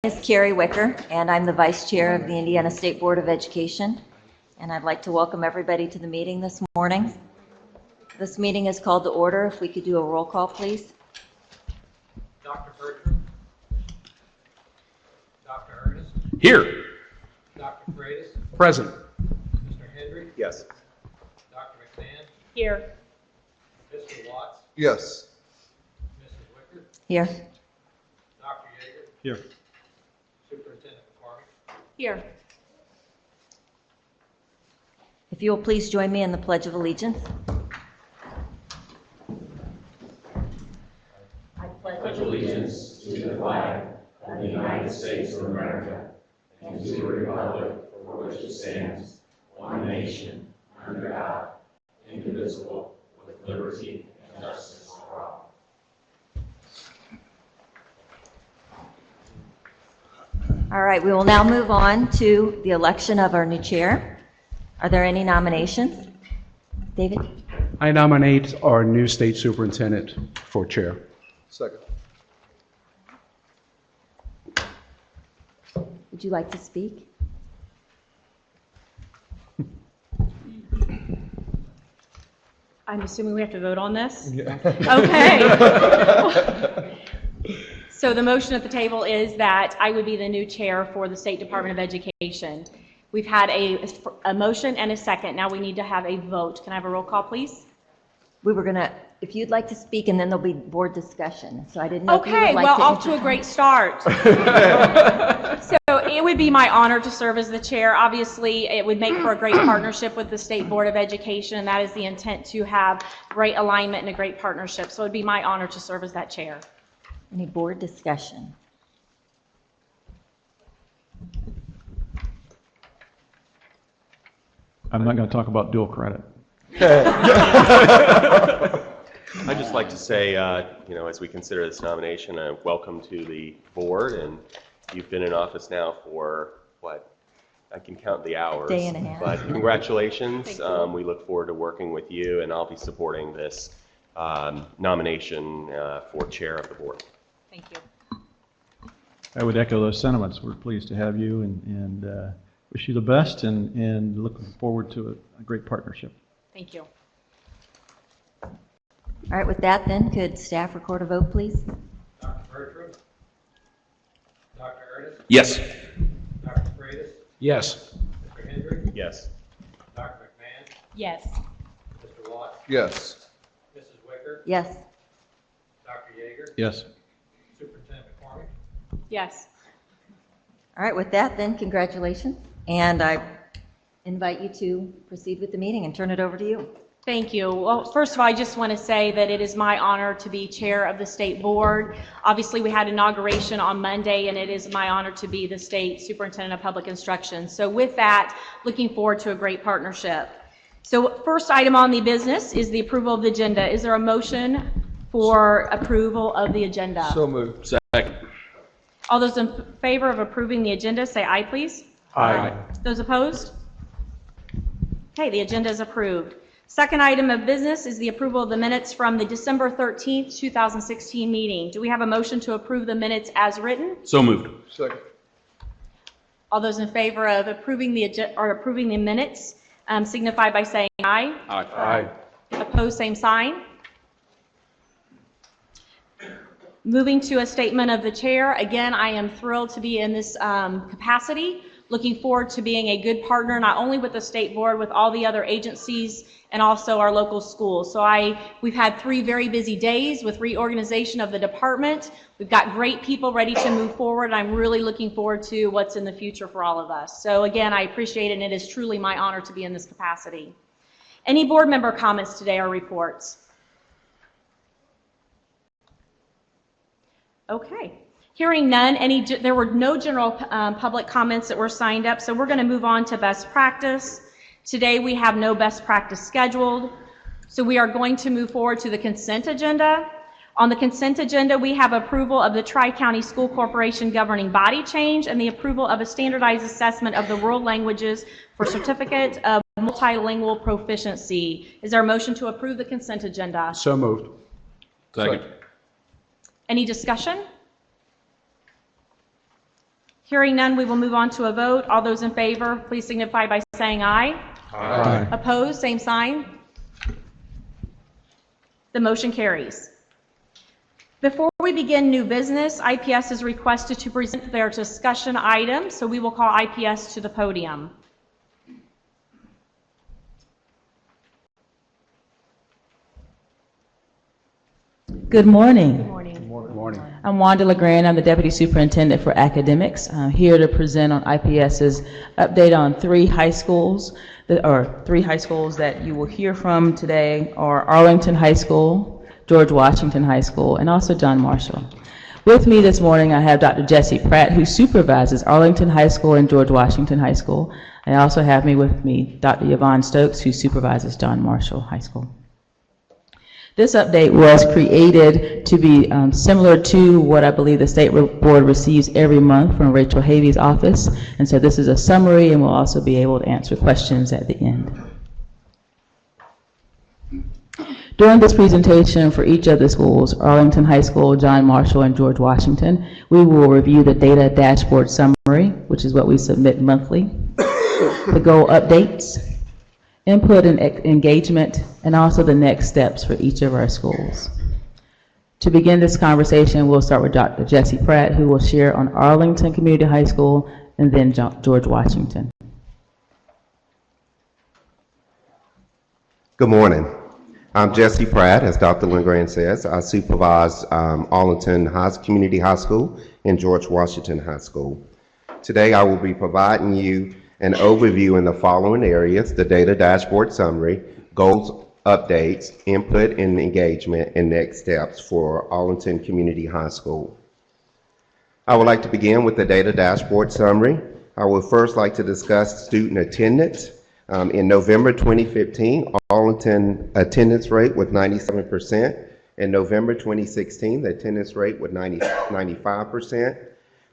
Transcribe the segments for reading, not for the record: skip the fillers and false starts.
is Carrie Wicker, and I'm the Vice Chair of the Indiana State Board of Education. And I'd like to welcome everybody to the meeting this morning. This meeting is called to order. If we could do a roll call, please. Dr. Bertram. Dr. Ernest. Here. Dr. Freitas. Present. Mr. Hendry. Yes. Dr. McMahon. Here. Mr. Watts. Yes. Mrs. Wicker. Here. Dr. Yeager. Here. Superintendent McCormick. Here. If you will please join me in the Pledge of Allegiance. I pledge allegiance to the flag of the United States of America and to the republic for which it stands, one nation, under God, indivisible, with liberty and justice for all. All right, we will now move on to the election of our new chair. Are there any nominations? David? I nominate our new state superintendent for chair. Second. Would you like to speak? I'm assuming we have to vote on this? Yeah. Okay. So the motion at the table is that I would be the new chair for the State Department of Education. We've had a motion and a second. Now we need to have a vote. Can I have a roll call, please? We were going to, if you'd like to speak, and then there'll be board discussion. So I didn't know if you Okay, would like well, to off to a great start. So it would be my honor to serve as the chair. Obviously, it would make for a great partnership with the State Board of Education, and that is the intent, to have great alignment and a great partnership. So it would be my honor to serve as that chair. Any board discussion? I'm not going to talk about dual credit. I'd just like to say, as we consider this nomination, welcome to the board, and you've been in office now for, I can count the hours. Day and a half. But congratulations. We look forward to working with you, and I'll be supporting this nomination for chair of the board. Thank you. I would echo those sentiments. We're pleased to have you and wish you the best and looking forward to a great partnership. Thank you. All right, with that then, could staff record a vote, please? Dr. Bertram. Dr. Ernest. Yes. Dr. Freitas. Yes. Mr. Hendry. Yes. Dr. McMahon. Yes. Mr. Watts. Yes. Mrs. Wicker. Yes. Dr. Yeager. Yes. Superintendent McCormick. Yes. All right, with that then, congratulations. And I invite you to proceed with the meeting and turn it over to you. Thank you. Well, first of all, I just want to say that it is my honor to be chair of the state board. Obviously, we had inauguration on Monday, and it is my honor to be the state superintendent of public instruction. So with that, looking forward to a great partnership. So first item on the business is the approval of the agenda. Is there a motion for approval of the agenda? So moved. Second. All those in favor of approving the agenda, say aye, please. Aye. Those opposed? Okay, the agenda is approved. Second item of business is the approval of the minutes from the December 13th, 2016 meeting. Do we have a motion to approve the minutes as written? So moved. Second. All those in favor of approving the minutes signify by saying aye. Aye. Opposed, same sign. Moving to a statement of the chair. Again, I am thrilled to be in this capacity. Looking forward to being a good partner, not only with the state board, with all the other agencies, and also our local schools. So we've had 3 very busy days with reorganization of the department. We've got great people ready to move forward. I'm really looking forward to what's in the future for all of us. So again, I appreciate it, and it is truly my honor to be in this capacity. Any board member comments today or reports? Okay. Hearing none, there were no general public comments that were signed up, so we're going to move on to best practice. Today we have no best practice scheduled, so we are going to move forward to the consent agenda. On the consent agenda, we have approval of the Tri-County School Corporation governing body change and the approval of a standardized assessment of the world languages for certificate of multilingual proficiency. Is there a motion to approve the consent agenda? So moved. Second. Any discussion? Hearing none, we will move on to a vote. All those in favor, please signify by saying aye. Aye. Opposed, same sign. The motion carries. Before we begin new business, IPS is requested to present their discussion item, so we will call IPS to the podium. Good morning. Good morning. Good morning. I'm Wanda LeGrand. I'm the Deputy Superintendent for Academics. I'm here to present on IPS's update on three high schools that you will hear from today are Arlington High School, George Washington High School, and also John Marshall. With me this morning, I have Dr. Jessie Pratt, who supervises Arlington High School and George Washington High School. I also have with me Dr. Yvonne Stokes, who supervises John Marshall High School. This update was created to be similar to what I believe the State Board receives every month from Rachel Havey's office. And so this is a summary, and we'll also be able to answer questions at the end. During this presentation for each of the schools, Arlington High School, John Marshall, and George Washington, we will review the data dashboard summary, which is what we submit monthly, the goal updates, input and engagement, and also the next steps for each of our schools. To begin this conversation, we'll start with Dr. Jessie Pratt, who will share on Arlington Community High School and then George Washington. Good morning. I'm Jessie Pratt, as Dr. Lindgren says. I supervise Arlington Community High School and George Washington High School. Today I will be providing you an overview in the following areas: the data dashboard summary, goals updates, input and engagement, and next steps for Arlington Community High School. I would like to begin with the data dashboard summary. I would first like to discuss student attendance. In November 2015, Arlington attendance rate was 97%. In November 2016, the attendance rate was 95%.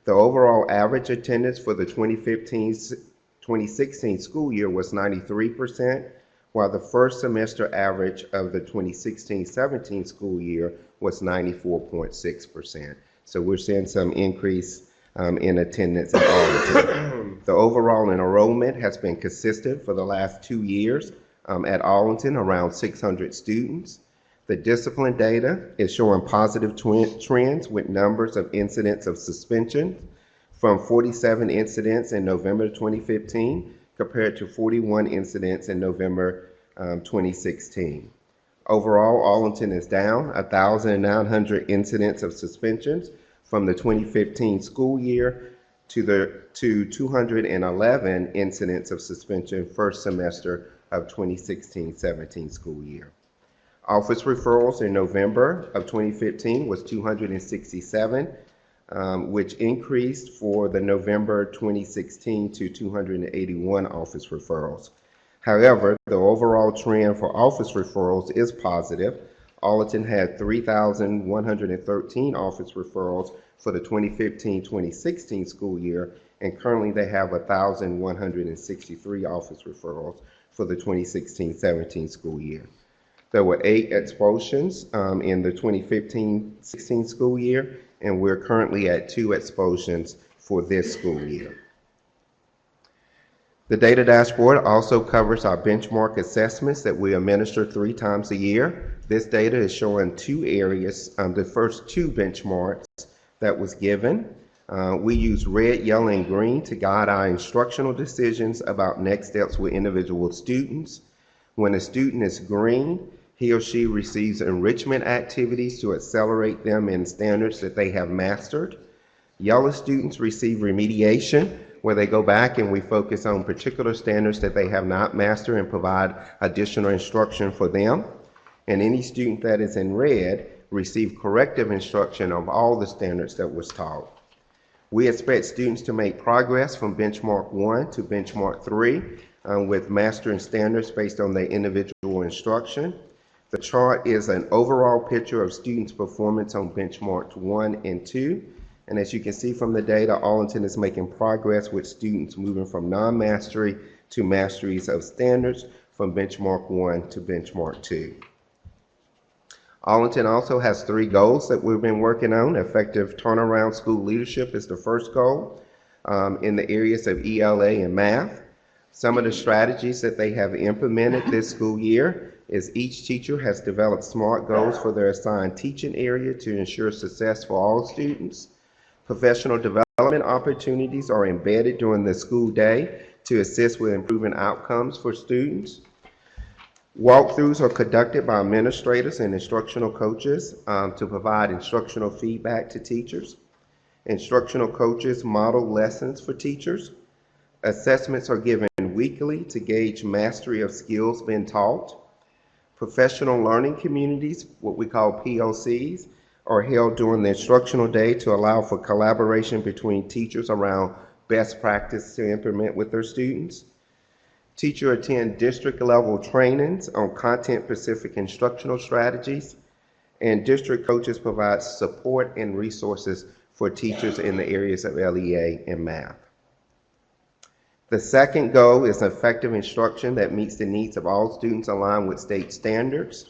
The overall average attendance for the 2015-2016 school year was 93%, while the first semester average of the 2016-17 school year was 94.6%. So we're seeing some increase in attendance at Arlington. The overall enrollment has been consistent for the last 2 years at Arlington, around 600 students. The discipline data is showing positive trends with numbers of incidents of suspension from 47 incidents in November 2015 compared to 41 incidents in November 2016. Overall, Arlington is down 1,900 incidents of suspensions from the 2015 school year to 211 incidents of suspension first semester of 2016-17 school year. Office referrals in November of 2015 was 267, which increased for the November 2016 to 281 office referrals. However, the overall trend for office referrals is positive. Arlington had 3,113 office referrals for the 2015-2016 school year, and currently they have 1,163 office referrals for the 2016-17 school year. There were 8 expulsions in the 2015-16 school year, and we're currently at 2 expulsions for this school year. The data dashboard also covers our benchmark assessments that we administer 3 times a year. This data is showing 2 areas, the first 2 benchmarks that was given. We use red, yellow, and green to guide our instructional decisions about next steps with individual students. When a student is green, he or she receives enrichment activities to accelerate them in standards that they have mastered. Yellow students receive remediation, where they go back and we focus on particular standards that they have not mastered and provide additional instruction for them. And any student that is in red receive corrective instruction of all the standards that was taught. We expect students to make progress from benchmark 1 to benchmark 3 with mastering standards based on their individual instruction. The chart is an overall picture of students' performance on benchmarks 1 and 2. And as you can see from the data, Arlington is making progress with students moving from non-mastery to masteries of standards from benchmark 1 to benchmark 2. Arlington also has 3 goals that we've been working on. Effective turnaround school leadership is the first goal. in the areas of ELA and math. Some of the strategies that they have implemented this school year is each teacher has developed SMART goals for their assigned teaching area to ensure success for all students. Professional development opportunities are embedded during the school day to assist with improving outcomes for students. Walkthroughs are conducted by administrators and instructional coaches to provide instructional feedback to teachers. Instructional coaches model lessons for teachers. Assessments are given weekly to gauge mastery of skills being taught. Professional learning communities, what we call PLCs, are held during the instructional day to allow for collaboration between teachers around best practice to implement with their students. Teachers attend district-level trainings on content-specific instructional strategies, and district coaches provide support and resources for teachers in the areas of LEA and math. The second goal is effective instruction that meets the needs of all students aligned with state standards.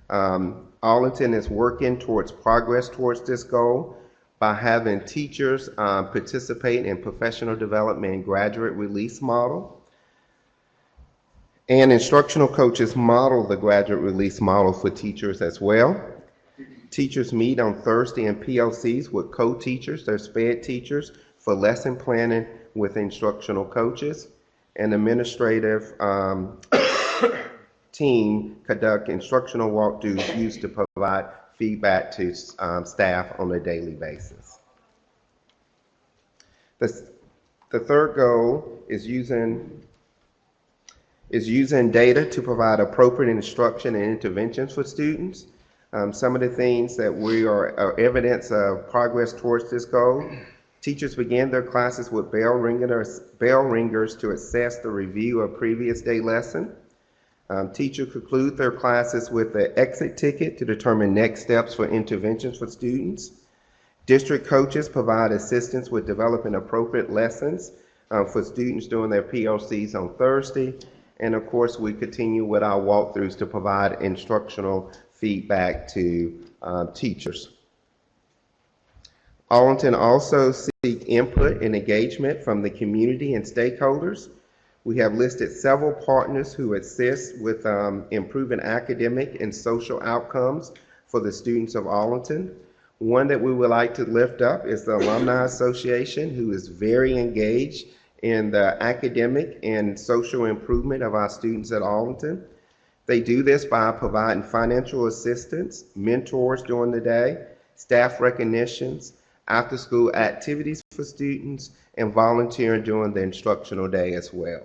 Arlington is working towards progress towards this goal by having teachers participate in professional development and graduate release model. And instructional coaches model the graduate release model for teachers as well. Teachers meet on Thursday in PLCs with co-teachers, their SPED teachers, for lesson planning with instructional coaches. And administrative team conduct instructional walkthroughs used to provide feedback to staff on a daily basis. The third goal is using data to provide appropriate instruction and interventions for students. Some of the things that we are evidence of progress towards this goal. Teachers begin their classes with bell ringers to assess the review of previous day lesson. Teachers conclude their classes with an exit ticket to determine next steps for interventions for students. District coaches provide assistance with developing appropriate lessons for students during their PLCs on Thursday. And of course, we continue with our walkthroughs to provide instructional feedback to teachers. Arlington also seeks input and engagement from the community and stakeholders. We have listed several partners who assist with improving academic and social outcomes for the students of Arlington. One that we would like to lift up is the Alumni Association, who is very engaged in the academic and social improvement of our students at Arlington. They do this by providing financial assistance, mentors during the day, staff recognitions, after-school activities for students, and volunteering during the instructional day as well.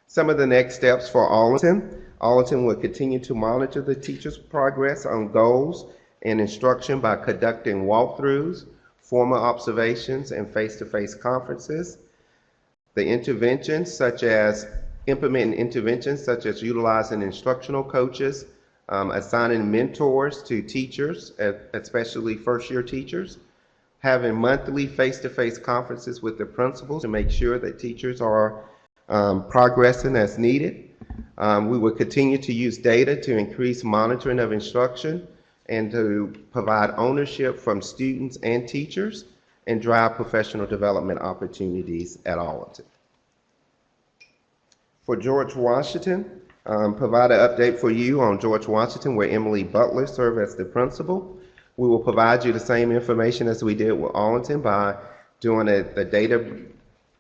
Some of the next steps for Arlington. Arlington will continue to monitor the teachers' progress on goals and instruction by conducting walkthroughs, formal observations, and face-to-face conferences. The interventions implementing interventions such as utilizing instructional coaches, assigning mentors to teachers, especially first-year teachers, having monthly face-to-face conferences with the principals to make sure that teachers are progressing as needed. We will continue to use data to increase monitoring of instruction and to provide ownership from students and teachers and drive professional development opportunities at Arlington. For George Washington, provide an update for you on George Washington, where Emily Butler serves as the principal. We will provide you the same information as we did with Arlington by doing the data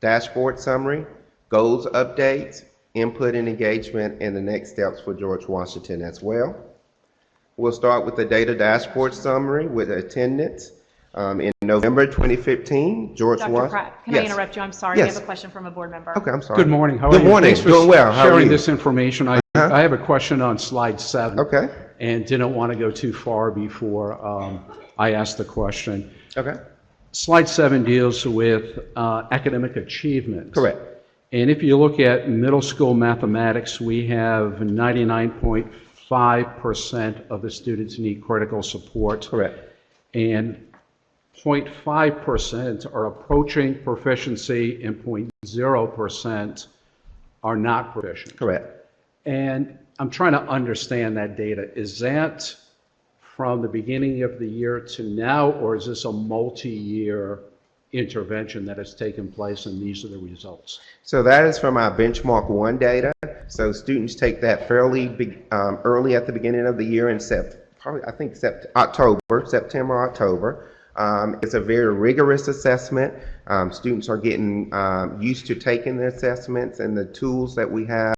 dashboard summary, goals updates, input and engagement, and the next steps for George Washington as well. We'll start with the data dashboard summary with attendance. In November 2015, George Dr. Washington. Pratt, can I interrupt you? I'm sorry. Yes. I have a question from a board member. Okay, I'm sorry. Good morning. How are Good you? morning. Thanks for Doing well. How are sharing you? this information. I have a question on slide 7. Okay. And didn't want to go too far before I asked the question. Okay. Slide 7 deals with academic achievement. Correct. And if you look at middle school mathematics, we have 99.5% of the students need critical support. Correct. And 0.5% are approaching proficiency and 0.0% are not proficient. Correct. And I'm trying to understand that data. Is that from the beginning of the year to now, or is this a multi-year intervention that has taken place, and these are the results? So that is from our benchmark one data. So students take that fairly early at the beginning of the year in September, October. It's a very rigorous assessment. Students are getting used to taking the assessments and the tools that we have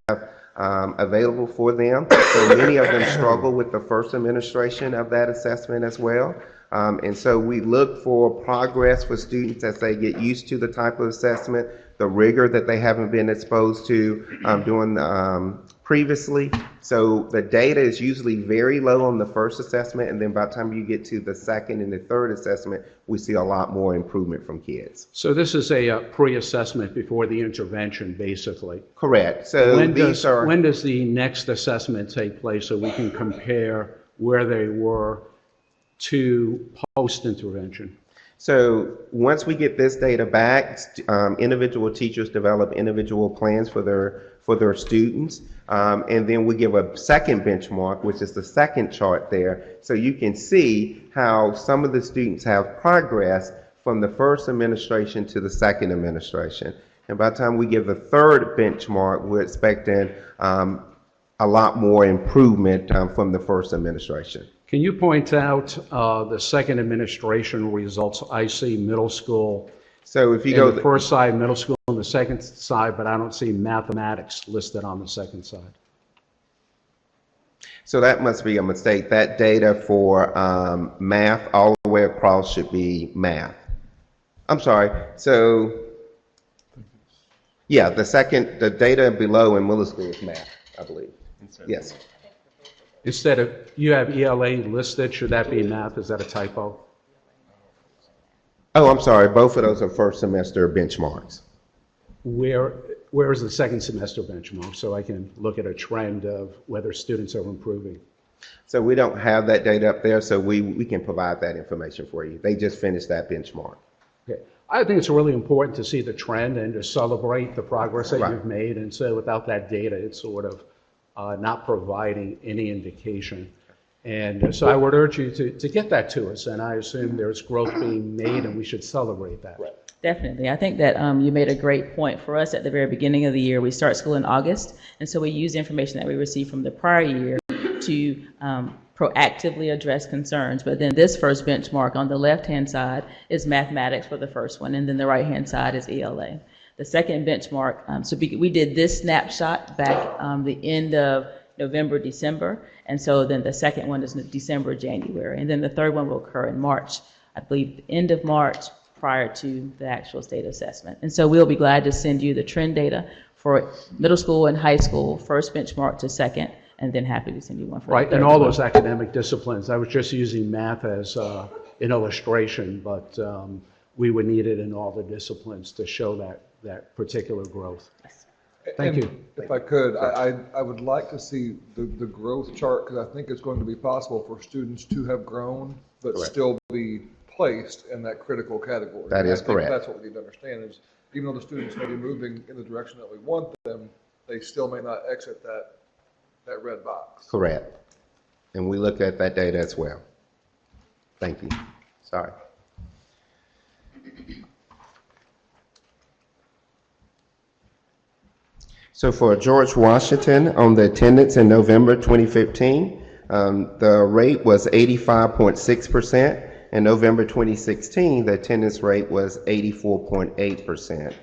available for them. So many of them struggle with the first administration of that assessment as well. And so we look for progress for students as they get used to the type of assessment, the rigor that they haven't been exposed to doing previously. So the data is usually very low on the first assessment, and then by the time you get to the second and the third assessment, we see a lot more improvement from kids. So this is a pre-assessment before the intervention, basically. Correct. So When does the next assessment take place so we can compare where they were to post-intervention? So once we get this data back, individual teachers develop individual plans for their students, and then we give a second benchmark, which is the second chart there, so you can see how some of the students have progressed from the first administration to the second administration. And by the time we give the third benchmark, we're expecting a lot more improvement from the first administration. Can you point out the second administration results? I see middle school So if you in go the first side, middle school on the second side, but I don't see mathematics listed on the second side. So that must be a mistake. That data for math all the way across should be math. I'm sorry. So yeah, the data below in middle school is math, I believe. Yes. Instead of, you have ELA listed, should that be math? Is that a typo? Oh, I'm sorry. Both of those are first semester benchmarks. Where is the second semester benchmark so I can look at a trend of whether students are improving? So we don't have that data up there, so we can provide that information for you. They just finished that benchmark. Okay. I think it's really important to see the trend and to celebrate the progress that Right. you've made. And so without that data, it's sort of not providing any indication. And so I would urge you to get that to us. And I assume there's growth being made and we should celebrate that. Right. Definitely. I think that you made a great point. For us at the very beginning of the year, we start school in August, and so we use information that we received from the prior year to proactively address concerns. But then this first benchmark on the left-hand side is mathematics for the first one, and then the right-hand side is ELA. The second benchmark, we did this snapshot back the end of November, December, and so then the second one is December, January, and then the third one will occur in March, I believe, end of March, prior to the actual state assessment. And so we'll be glad to send you the trend data for middle school and high school, first benchmark to second, and then happy to send you one for Right, the and third all one. those academic disciplines. I was just using math as an illustration, but we would need it in all the disciplines to show that particular growth. Thank you. If I could, I would like to see the growth chart, because I think it's going to be possible for students to have grown, but Correct. still be placed in that critical category. That is I think correct. that's what we need to understand is, even though the students may be moving in the direction that we want them, they still may not exit that red box. Correct. And we look at that data as well. Thank you. Sorry. So for George Washington, on the attendance in November 2015, the rate was 85.6%. In November 2016, the attendance rate was 84.8%.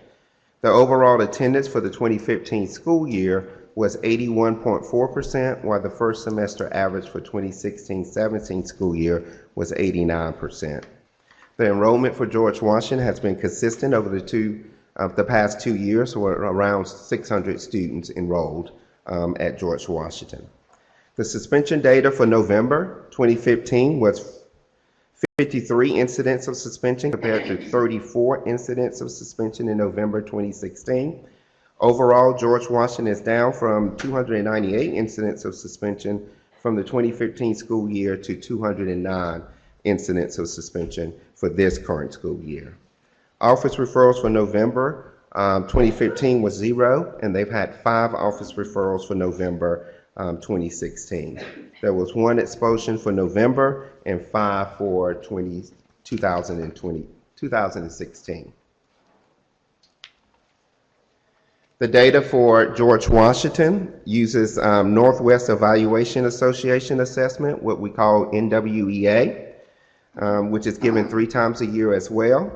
The overall attendance for the 2015 school year was 81.4%, while the first semester average for 2016-17 school year was 89%. The enrollment for George Washington has been consistent over the past 2 years, with around 600 students enrolled at George Washington. The suspension data for November 2015 was 53 incidents of suspension compared to 34 incidents of suspension in November 2016. Overall, George Washington is down from 298 incidents of suspension from the 2015 school year to 209 incidents of suspension for this current school year. Office referrals for November 2015 was 0, and they've had 5 office referrals for November 2016. There was 1 expulsion for November and 5 for 2020 2016. The data for George Washington uses Northwest Evaluation Association assessment, what we call NWEA, which is given 3 times a year as well.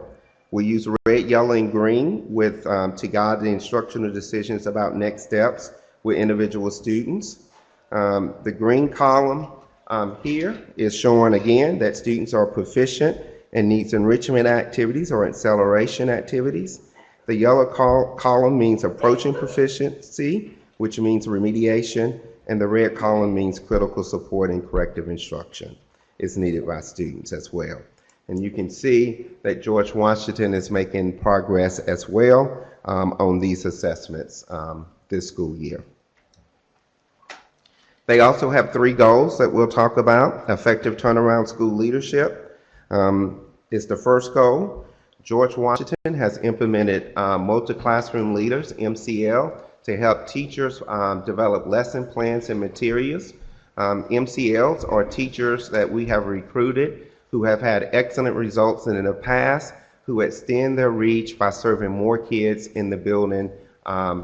We use red, yellow, and green to guide the instructional decisions about next steps with individual students. The green column here is showing again that students are proficient and needs enrichment activities or acceleration activities. The yellow column means approaching proficiency, which means remediation, and the red column means critical support and corrective instruction is needed by students as well. And you can see that George Washington is making progress as well on these assessments this school year. They also have 3 goals that we'll talk about. Effective turnaround school leadership is the first goal. George Washington has implemented multi-classroom leaders, MCL, to help teachers develop lesson plans and materials. MCLs are teachers that we have recruited who have had excellent results in the past, who extend their reach by serving more kids in the building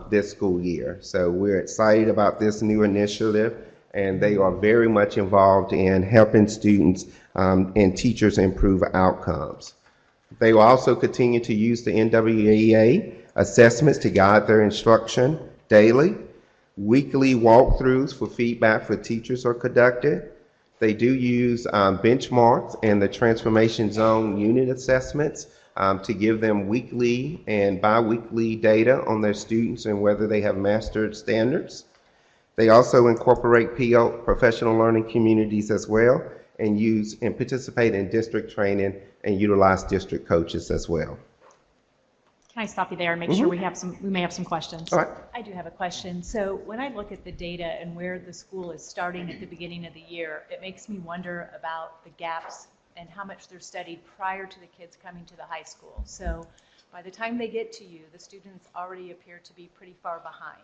this school year. So we're excited about this new initiative, and they are very much involved in helping students and teachers improve outcomes. They will also continue to use the NWEA assessments to guide their instruction daily. Weekly walkthroughs for feedback for teachers are conducted. They do use benchmarks and the transformation zone unit assessments to give them weekly and bi-weekly data on their students and whether they have mastered standards. They also incorporate PO, professional learning communities as well, and use and participate in district training and utilize district coaches as well. Can I stop you there and make sure we may have some questions? All right. I do have a question. So when I look at the data and where the school is starting at the beginning of the year, it makes me wonder about the gaps and how much they're studied prior to the kids coming to the high school. So by the time they get to you, the students already appear to be pretty far behind.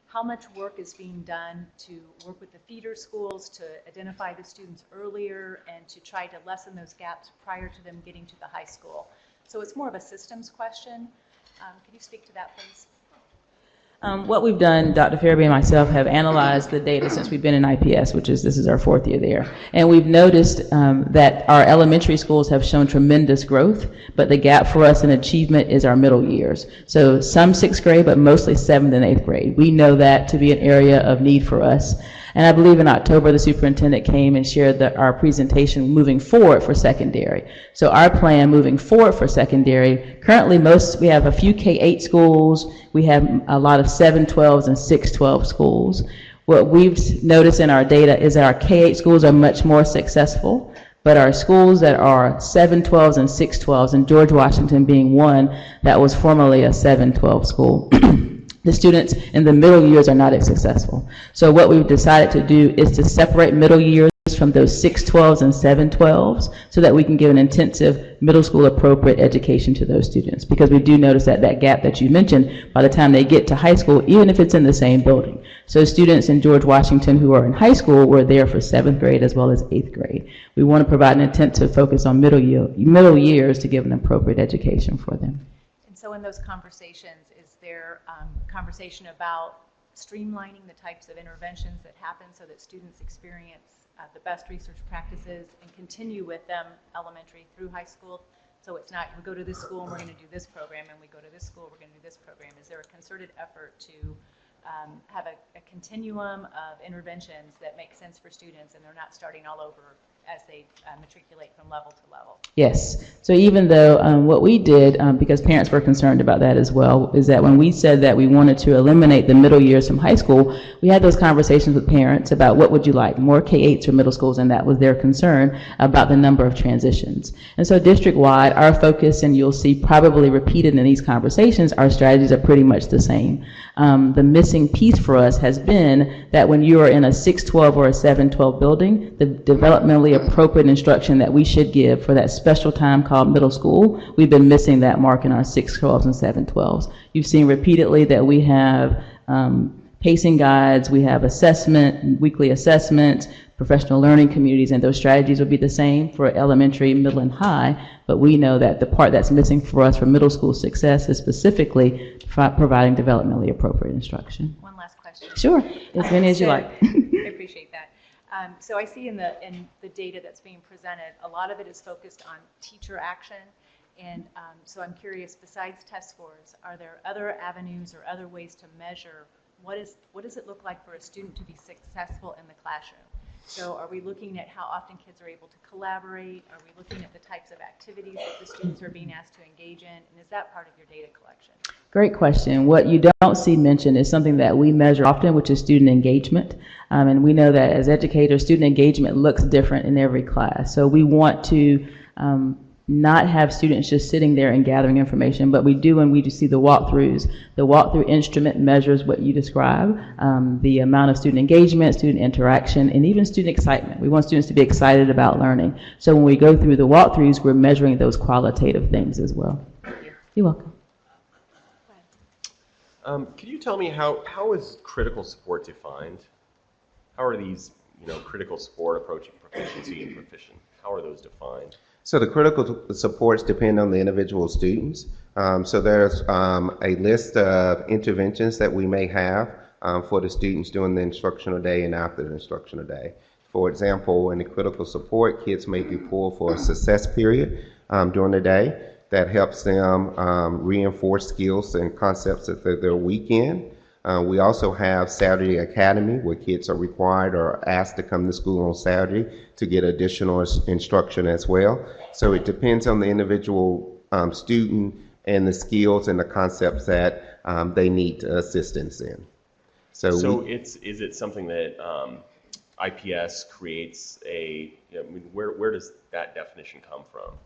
How much work is being done to work with the feeder schools to identify the students earlier and to try to lessen those gaps prior to them getting to the high school? So it's more of a systems question. Can you speak to that, please? What we've done, Dr. Farabee and myself have analyzed the data since we've been in IPS, this is our 4th year there. And we've noticed that our elementary schools have shown tremendous growth, but the gap for us in achievement is our middle years. So some 6th grade, but mostly 7th and 8th grade. We know that to be an area of need for us. And I believe in October, the superintendent came and shared our presentation moving forward for secondary. So our plan moving forward for secondary, currently we have a few K-8 schools, we have a lot of 712s and 612 schools. What we've noticed in our data is that our K-8 schools are much more successful, but our schools that are 712s and 612s, and George Washington being one that was formerly a 712 school, the students in the middle years are not as successful. So what we've decided to do is to separate middle years from those 612s and 712s so that we can give an intensive middle school appropriate education to those students. Because we do notice that gap that you mentioned, by the time they get to high school, even if it's in the same building. So students in George Washington who are in high school were there for 7th grade as well as 8th grade. We want to provide an intensive focus on middle years to give an appropriate education for them. And so in those conversations, is there conversation about streamlining the types of interventions that happen so that students experience the best research practices and continue with them elementary through high school? So it's not, we go to this school and we're going to do this program, and we go to this school, we're going to do this program. Is there a concerted effort to have a continuum of interventions that make sense for students and they're not starting all over as they matriculate from level to level? Yes. So even though what we did, because parents were concerned about that as well, is that when we said that we wanted to eliminate the middle years from high school, we had those conversations with parents about what would you like, more K-8s or middle schools, and that was their concern about the number of transitions. And so district-wide, our focus, and you'll see probably repeated in these conversations, our strategies are pretty much the same. The missing piece for us has been that when you are in a 612 or a 712 building, the developmentally appropriate instruction that we should give for that special time called middle school, we've been missing that mark in our 612s and 712s. You've seen repeatedly that we have pacing guides, we have weekly assessments, professional learning communities, and those strategies will be the same for elementary, middle, and high, but we know that the part that's missing for us for middle school success is specifically providing developmentally appropriate instruction. One last question. Sure, as many as you like. I appreciate that. So I see in the data that's being presented, a lot of it is focused on teacher action. And so I'm curious, besides test scores, are there other avenues or other ways to measure what does it look like for a student to be successful in the classroom? So are we looking at how often kids are able to collaborate? Are we looking at the types of activities that the students are being asked to engage in? And is that part of your data collection? Great question. What you don't see mentioned is something that we measure often, which is student engagement. And we know that as educators, student engagement looks different in every class. So we want to not have students just sitting there and gathering information, but we do when we see the walkthroughs. The walkthrough instrument measures what you describe, the amount of student engagement, student interaction, and even student excitement. We want students to be excited about learning. So when we go through the walkthroughs, we're measuring those qualitative things as well. You're welcome. Can you tell me how is critical support defined? How are these, critical support approaching proficiency and proficient? How are those defined? So the critical supports depend on the individual students. So there's a list of interventions that we may have for the students during the instructional day and after the instructional day. For example, in the critical support, kids may be pulled for a success period during the day that helps them reinforce skills and concepts that they're weak in. We also have Saturday Academy, where kids are required or asked to come to school on Saturday to get additional instruction as well. So it depends on the individual student and the skills and the concepts that they need assistance in. So is it something that IPS creates where does that definition come from?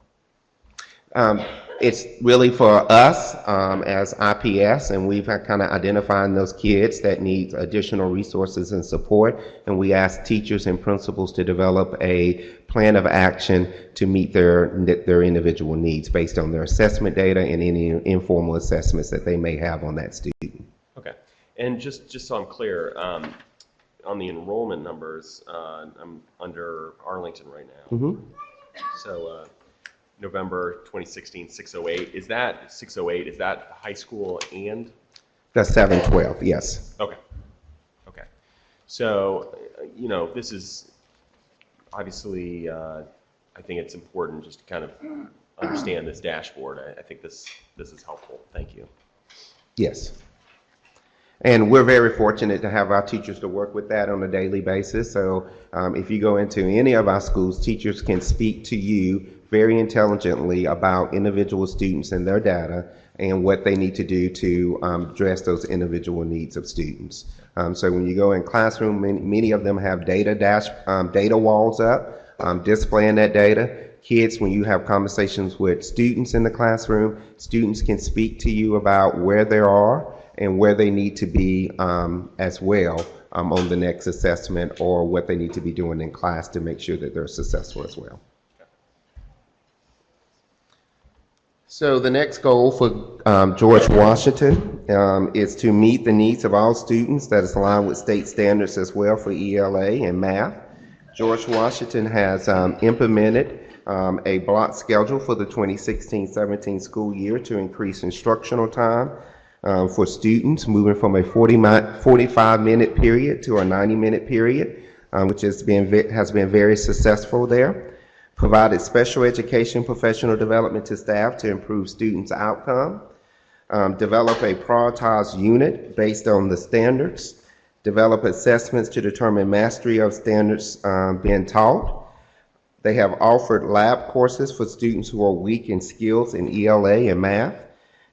It's really for us as IPS, and we've kind of identified those kids that need additional resources and support, and we ask teachers and principals to develop a plan of action to meet their individual needs based on their assessment data and any informal assessments that they may have on that student. Okay, and just so I'm clear, on the enrollment numbers, I'm under Arlington right now. Mm-hmm. So November 2016, 608. Is that 608? Is that high school and? That's 712, yes. Okay. Okay. So, this is obviously, I think it's important just to kind of understand this dashboard. I think this is helpful. Thank you. Yes. And we're very fortunate to have our teachers to work with that on a daily basis. So if you go into any of our schools, teachers can speak to you very intelligently about individual students and their data and what they need to do to address those individual needs of students. So when you go in classroom, many of them have data walls up, displaying that data. Kids, when you have conversations with students in the classroom, students can speak to you about where they are and where they need to be as well on the next assessment or what they need to be doing in class to make sure that they're successful as well. So the next goal for George Washington is to meet the needs of all students that is aligned with state standards as well for ELA and math. George Washington has implemented a block schedule for the 2016-17 school year to increase instructional time for students, moving from a 45-minute period to a 90-minute period, which has been very successful there. Provided special education professional development to staff to improve students' outcome. Develop a prioritized unit based on the standards. Develop assessments to determine mastery of standards being taught. They have offered lab courses for students who are weak in skills in ELA and math,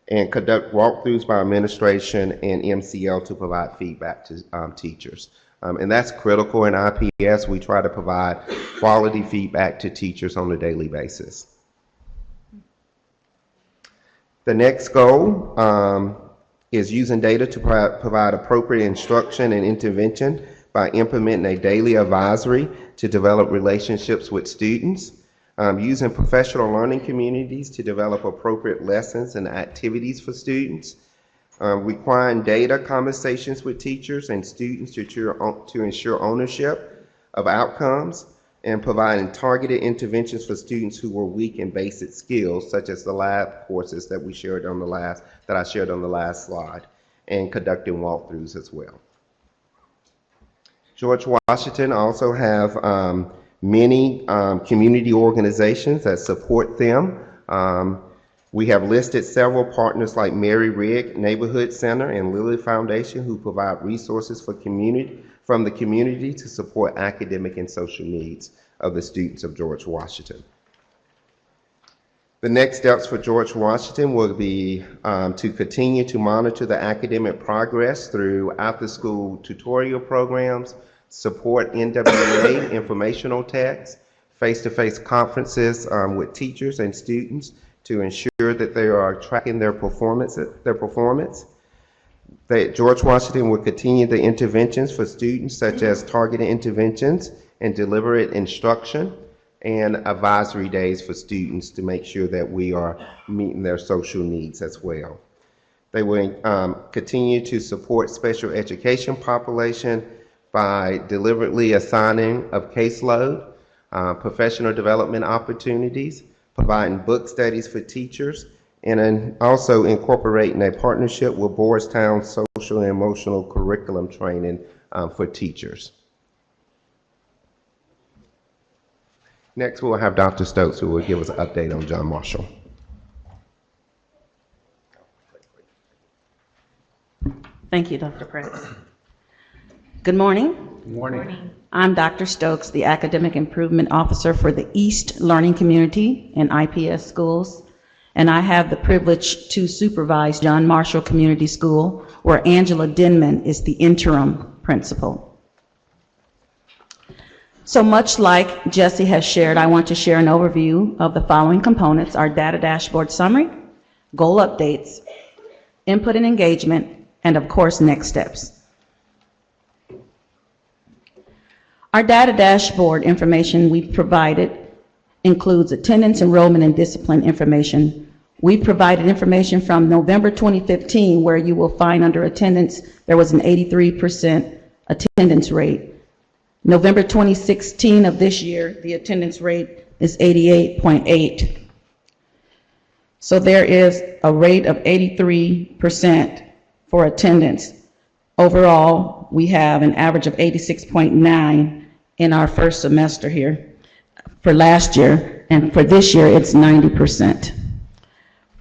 and conduct walkthroughs by administration and MCL to provide feedback to teachers. And that's critical in IPS. We try to provide quality feedback to teachers on a daily basis. The next goal is using data to provide appropriate instruction and intervention by implementing a daily advisory to develop relationships with students, using professional learning communities to develop appropriate lessons and activities for students, requiring data conversations with teachers and students to ensure ownership of outcomes, and providing targeted interventions for students who were weak in basic skills, such as the lab courses that I shared on the last slide, and conducting walkthroughs as well. George Washington also have many community organizations that support them. We have listed several partners like Mary Rigg Neighborhood Center and Lilly Foundation, who provide resources from the community to support academic and social needs of the students of George Washington. The next steps for George Washington will be to continue to monitor the academic progress through after-school tutorial programs, support NWA informational texts, face-to-face conferences with teachers and students to ensure that they are tracking their performance. That George Washington will continue the interventions for students, such as targeted interventions and deliberate instruction, and advisory days for students to make sure that we are meeting their social needs as well. They will continue to support special education population by deliberately assigning of caseload, professional development opportunities, providing book studies for teachers, and then also incorporating a partnership with Boystown social and emotional curriculum training for teachers. Next, we'll have Dr. Stokes, who will give us an update on John Marshall. Thank you, Dr. Pratt. Good morning. Good morning. I'm Dr. Stokes, the Academic Improvement Officer for the East Learning Community and IPS schools, and I have the privilege to supervise John Marshall Community School, where Angela Denman is the interim principal. So much like Jesse has shared, I want to share an overview of the following components: our data dashboard summary, goal updates, input and engagement, and of course, next steps. Our data dashboard information we provided includes attendance, enrollment, and discipline information. We provided information from November 2015, where you will find under attendance, there was an 83% attendance rate. November 2016 of this year, the attendance rate is 88.8. So there is a rate of 83% for attendance. Overall, we have an average of 86.9 in our first semester here for last year, and for this year, it's 90%.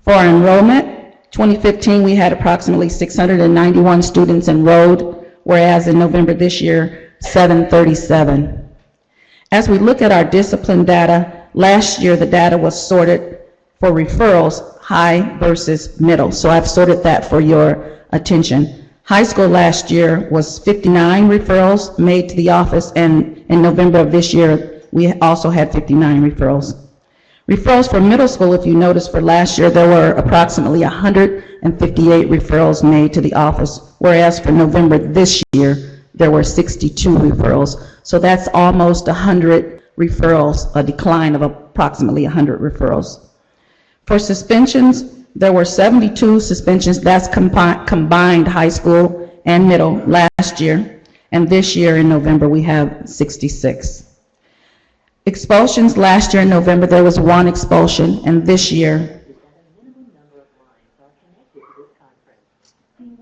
For our enrollment, 2015, we had approximately 691 students enrolled, whereas in November this year, 737. As we look at our discipline data, last year the data was sorted for referrals, high versus middle. So I've sorted that for your attention. High school last year was 59 referrals made to the office, and in November of this year, we also had 59 referrals. Referrals for middle school, if you notice, for last year, there were approximately 158 referrals made to the office, whereas for November this year, there were 62 referrals. So that's almost 100 referrals, a decline of approximately 100 referrals. For suspensions, there were 72 suspensions. That's combined high school and middle last year. And this year in November, we have 66. Expulsions, last year in November, there was 1 expulsion. And this year,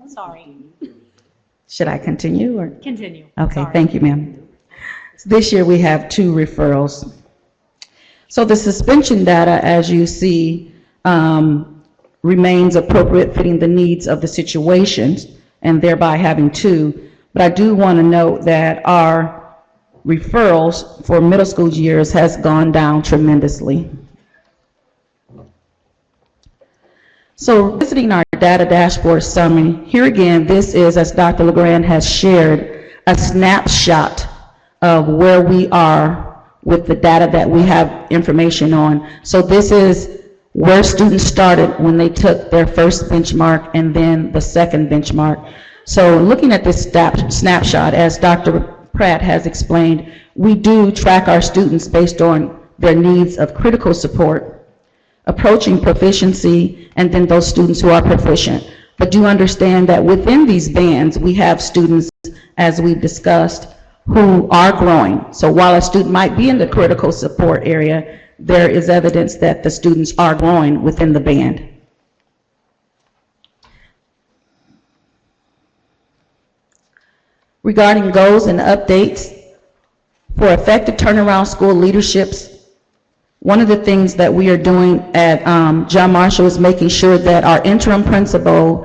Sorry. should I continue or? Continue. Okay, Sorry. thank you, ma'am. This year we have 2 referrals. So the suspension data, as you see, remains appropriate, fitting the needs of the situations, and thereby having 2. But I do want to note that our referrals for middle school years has gone down tremendously. So visiting our data dashboard summary, here again, this is, as Dr. LeGrand has shared, a snapshot of where we are with the data that we have information on. So this is where students started when they took their first benchmark and then the second benchmark. So looking at this snapshot, as Dr. Pratt has explained, we do track our students based on their needs of critical support, approaching proficiency, and then those students who are proficient. But do understand that within these bands, we have students, as we've discussed, who are growing. So while a student might be in the critical support area, there is evidence that the students are growing within the band. Regarding goals and updates, for effective turnaround school leaderships, one of the things that we are doing at John Marshall is making sure that our interim principal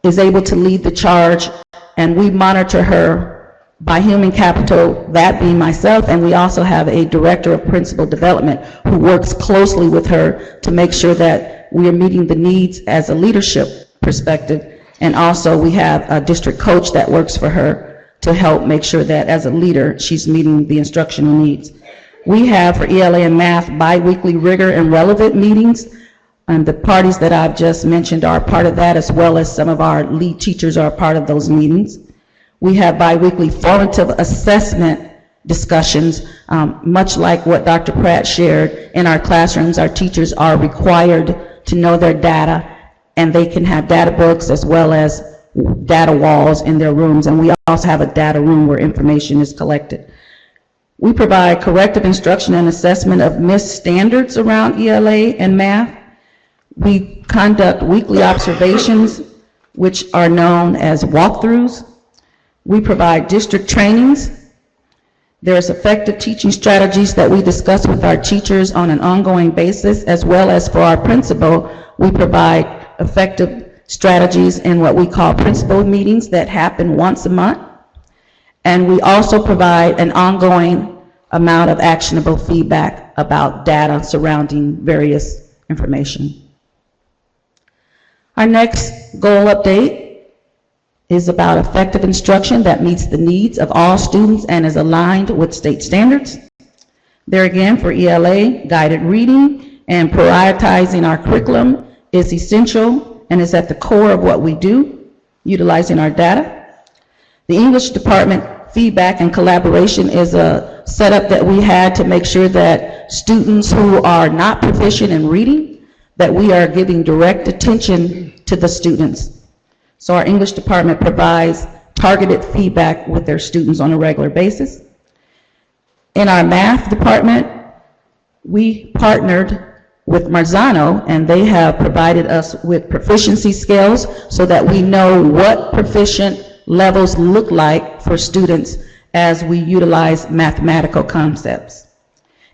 is able to lead the charge, and we monitor her by human capital, that being myself, and we also have a director of principal development who works closely with her to make sure that we are meeting the needs as a leadership perspective. And also we have a district coach that works for her to help make sure that as a leader, she's meeting the instructional needs. We have for ELA and math bi-weekly rigor and relevant meetings, and the parties that I've just mentioned are part of that, as well as some of our lead teachers are part of those meetings. We have bi-weekly formative assessment discussions, much like what Dr. Pratt shared. In our classrooms, our teachers are required to know their data, and they can have data books as well as data walls in their rooms, and we also have a data room where information is collected. We provide corrective instruction and assessment of missed standards around ELA and math. We conduct weekly observations, which are known as walkthroughs. We provide district trainings. There's effective teaching strategies that we discuss with our teachers on an ongoing basis, as well as for our principal, we provide effective strategies in what we call principal meetings that happen once a month. And we also provide an ongoing amount of actionable feedback about data surrounding various information. Our next goal update is about effective instruction that meets the needs of all students and is aligned with state standards. There again, for ELA, guided reading and prioritizing our curriculum is essential and is at the core of what we do, utilizing our data. The English department feedback and collaboration is a setup that we had to make sure that students who are not proficient in reading, that we are giving direct attention to the students. So our English department provides targeted feedback with their students on a regular basis. In our math department, we partnered with Marzano, and they have provided us with proficiency scales so that we know what proficient levels look like for students as we utilize mathematical concepts.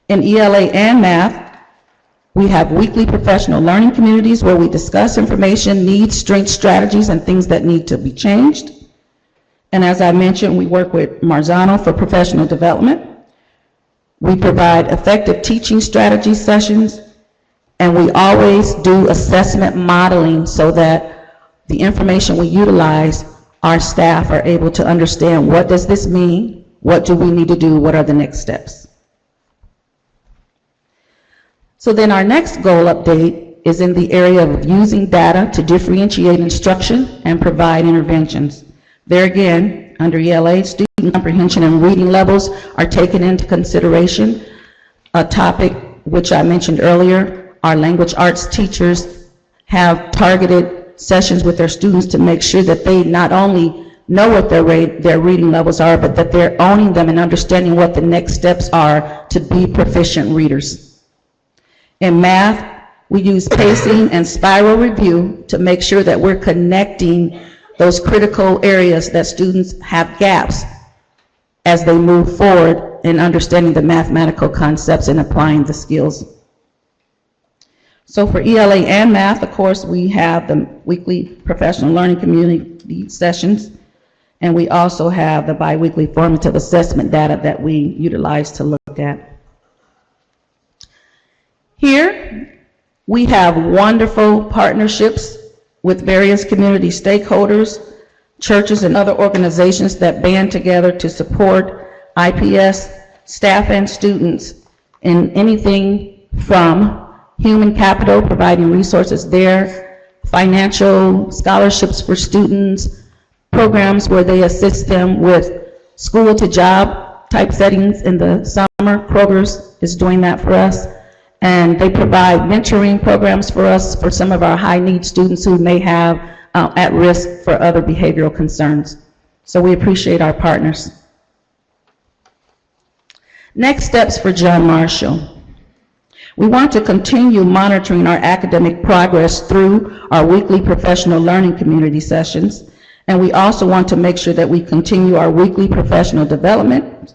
In ELA and math, we have weekly professional learning communities where we discuss information, needs, strengths, strategies, and things that need to be changed. And as I mentioned, we work with Marzano for professional development. We provide effective teaching strategy sessions, and we always do assessment modeling so that the information we utilize, our staff are able to understand what does this mean, what do we need to do, what are the next steps. So then our next goal update is in the area of using data to differentiate instruction and provide interventions. There again, under ELA, student comprehension and reading levels are taken into consideration, a topic which I mentioned earlier. Our language arts teachers have targeted sessions with their students to make sure that they not only know what their reading levels are, but that they're owning them and understanding what the next steps are to be proficient readers. In math, we use pacing and spiral review to make sure that we're connecting those critical areas that students have gaps as they move forward in understanding the mathematical concepts and applying the skills. So for ELA and math, of course, we have the weekly professional learning community sessions, and we also have the biweekly formative assessment data that we utilize to look at. Here, we have wonderful partnerships with various community stakeholders, churches, and other organizations that band together to support IPS staff and students in anything from human capital, providing resources there, financial scholarships for students, programs where they assist them with school-to-job type settings in the summer. Kroger's is doing that for us. And they provide mentoring programs for us for some of our high-need students who may have at risk for other behavioral concerns. So we appreciate our partners. Next steps for John Marshall. We want to continue monitoring our academic progress through our weekly professional learning community sessions, and we also want to make sure that we continue our weekly professional development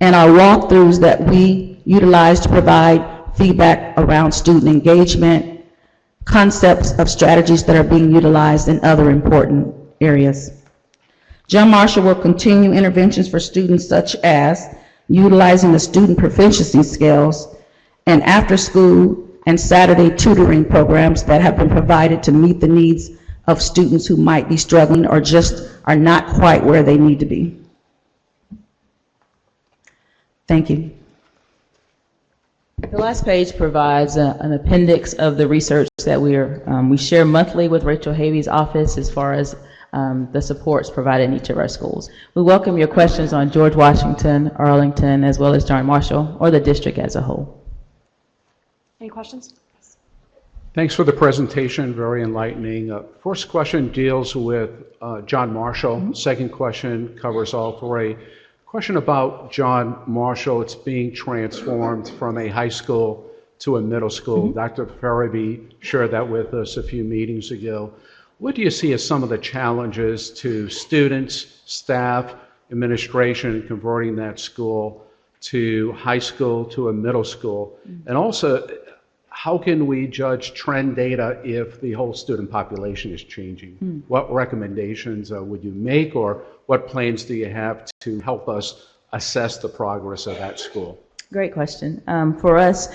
and our walkthroughs that we utilize to provide feedback around student engagement, concepts of strategies that are being utilized in other important areas. John Marshall will continue interventions for students such as utilizing the student proficiency scales and after-school and Saturday tutoring programs that have been provided to meet the needs of students who might be struggling or just are not quite where they need to be. Thank you. The last page provides an appendix of the research that we share monthly with Rachel Havey's office as far as the supports provided in each of our schools. We welcome your questions on George Washington, Arlington, as well as John Marshall, or the district as a whole. Any questions? Thanks for the presentation, very enlightening. First question deals with John Marshall. Second question covers all three. Question about John Marshall. It's being transformed from a high school to a middle school. Dr. Farabee shared that with us a few meetings ago. What do you see as some of the challenges to students, staff, administration in converting that school to high school to a middle school? And also, how can we judge trend data if the whole student population is changing? What recommendations would you make, or what plans do you have to help us assess the progress of that school? Great question. For us,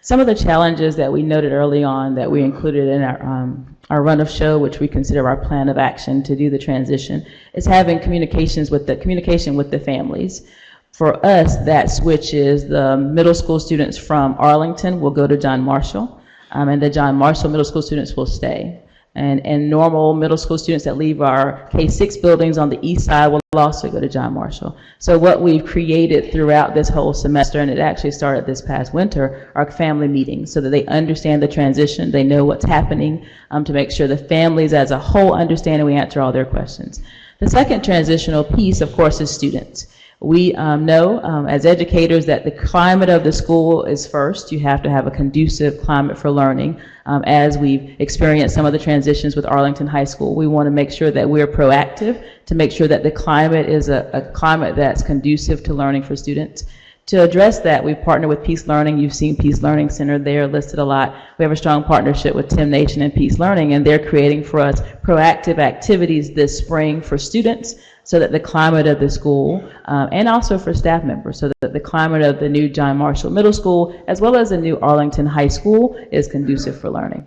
some of the challenges that we noted early on that we included in our run of show, which we consider our plan of action to do the transition, is having communication with the families. For us, that switch is the middle school students from Arlington will go to John Marshall, and the John Marshall middle school students will stay. And normal middle school students that leave our K-6 buildings on the east side will also go to John Marshall. So what we've created throughout this whole semester, and it actually started this past winter, are family meetings so that they understand the transition, they know what's happening, to make sure the families as a whole understand and we answer all their questions. The second transitional piece, of course, is students. We know as educators that the climate of the school is first. You have to have a conducive climate for learning. As we've experienced some of the transitions with Arlington High School, we want to make sure that we're proactive to make sure that the climate is a climate that's conducive to learning for students. To address that, we've partnered with Peace Learning. You've seen Peace Learning Center there listed a lot. We have a strong partnership with Tim Nation and Peace Learning, and they're creating for us proactive activities this spring for students so that the climate of the school, and also for staff members, so that the climate of the new John Marshall Middle School, as well as the new Arlington High School, is conducive for learning.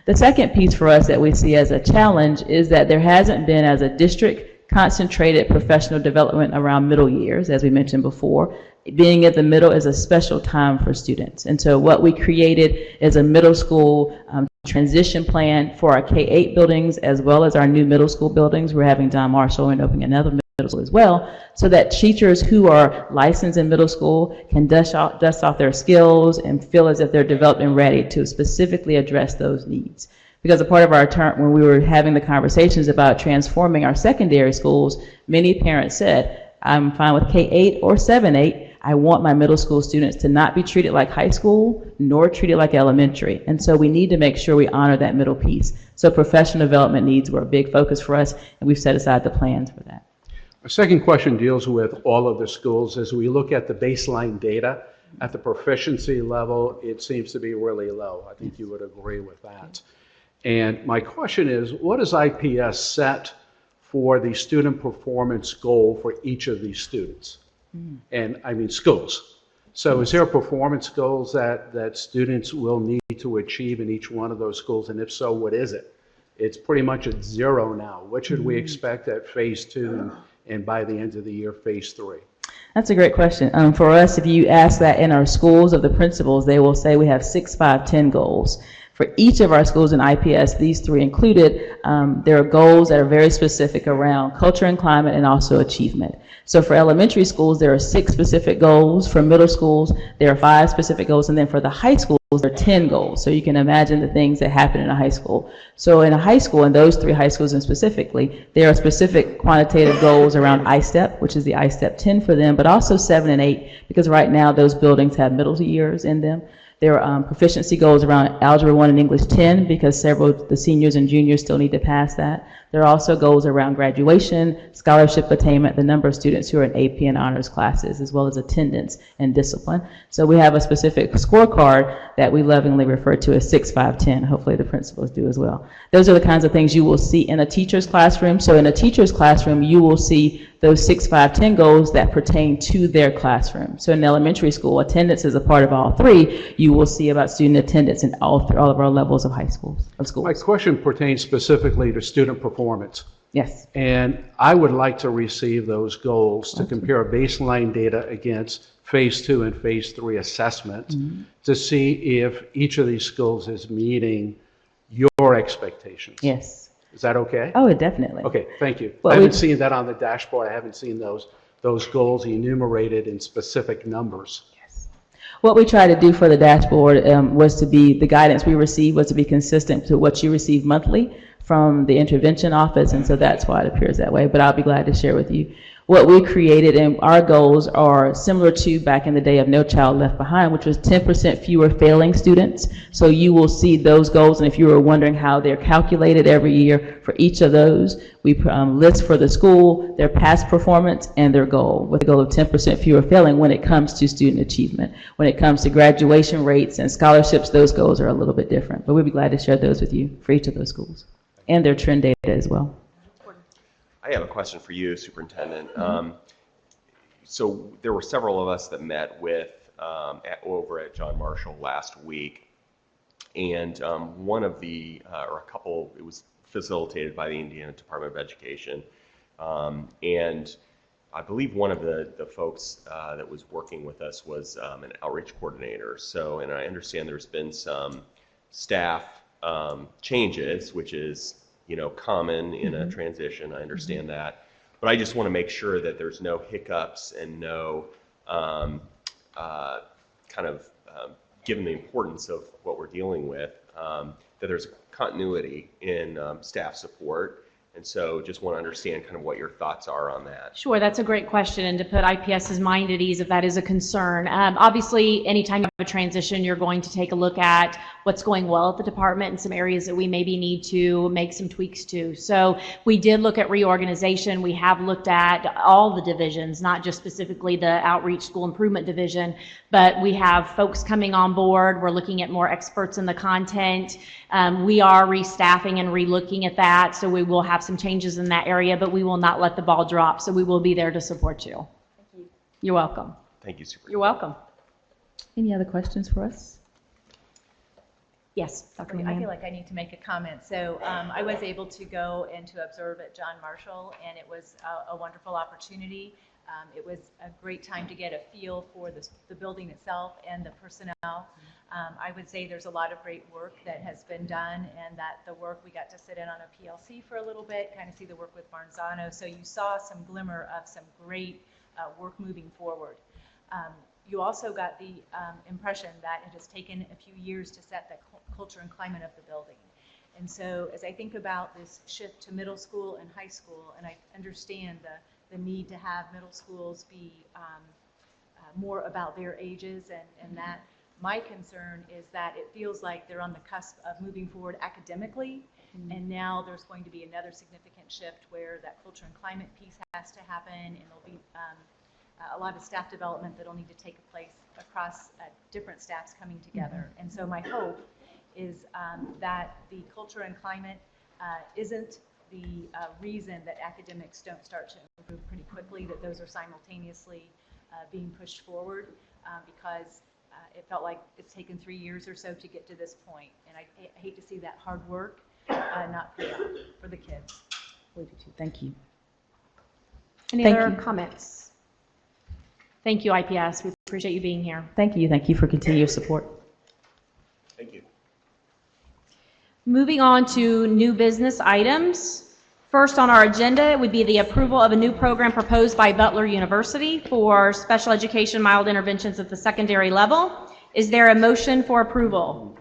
The second piece for us that we see as a challenge is that there hasn't been, as a district, concentrated professional development around middle years, as we mentioned before. Being at the middle is a special time for students. And so what we created is a middle school transition plan for our K-8 buildings as well as our new middle school buildings. We're having John Marshall and opening another middle school as well, so that teachers who are licensed in middle school can dust off their skills and feel as if they're developed and ready to specifically address those needs. Because a part of our term, when we were having the conversations about transforming our secondary schools, many parents said, I'm fine with K-8 or 7-8. I want my middle school students to not be treated like high school, nor treated like elementary. And so we need to make sure we honor that middle piece. So professional development needs were a big focus for us, and we've set aside the plans for that. Our second question deals with all of the schools. As we look at the baseline data, at the proficiency level, it seems to be really low. I think you would agree with that. And my question is, what does IPS set for the student performance goal for each of these students? And I mean schools. So is there performance goals that students will need to achieve in each one of those schools? And if so, what is it? It's pretty much at 0 now. What should we expect at phase 2 and by the end of the year, phase 3? That's a great question. For us, if you ask that in our schools of the principals, they will say we have 6, 5, 10 goals. For each of our schools in IPS, these 3 included, there are goals that are very specific around culture and climate and also achievement. So for elementary schools, there are 6 specific goals. For middle schools, there are 5 specific goals. And then for the high schools, there are 10 goals. So you can imagine the things that happen in a high school. So in a high school, in those 3 high schools and specifically, there are specific quantitative goals around ISTEP, which is the ISTEP 10 for them, but also 7 and 8, because right now those buildings have middle years in them. There are proficiency goals around Algebra 1 and English 10, because several of the seniors and juniors still need to pass that. There are also goals around graduation, scholarship attainment, the number of students who are in AP and honors classes, as well as attendance and discipline. So we have a specific scorecard that we lovingly refer to as 6-5-10. Hopefully the principals do as well. Those are the kinds of things you will see in a teacher's classroom. So in a teacher's classroom, you will see those 6-5-10 goals that pertain to their classroom. So in elementary school, attendance is a part of all 3. You will see about student attendance in all of our levels of high schools, of schools. My question pertains specifically to student performance. Yes. And I would like to receive those goals to compare baseline data against Phase 2 and Phase 3 assessment to see if each of these schools is meeting your expectations. Yes. Is that okay? Oh, definitely. Okay, thank you. Well, I haven't seen that on the dashboard. I haven't seen those goals enumerated in specific numbers. What we try to do for the dashboard was to be, the guidance we received was to be consistent to what you receive monthly from the intervention office, and so that's why it appears that way, but I'll be glad to share with you. What we created, and our goals are similar to back in the day of No Child Left Behind, which was 10% fewer failing students. So you will see those goals, and if you were wondering how they're calculated every year for each of those, we list for the school their past performance and their goal, with the goal of 10% fewer failing when it comes to student achievement. When it comes to graduation rates and scholarships, those goals are a little bit different, but we'd be glad to share those with you for each of those schools, and their trend data as well. I have a question for you, Superintendent. So there were several of us that met with over at John Marshall last week, and one of the, or a couple, it was facilitated by the Indiana Department of Education, and I believe one of the folks that was working with us was an outreach coordinator. So, and I understand there's been some staff changes, which is common in a transition. I understand that. But I just want to make sure that there's no hiccups and no given the importance of what we're dealing with, that there's continuity in staff support. And so just want to understand kind of what your thoughts are on that. Sure, that's a great question, and to put IPS's mind at ease if that is a concern. Obviously, anytime you have a transition, you're going to take a look at what's going well at the department and some areas that we maybe need to make some tweaks to. So we did look at reorganization. We have looked at all the divisions, not just specifically the Outreach School Improvement Division, but we have folks coming on board. We're looking at more experts in the content. We are restaffing and relooking at that, so we will have some changes in that area, but we will not let the ball drop, so we will be there to support you. Thank you. You're welcome. Thank you, Superintendent. You're welcome. Any other questions for us? Yes, Dr. I Mann. feel like I need to make a comment. So I was able to go and to observe at John Marshall, and it was a wonderful opportunity. It was a great time to get a feel for the building itself and the personnel. I would say there's a lot of great work that has been done, and that the work, we got to sit in on a PLC for a little bit, kind of see the work with Marzano. So you saw some glimmer of some great work moving forward. You also got the impression that it has taken a few years to set the culture and climate of the building. And so as I think about this shift to middle school and high school, and I understand the need to have middle schools be more about their ages, and that my concern is that it feels like they're on the cusp of moving forward academically, and now there's going to be another significant shift where that culture and climate piece has to happen, and there'll be a lot of staff development that'll need to take place across different staffs coming together. And so my hope is that the culture and climate isn't the reason that academics don't start to improve pretty quickly, that those are simultaneously being pushed forward, because it felt like it's taken 3 years or so to get to this point. And I hate to see that hard work not pay off for the kids. Thank you. Any Thank other you. comments? Thank you, IPS. We appreciate you being here. Thank you. Thank you for continued support. Thank you. Moving on to new business items. First on our agenda would be the approval of a new program proposed by Butler University for special education mild interventions at the secondary level. Is there a motion for approval?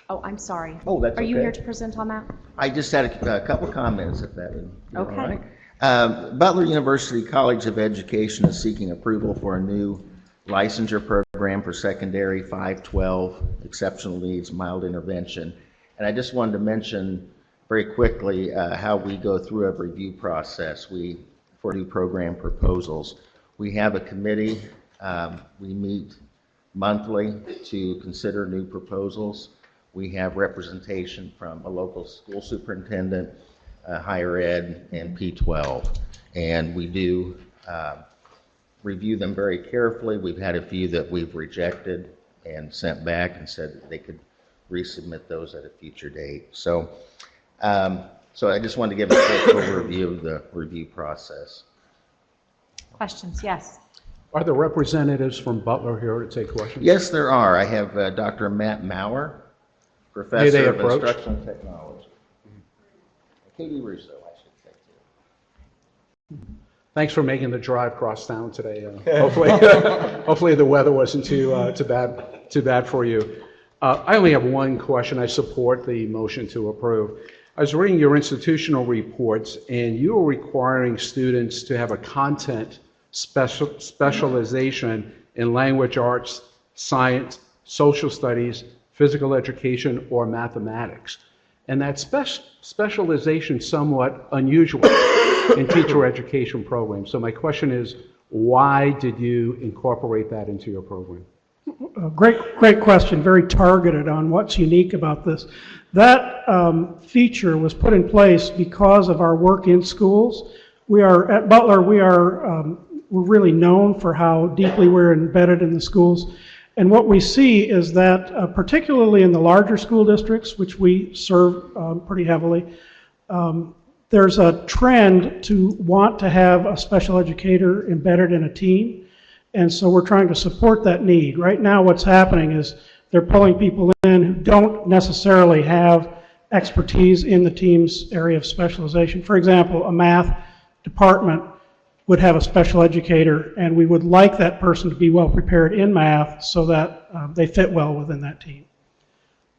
Oh, I'm sorry. Oh, that's Are you okay. here to present on that? I just had a couple of comments, if that would be all Okay. right. Butler University College of Education is seeking approval for a new licensure program for secondary 512 exceptional needs mild intervention. And I just wanted to mention very quickly how we go through a review process for new program proposals. We have a committee. We meet monthly to consider new proposals. We have representation from a local school superintendent, higher ed, and P12. And we do review them very carefully. We've had a few that we've rejected and sent back and said that they could resubmit those at a future date. So I just wanted to give a quick overview of the review process. Questions? Yes. Are there representatives from Butler here to take questions? Yes, there are. I have Dr. Matt Maurer, Professor of approach? Instructional Technology. Katie Russo, I should say, too. Thanks for making the drive across town today. Hopefully the weather wasn't too bad for you. I only have one question. I support the motion to approve. I was reading your institutional reports, and you are requiring students to have a content specialization in language arts, science, social studies, physical education, or mathematics. And that specialization is somewhat unusual in teacher education programs. So my question is, why did you incorporate that into your program? Great question, very targeted on what's unique about this. That feature was put in place because of our work in schools. We are, at Butler, we're really known for how deeply we're embedded in the schools. And what we see is that, particularly in the larger school districts, which we serve pretty heavily, there's a trend to want to have a special educator embedded in a team. And so we're trying to support that need. Right now what's happening is they're pulling people in who don't necessarily have expertise in the team's area of specialization. For example, a math department would have a special educator, and we would like that person to be well prepared in math so that they fit well within that team.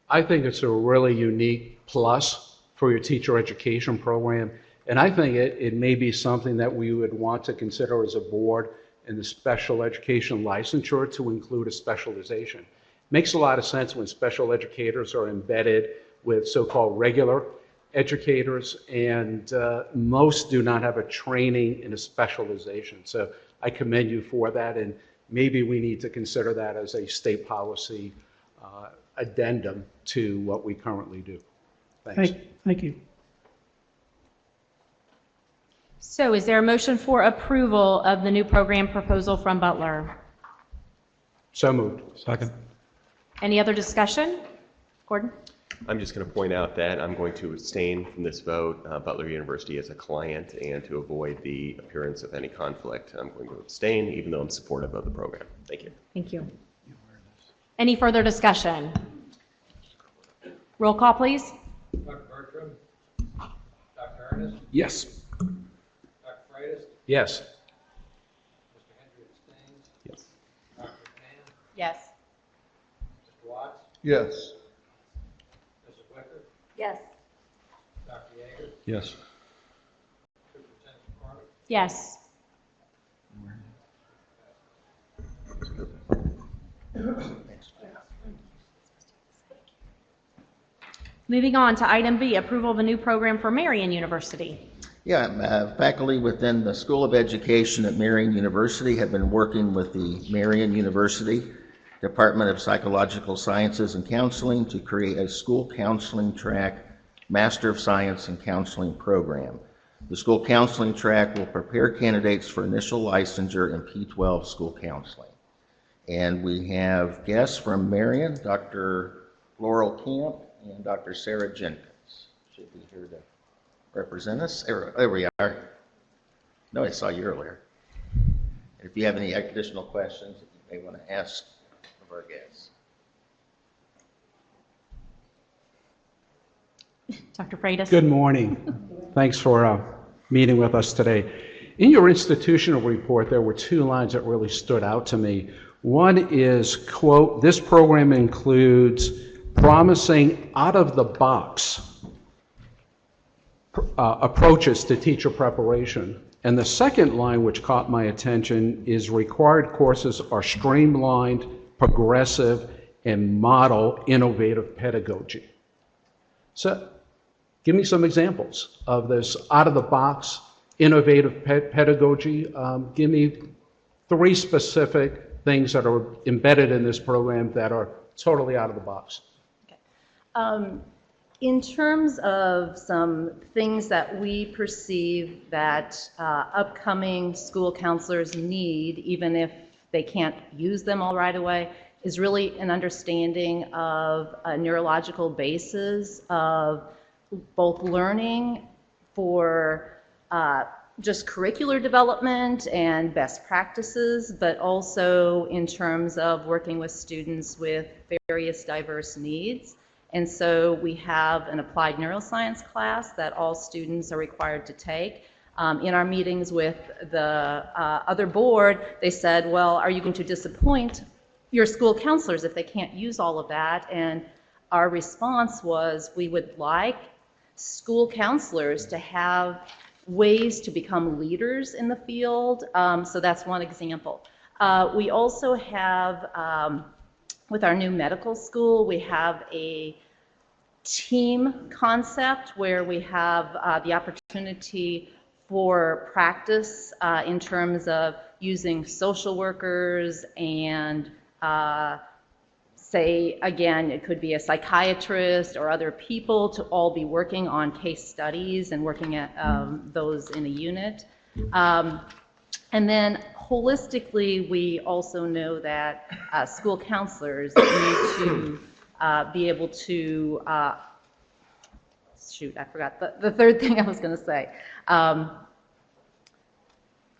I think it's a really unique plus for your teacher education program, and I think it may be something that we would want to consider as a board in the special education licensure to include a specialization. Makes a lot of sense when special educators are embedded with so-called regular educators, and most do not have a training in a specialization. So I commend you for that, and maybe we need to consider that as a state policy addendum to what we currently do. Thanks. Thank you. So is there a motion for approval of the new program proposal from Butler? So moved. Second. Any other discussion? Gordon? I'm just going to point out that I'm going to abstain from this vote. Butler University is a client, and to avoid the appearance of any conflict, I'm going to abstain, even though I'm supportive of the program. Thank you. Thank you. Any further discussion? Roll call, please. Dr. Bertram, Dr. Ernest, Yes. Dr. Freitas, Yes. Mr. Hendry abstains, Yes. Dr. McMahon, Yes. Mr. Watts, Yes. Mrs. Wicker, Yes. Dr. Yeager, Yes. Superintendent McCormick, Yes. Moving on to item B, approval of a new program for Marian University. Yeah, faculty within the School of Education at Marian University have been working with the Marian University Department of Psychological Sciences and Counseling to create a school counseling track Master of Science in Counseling program. The school counseling track will prepare candidates for initial licensure in P12 school counseling. And we have guests from Marian, Dr. Laurel Camp and Dr. Sarah Jenkins. Should be here to represent us. There we are. No, I saw you earlier. If you have any additional questions that you may want to ask of our guests. Dr. Freitas. Good morning. Thanks for meeting with us today. In your institutional report, there were two lines that really stood out to me. One is, quote, "This program includes promising out-of-the-box approaches to teacher preparation." And the second line, which caught my attention, is required courses are streamlined, progressive, and model innovative pedagogy. So give me some examples of this out-of-the-box innovative pedagogy. Give me 3 specific things that are embedded in this program that are totally out of the box. In terms of some things that we perceive that upcoming school counselors need, even if they can't use them all right away, is really an understanding of a neurological basis of both learning for just curricular development and best practices, but also in terms of working with students with various diverse needs. And so we have an applied neuroscience class that all students are required to take. In our meetings with the other board, they said, well, are you going to disappoint your school counselors if they can't use all of that? And our response was, we would like school counselors to have ways to become leaders in the field. So that's one example. We also have, with our new medical school, we have a team concept where we have the opportunity for practice in terms of using social workers and say, again, it could be a psychiatrist or other people to all be working on case studies and working at those in a unit. And then holistically, we also know that school counselors need to be able to, shoot, I forgot the third thing I was going to say.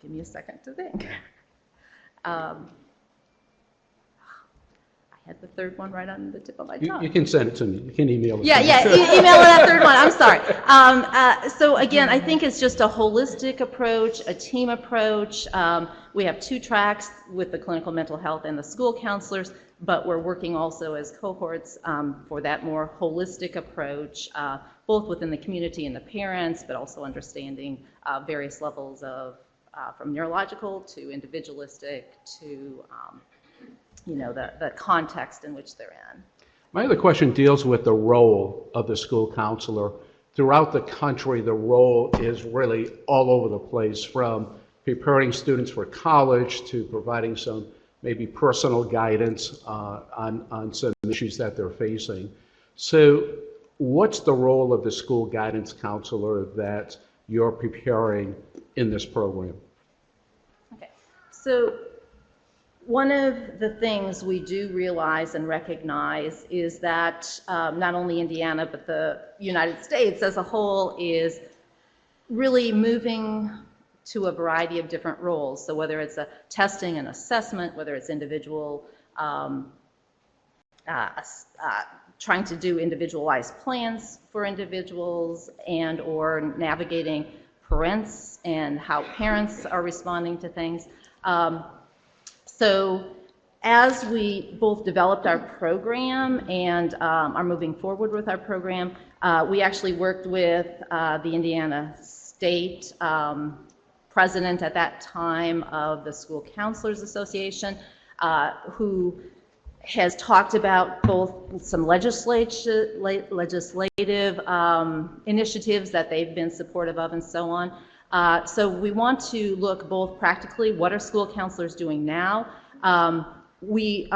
Give me a second to think. I had the third one right on the tip of my tongue. You can send it to me. You can email it. Yeah, email that third one. I'm sorry. So again, I think it's just a holistic approach, a team approach. We have 2 tracks with the clinical mental health and the school counselors, but we're working also as cohorts for that more holistic approach, both within the community and the parents, but also understanding various levels of, from neurological to individualistic to the context in which they're in. My other question deals with the role of the school counselor. Throughout the country, the role is really all over the place, from preparing students for college to providing some maybe personal guidance on some issues that they're facing. So what's the role of the school guidance counselor that you're preparing in this program? Okay, so one of the things we do realize and recognize is that not only Indiana, but the United States as a whole is really moving to a variety of different roles. So whether it's a testing and assessment, whether it's individual, trying to do individualized plans for individuals and or navigating parents and how parents are responding to things. So as we both developed our program and are moving forward with our program, we actually worked with the Indiana State president at that time of the School Counselors Association, who has talked about both some legislative initiatives that they've been supportive of and so on. So we want to look both practically, what are school counselors doing now? We're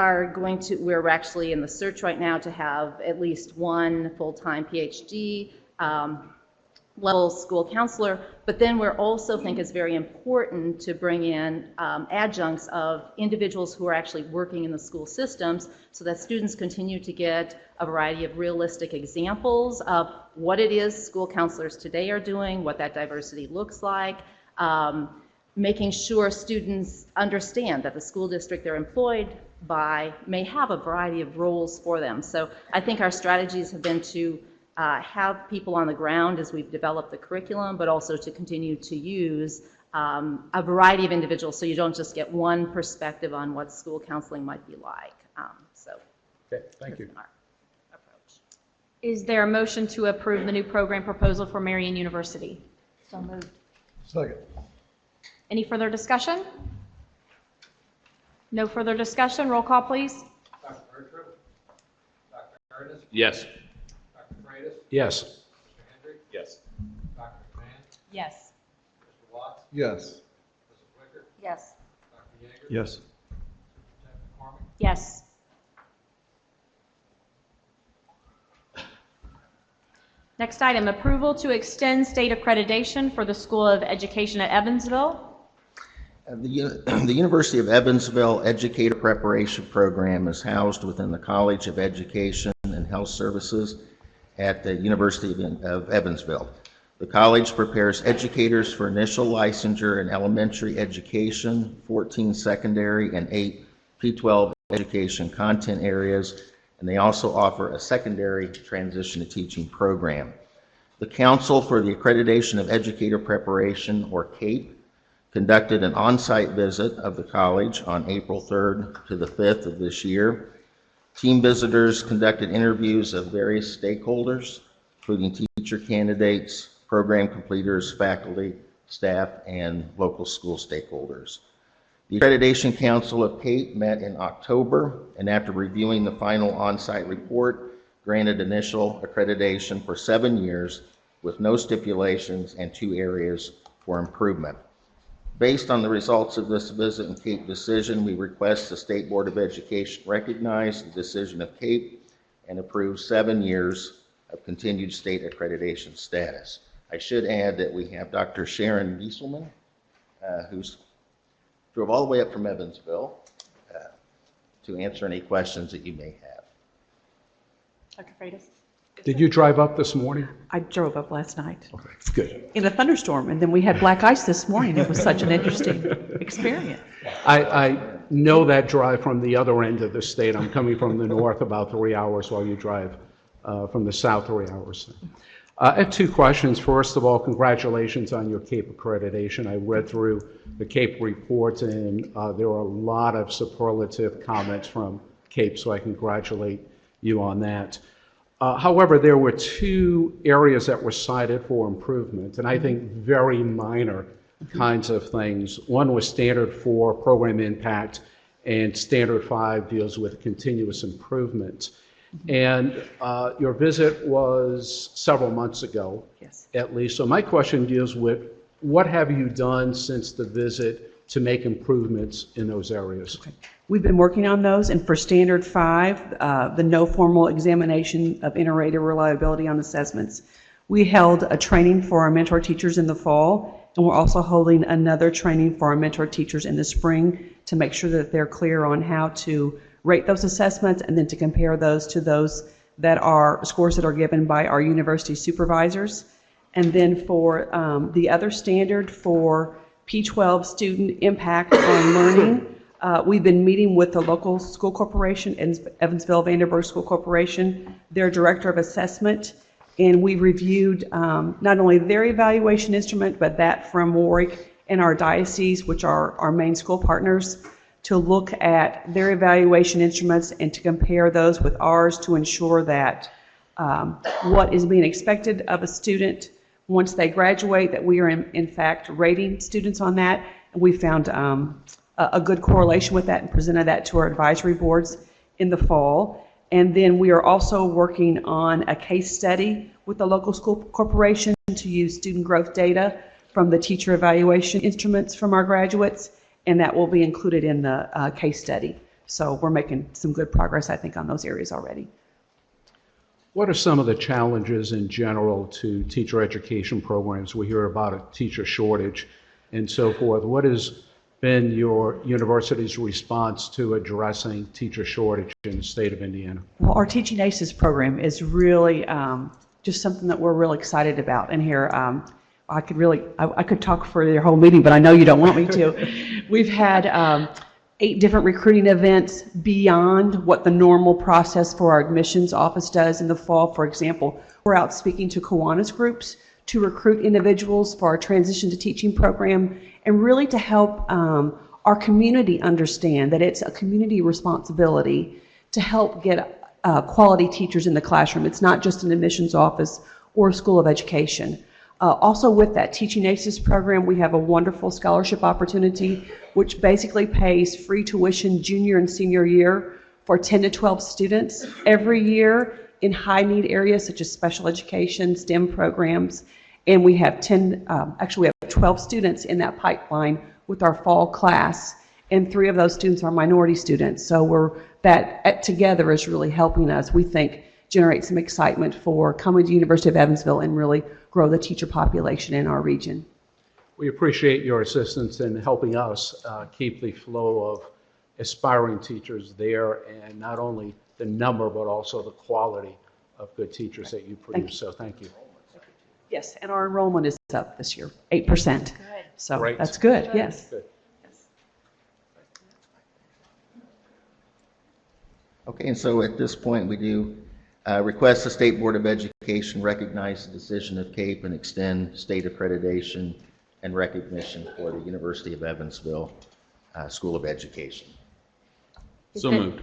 actually in the search right now to have at least one full-time PhD level school counselor, but then we're also think it's very important to bring in adjuncts of individuals who are actually working in the school systems so that students continue to get a variety of realistic examples of what it is school counselors today are doing, what that diversity looks like, making sure students understand that the school district they're employed by may have a variety of roles for them. So I think our strategies have been to have people on the ground as we've developed the curriculum, but also to continue to use a variety of individuals, so you don't just get one perspective on what school counseling might be like. Okay, thank you. Our approach. Is there a motion to approve the new program proposal for Marian University? So moved. Second. Any further discussion? No further discussion. Roll call, please. Dr. Bertram, Dr. Curtis, Yes. Dr. Freitas, Yes. Mr. Hendrick, Yes. Dr. McMahon, Yes. Mr. Watts, Yes. Mrs. Wicker, Yes. Dr. Yeager. Yes. Superintendent McCormick. Yes. Next item, approval to extend state accreditation for the School of Education at Evansville. The University of Evansville Educator Preparation Program is housed within the College of Education and Health Services at the University of Evansville. The college prepares educators for initial licensure in elementary education, 14 secondary, and 8 P-12 education content areas, and they also offer a secondary transition to teaching program. The Council for the Accreditation of Educator Preparation, or CAPE, conducted an on-site visit of the college on April 3rd to the 5th of this year. Team visitors conducted interviews of various stakeholders, including teacher candidates, program completers, faculty, staff, and local school stakeholders. The Accreditation Council of CAPE met in October, and after reviewing the final on-site report, granted initial accreditation for 7 years with no stipulations and 2 areas for improvement. Based on the results of this visit and CAPE decision, we request the State Board of Education recognize the decision of CAPE and approve 7 years of continued state accreditation status. I should add that we have Dr. Sharon Gieselman, who's drove all the way up from Evansville to answer any questions that you may have. Dr. Freitas. Did you drive up this morning? I drove up last night Okay, good. in a thunderstorm, and then we had black ice this morning. It was such an interesting experience. I know that drive from the other end of the state. I'm coming from the north about 3 hours while you drive from the south 3 hours. I have 2 questions. First of all, congratulations on your CAPE accreditation. I read through the CAPE report, and there were a lot of superlative comments from CAPE, so I congratulate you on that. However, there were 2 areas that were cited for improvement, and I think very minor kinds of things. One was Standard 4, program impact, and Standard 5 deals with continuous improvement. And your visit was several months ago, Yes. at least. So my question deals with what have you done since the visit to make improvements in those areas? Okay. We've been working on those, and for Standard 5, the no formal examination of inter-rater reliability on assessments, we held a training for our mentor teachers in the fall, and we're also holding another training for our mentor teachers in the spring to make sure that they're clear on how to rate those assessments and then to compare those to those that are scores that are given by our university supervisors. And then for the other standard for P-12 student impact on learning, we've been meeting with the local school corporation, Evansville Vanderburgh School Corporation, their director of assessment, and we reviewed not only their evaluation instrument, but that from Warwick and our diocese, which are our main school partners, to look at their evaluation instruments and to compare those with ours to ensure that what is being expected of a student once they graduate, that we are in fact rating students on that. And we found a good correlation with that and presented that to our advisory boards in the fall. And then we are also working on a case study with the local school corporation to use student growth data from the teacher evaluation instruments from our graduates, and that will be included in the case study. So we're making some good progress, I think, on those areas already. What are some of the challenges in general to teacher education programs? We hear about a teacher shortage and so forth. What has been your university's response to addressing teacher shortage in the state of Indiana? Well, our Teaching Aces program is really just something that we're really excited about. And here, I could talk for the whole meeting, but I know you don't want me to. We've had 8 different recruiting events beyond what the normal process for our admissions office does in the fall. For example, we're out speaking to Kiwanis groups to recruit individuals for our transition to teaching program, and really to help our community understand that it's a community responsibility to help get quality teachers in the classroom. It's not just an admissions office or a school of education. Also with that Teaching Aces program, we have a wonderful scholarship opportunity, which basically pays free tuition junior and senior year for 10 to 12 students every year in high need areas such as special education, STEM programs. And we have 12 students in that pipeline with our fall class, and 3 of those students are minority students. So that together is really helping us, we think, generate some excitement for coming to University of Evansville and really grow the teacher population in our region. We appreciate your assistance in helping us keep the flow of aspiring teachers there, and not only the number, but also the quality of good teachers that you produce. So thank you. Yes, and our enrollment is up this year, 8%. Good. So Great. that's good, yes. Good. Okay, and so at this point, we do request the State Board of Education recognize the decision of CAPE and extend state accreditation and recognition for the University of Evansville School of Education. So moved.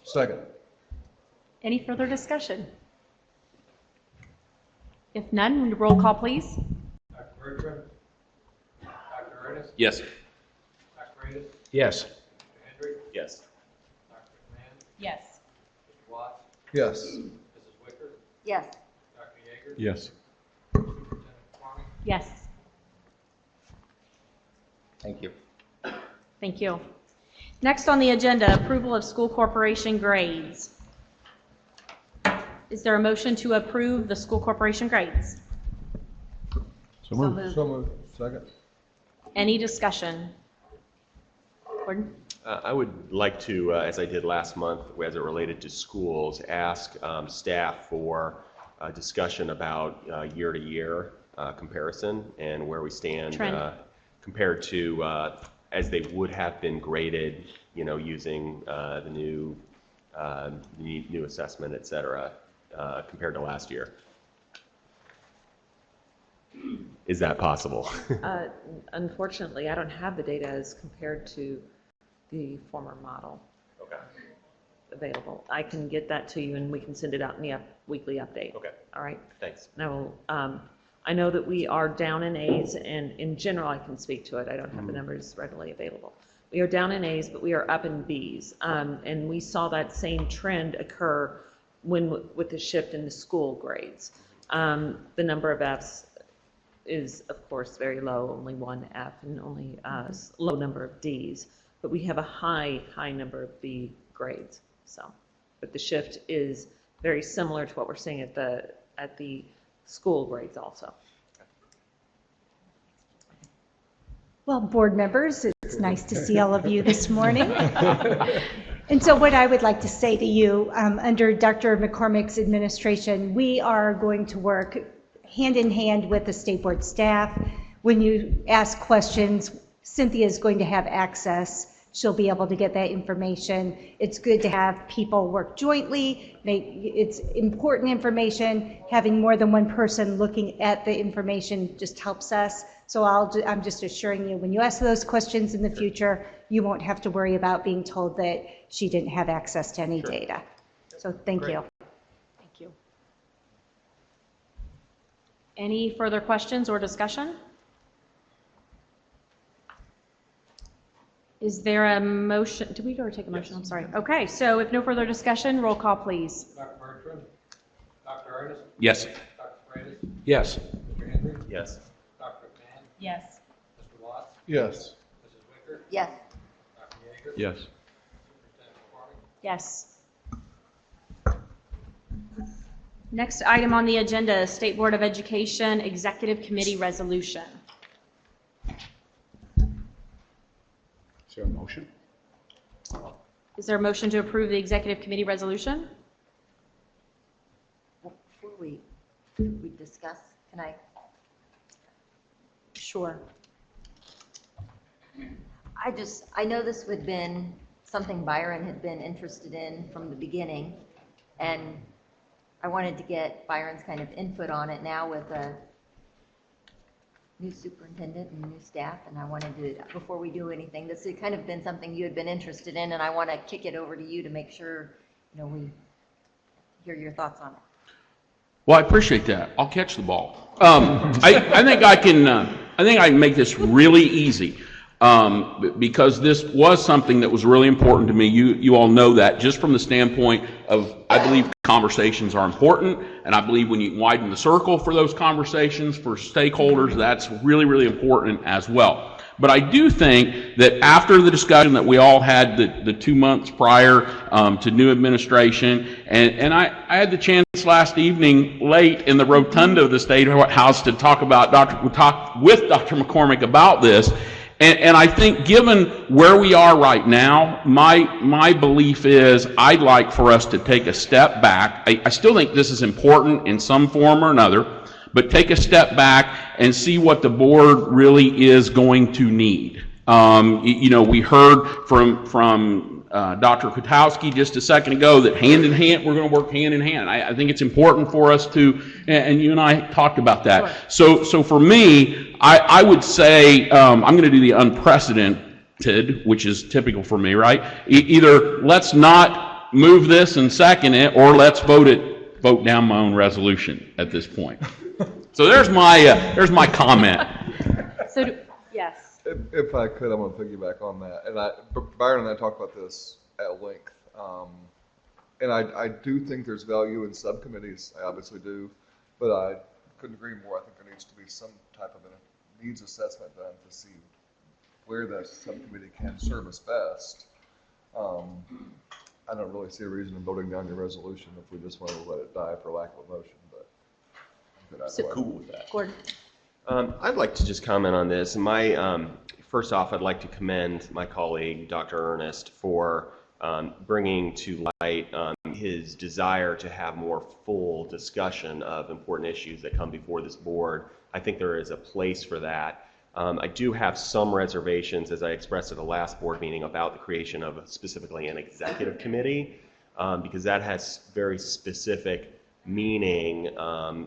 Second. Any further discussion? If none, roll call, please. Dr. Bertram. Dr. Ernest. Yes. Dr. Freitas. Yes. Mr. Hendry. Yes. Dr. McMahon. Yes. Mr. Watts. Yes. Mrs. Wicker. Yes. Dr. Yeager. Yes. Superintendent McCormick. Yes. Thank you. Thank you. Next on the agenda, approval of school corporation grades. Is there a motion to approve the school corporation grades? So moved. So moved. Second. Any discussion? Gordon? I would like to, as I did last month, as it related to schools, ask staff for a discussion about year-to-year comparison and where we stand compared to as they would have been graded, using the new assessment, et cetera, compared to last year. Is that possible? Unfortunately, I don't have the data as compared to the former model Okay. available. I can get that to you and we can send it out in the weekly update. Okay. All right? Thanks. Now, I know that we are down in A's, and in general, I can speak to it. I don't have the numbers readily available. We are down in A's, but we are up in B's. And we saw that same trend occur with the shift in the school grades. The number of F's is, of course, very low, only 1 F and only a low number of D's. But we have a high number of B grades. So, but the shift is very similar to what we're seeing at the school grades also. Well, board members, it's nice to see all of you this morning. And so what I would like to say to you, under Dr. McCormick's administration, we are going to work hand in hand with the state board staff. When you ask questions, Cynthia is going to have access. She'll be able to get that information. It's good to have people work jointly. It's important information. Having more than one person looking at the information just helps us. So I'm just assuring you, when you ask those questions in the future, you won't have to worry about being told that she didn't have access to any data. So thank you. Thank you. Any further questions or discussion? Is there a motion? Did we already take a motion? I'm sorry. Okay, so if no further discussion, roll call, please. Dr. Bertram. Dr. Ernest. Yes. Dr. Freitas. Yes. Mr. Hendry. Yes. Dr. McMahon. Yes. Mr. Watts. Yes. Mrs. Wicker. Yes. Dr. Yeager. Yes. Superintendent McCormick. Yes. Next item on the agenda, State Board of Education Executive Committee Resolution. Is there a motion? Is there a motion to approve the Executive Committee Resolution? Before we discuss, can I? Sure. I know this would have been something Byron had been interested in from the beginning, and I wanted to get Byron's kind of input on it now with new superintendent and new staff, and I wanted to, before we do anything, this had kind of been something you had been interested in, and I want to kick it over to you to make sure, we hear your thoughts on it. Well, I appreciate that. I'll catch the ball. I think I can make this really easy, because this was something that was really important to me. You all know that, just from the standpoint of, I believe conversations are important, and I believe when you widen the circle for those conversations for stakeholders, that's really, really important as well. But I do think that after the discussion that we all had the 2 months prior to new administration, and I had the chance last evening late in the rotunda of the State House to talk with Dr. McCormick about this, and I think given where we are right now, my belief is I'd like for us to take a step back. I still think this is important in some form or another, but take a step back and see what the board really is going to need. We heard from Dr. Kutowski just a second ago that hand in hand, we're going to work hand in hand. I think it's important for us to, and you and I talked about that. Sure. So for me, I would say I'm going to do the unprecedented, which is typical for me, right? Either let's not move this and second it, or let's vote down my own resolution at this point. So there's my comment. So, yes. If I could, I'm going to piggyback on that. And Byron and I talked about this at length. And I do think there's value in subcommittees. I obviously do. But I couldn't agree more. I think there needs to be some type of a needs assessment done to see where that subcommittee can serve us best. I don't really see a reason in voting down your resolution if we just want to let it die for lack of a motion. But I'm cool with that. Gordon. I'd like to just comment on this. First off, I'd like to commend my colleague, Dr. Ernest, for bringing to light his desire to have more full discussion of important issues that come before this board. I think there is a place for that. I do have some reservations, as I expressed at the last board meeting, about the creation of specifically an executive committee, because that has very specific meaning,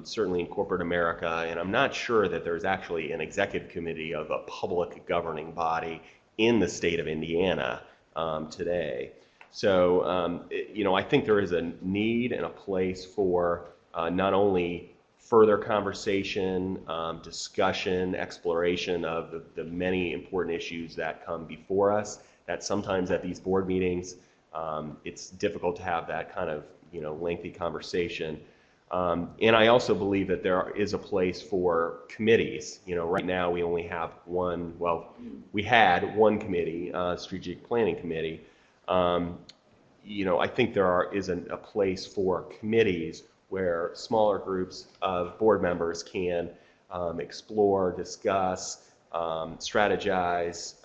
certainly in corporate America, and I'm not sure that there's actually an executive committee of a public governing body in the state of Indiana today. So, I think there is a need and a place for not only further conversation, discussion, exploration of the many important issues that come before us, that sometimes at these board meetings, it's difficult to have that kind of lengthy conversation. And I also believe that there is a place for committees. Right now we only have one, we had one committee, Strategic Planning Committee. I think there is a place for committees where smaller groups of board members can explore, discuss, strategize,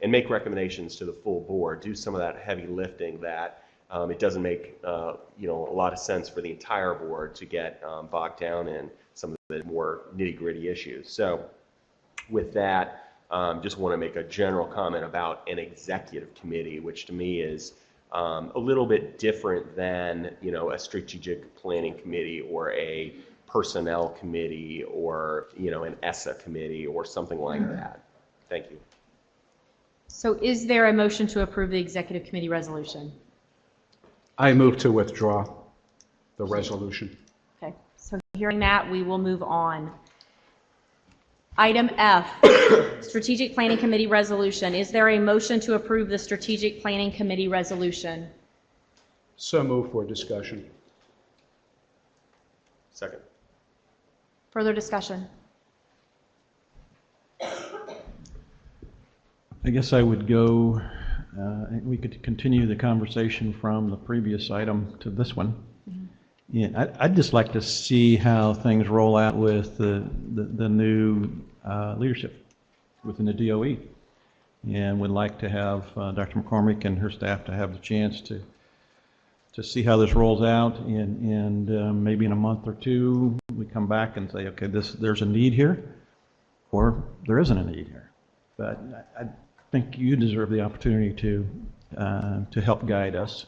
and make recommendations to the full board, do some of that heavy lifting that it doesn't make a lot of sense for the entire board to get bogged down in some of the more nitty-gritty issues. So with that, just want to make a general comment about an executive committee, which to me is a little bit different than a strategic planning committee or a personnel committee or an ESSA committee or something like that. Thank you. So is there a motion to approve the executive committee resolution? I move to withdraw the resolution. Okay, so hearing that, we will move on. Item F, Strategic Planning Committee Resolution. Is there a motion to approve the Strategic Planning Committee Resolution? So move for discussion. Second. Further discussion? I guess I would go, we could continue the conversation from the previous item to this one. Yeah, I'd just like to see how things roll out with the new leadership within the DOE, and would like to have Dr. McCormick and her staff to have the chance to see how this rolls out, and maybe in a month or two we come back and say, okay, there's a need here, or there isn't a need here. But I think you deserve the opportunity to help guide us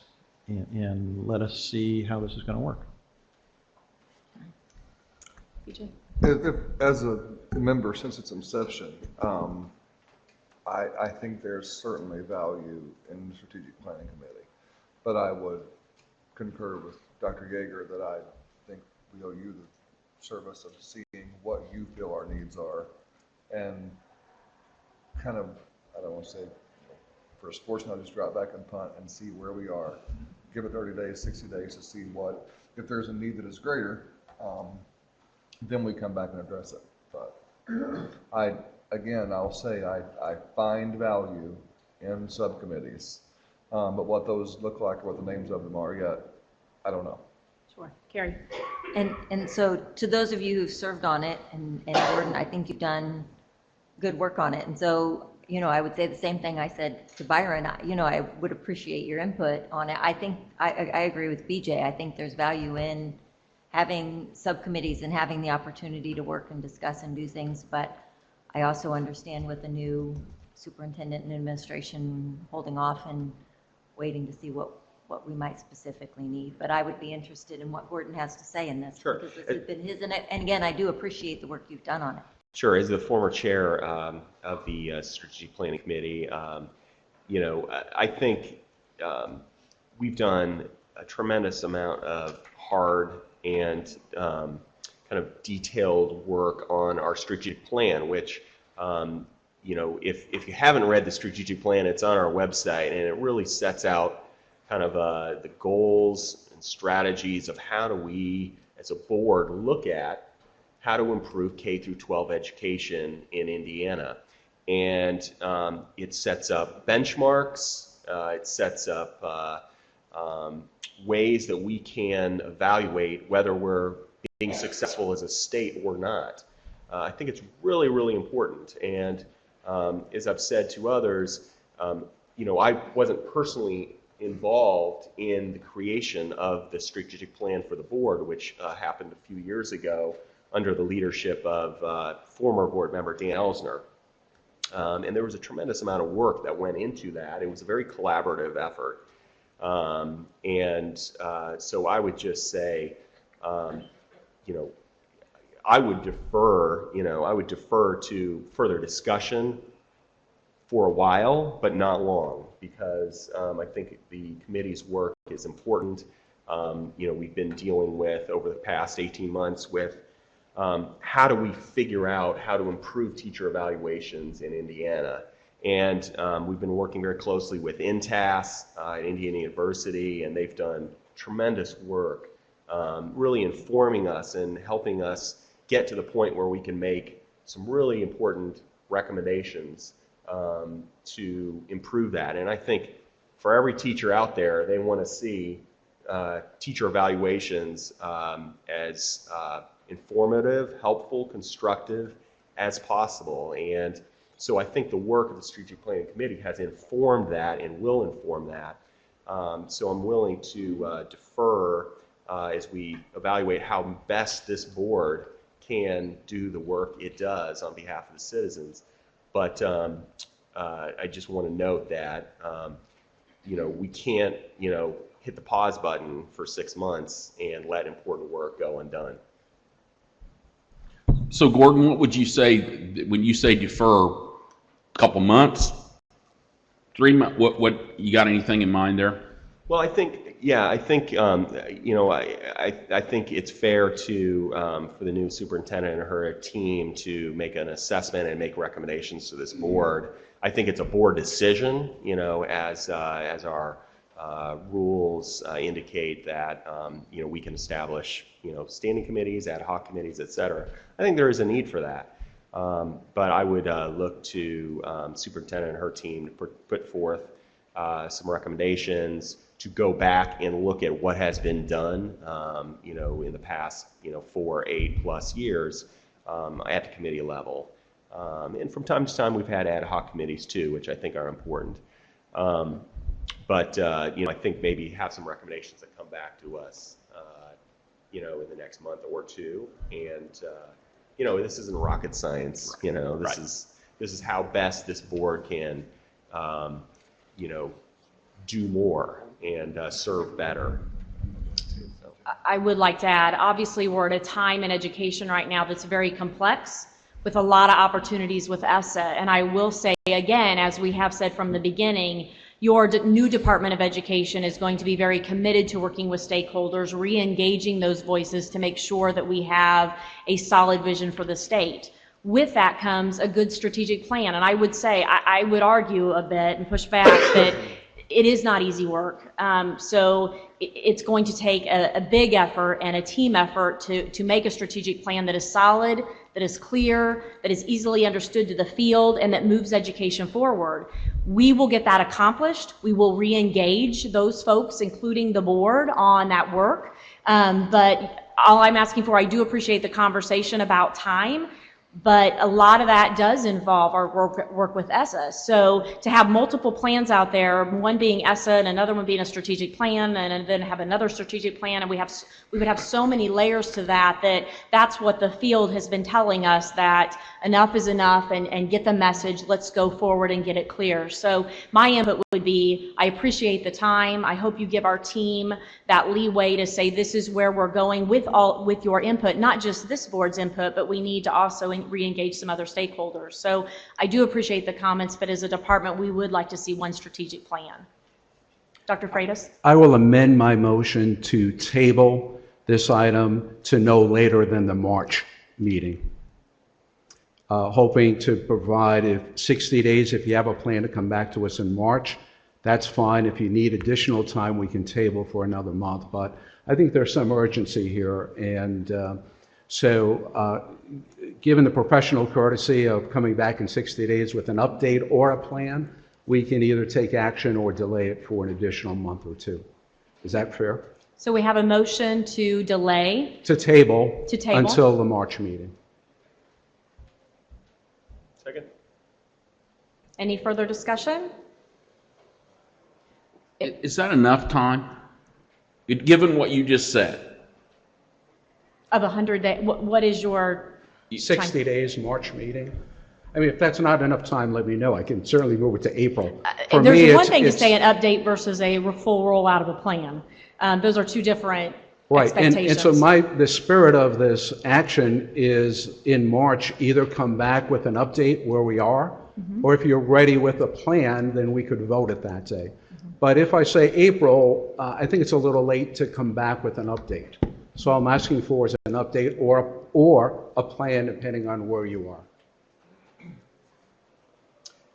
and let us see how this is going to work. If, as member since its inception, I think there's certainly value in the strategic planning committee. But I would concur with Dr. Yeager that I think we owe you the service of seeing what you feel our needs are and kind of, I don't want to say, for a sportsman, just drop back and punt and see where we are. Give it 30 days, 60 days to see what, if there's a need that is greater, then we come back and address it. But I'll say I find value in subcommittees, but what those look like or what the names of them are yet, I don't know. Sure. Carrie? And so to those of you who've served on it, and Gordon, I think you've done good work on it. And so, I would say the same thing I said to Byron. I would appreciate your input on it. I think, I agree with BJ. I think there's value in having subcommittees and having the opportunity to work and discuss and do things. But I also understand with the new superintendent and administration holding off and waiting to see what we might specifically need. But I would be interested in what Gordon has to say in this. Sure. Because this has been his, and again, I do appreciate the work you've done on it. Sure. As the former chair of the Strategic Planning Committee, I think we've done a tremendous amount of hard and kind of detailed work on our strategic plan, which, if you haven't read the strategic plan, it's on our website, and it really sets out kind of the goals and strategies of how do we, as a board, look at how to improve K through 12 education in Indiana. And it sets up benchmarks, it sets up ways that we can evaluate whether we're being successful as a state or not. I think it's really, really important. And as I've said to others, I wasn't personally involved in the creation of the strategic plan for the board, which happened a few years ago under the leadership of former board member Dan Elsner. And there was a tremendous amount of work that went into that. It was a very collaborative effort. So I would just say, I would defer to further discussion for a while, but not long, because I think the committee's work is important. We've been dealing with, over the past 18 months, with how do we figure out how to improve teacher evaluations in Indiana. And we've been working very closely with INTAS at Indiana University, and they've done tremendous work really informing us and helping us get to the point where we can make some really important recommendations to improve that. And I think for every teacher out there, they want to see teacher evaluations as informative, helpful, constructive as possible. And so I think the work of the Strategic Planning Committee has informed that and will inform that. So I'm willing to defer as we evaluate how best this board can do the work it does on behalf of the citizens. But I just want to note that we can't hit the pause button for 6 months and let important work go undone. So Gordon, what would you say when you say defer? A couple months, 3 months? What you got anything in mind there? Well, I think I think it's fair to for the new superintendent and her team to make an assessment and make recommendations to this board. I think it's a board decision, as our rules indicate that we can establish standing committees, ad hoc committees, et cetera. I think there is a need for that. But I would look to superintendent and her team to put forth some recommendations to go back and look at what has been done, in the past, 4, 8+ years at the committee level. And from time to time, we've had ad hoc committees too, which I think are important. But I think maybe have some recommendations that come back to us, in the next month or two. And this isn't rocket science. This is how best this board can, do more and serve better. I would like to add, obviously, we're at a time in education right now that's very complex, with a lot of opportunities with ESSA. And I will say again, as we have said from the beginning, your new Department of Education is going to be very committed to working with stakeholders, re-engaging those voices to make sure that we have a solid vision for the state. With that comes a good strategic plan. And I would say, I would argue a bit and push back that it is not easy work. So it's going to take a big effort and a team effort to make a strategic plan that is solid, that is clear, that is easily understood to the field, and that moves education forward. We will get that accomplished. We will re-engage those folks, including the board, on that work. But all I'm asking for, I do appreciate the conversation about time, but a lot of that does involve our work with ESSA. So to have multiple plans out there, one being ESSA and another one being a strategic plan, and then have another strategic plan, and we would have so many layers to that's what the field has been telling us, that enough is enough, and get the message, let's go forward and get it clear. So my input would be, I appreciate the time. I hope you give our team that leeway to say this is where we're going with your input, not just this board's input, but we need to also re-engage some other stakeholders. So I do appreciate the comments, but as a department, we would like to see one strategic plan. Dr. Freitas? I will amend my motion to table this item to no later than the March meeting. Hoping to provide 60 days, if you have a plan to come back to us in March, that's fine. If you need additional time, we can table for another month. But I think there's some urgency here, and given the professional courtesy of coming back in 60 days with an update or a plan, we can either take action or delay it for an additional month or two. Is that fair? So we have a motion to delay. To table. To table. Until the March meeting. Second. Any further discussion? Is that enough time? Given what you just said? Of 100 days, what is your 60 days, March meeting. I mean, if that's not enough time, let me know. I can certainly move it to April. For There's me, one thing to say an update versus a full rollout of a plan. Those are two different expectations. And so the spirit of this action is in March, either come back with an update where we are, or if you're ready with a plan, then we could vote it that day. But if I say April, I think it's a little late to come back with an update. So I'm asking for is an update or a plan, depending on where you are.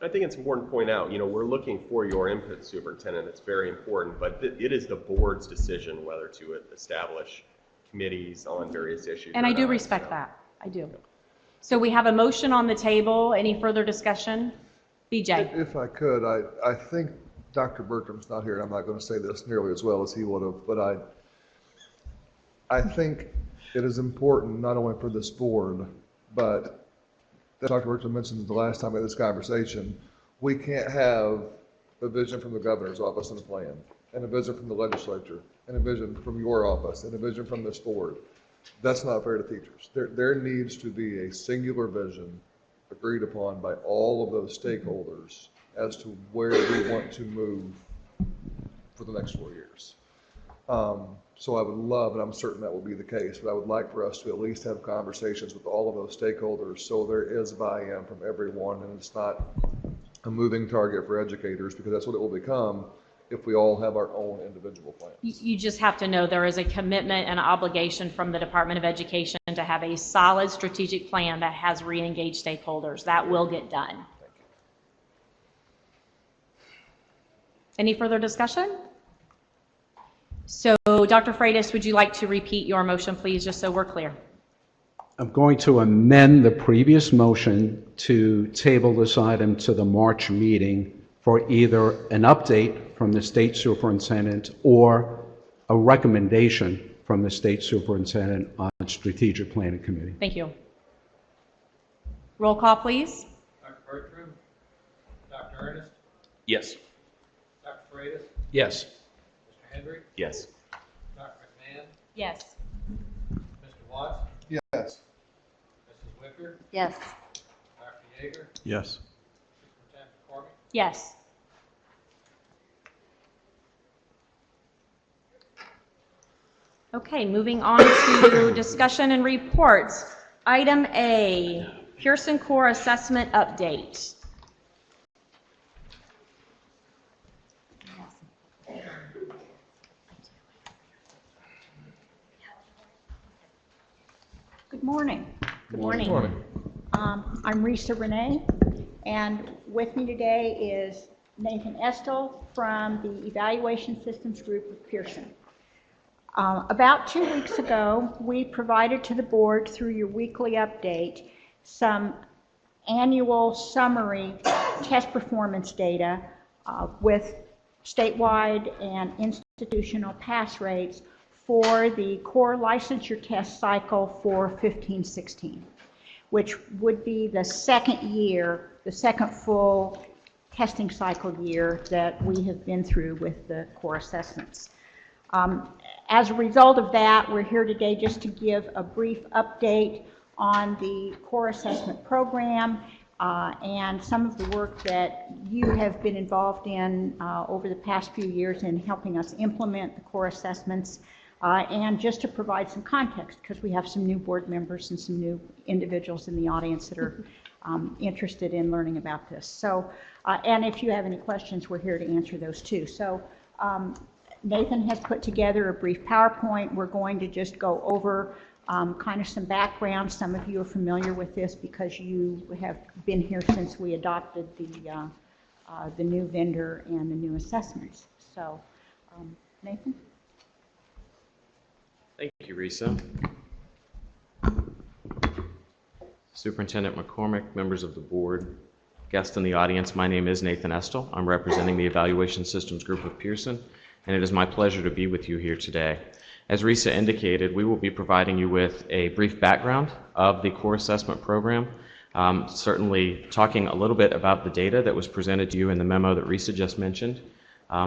I think it's important to point out, we're looking for your input, Superintendent. It's very important, but it is the board's decision whether to establish committees on various issues. And I do respect that. I do. So we have a motion on the table. Any further discussion? BJ? If I could, I think Dr. Bertram's not here, and I'm not going to say this nearly as well as he would have, but I think it is important not only for this board, but as Dr. Bertram mentioned the last time we had this conversation, we can't have a vision from the governor's office and a plan, and a vision from the legislature, and a vision from your office, and a vision from this board. That's not fair to teachers. There needs to be a singular vision agreed upon by all of those stakeholders as to where we want to move for the next 4 years. So I would love, and I'm certain that will be the case, but I would like for us to at least have conversations with all of those stakeholders so there is buy-in from everyone, and it's not a moving target for educators, because that's what it will become if we all have our own individual plans. You just have to know there is a commitment and obligation from the Department of Education to have a solid strategic plan that has re-engaged stakeholders. That will get done. Thank you. Any further discussion? So, Dr. Freitas, would you like to repeat your motion, please, just so we're clear? I'm going to amend the previous motion to table this item to the March meeting for either an update from the state superintendent or a recommendation from the state superintendent on strategic planning committee. Thank you. Roll call, please. Dr. Bertram, Dr. Ernest, Yes. Dr. Freitas, Yes. Mr. Hendry, Yes. Dr. McMahon, Yes. Mr. Watts, Yes. Mrs. Wicker, Yes. Dr. Yeager, Yes. Superintendent McCormick. Yes. Okay, moving on to discussion and reports. Item A, Pearson Core Assessment Update. Good morning. Good morning. Good morning. I'm Risa Renee, and with me today is Nathan Estel from the Evaluation Systems Group of Pearson. About 2 weeks ago, we provided to the board through your weekly update some annual summary test performance data with statewide and institutional pass rates for the core licensure test cycle for 15-16, which would be the second full testing cycle year that we have been through with the core assessments. As a result of that, we're here today just to give a brief update on the core assessment program and some of the work that you have been involved in over the past few years in helping us implement the core assessments, and just to provide some context, because we have some new board members and some new individuals in the audience that are interested in learning about this. So, and if you have any questions, we're here to answer those too. So Nathan has put together a brief PowerPoint. We're going to just go over kind of some background. Some of you are familiar with this because you have been here since we adopted the new vendor and the new assessments. So, Nathan? Thank you, Risa. Superintendent McCormick, members of the board, guests in the audience, my name is Nathan Estel. I'm representing the Evaluation Systems Group of Pearson, and it is my pleasure to be with you here today. As Risa indicated, we will be providing you with a brief background of the core assessment program, certainly talking a little bit about the data that was presented to you in the memo that Risa just mentioned,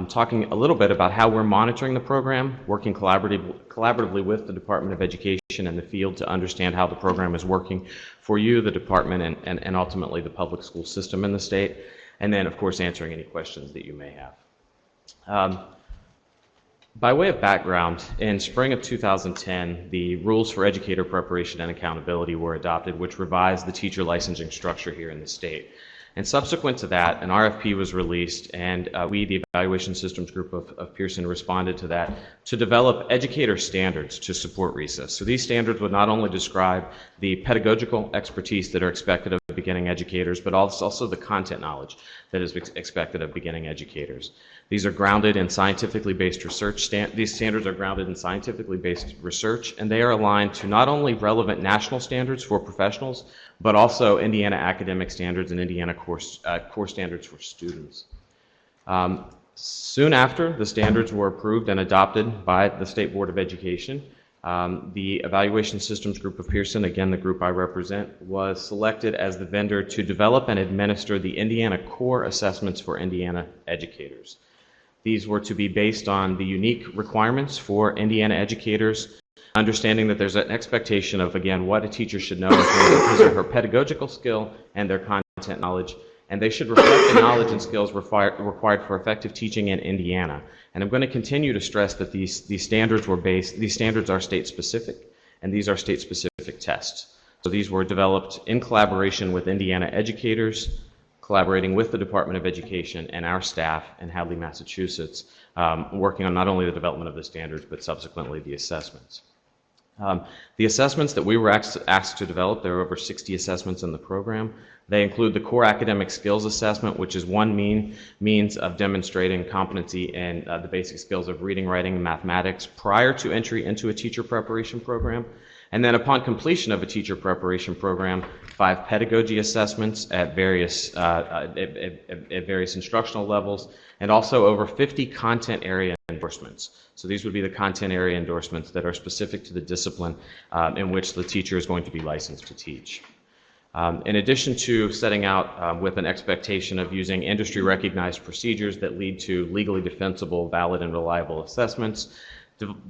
talking a little bit about how we're monitoring the program, working collaboratively with the Department of Education and the field to understand how the program is working for you, the department, and ultimately the public school system in the state, and then, of course, answering any questions that you may have. By way of background, in spring of 2010, the rules for educator preparation and accountability were adopted, which revised the teacher licensing structure here in the state. And subsequent to that, an RFP was released, and we, the Evaluation Systems Group of Pearson, responded to that to develop educator standards to support RESA. So these standards would not only describe the pedagogical expertise that are expected of beginning educators, but also the content knowledge that is expected of beginning educators. These are grounded in scientifically based research. These standards are grounded in scientifically based research, and they are aligned to not only relevant national standards for professionals, but also Indiana academic standards and Indiana core standards for students. Soon after the standards were approved and adopted by the State Board of Education, the Evaluation Systems Group of Pearson, again the group I represent, was selected as the vendor to develop and administer the Indiana core assessments for Indiana educators. These were to be based on the unique requirements for Indiana educators, understanding that there's an expectation of, again, what a teacher should know in terms of his or her pedagogical skill and their content knowledge, and they should reflect the knowledge and skills required for effective teaching in Indiana. And I'm going to continue to stress that these standards are state specific, and these are state specific tests. So these were developed in collaboration with Indiana educators, collaborating with the Department of Education and our staff in Hadley, Massachusetts, working on not only the development of the standards, but subsequently the assessments. The assessments that we were asked to develop, there are over 60 assessments in the program. They include the core academic skills assessment, which is one means of demonstrating competency in the basic skills of reading, writing, and mathematics prior to entry into a teacher preparation program. And then upon completion of a teacher preparation program, 5 pedagogy assessments at various instructional levels, and also over 50 content area endorsements. So these would be the content area endorsements that are specific to the discipline in which the teacher is going to be licensed to teach. In addition to setting out with an expectation of using industry-recognized procedures that lead to legally defensible, valid, and reliable assessments,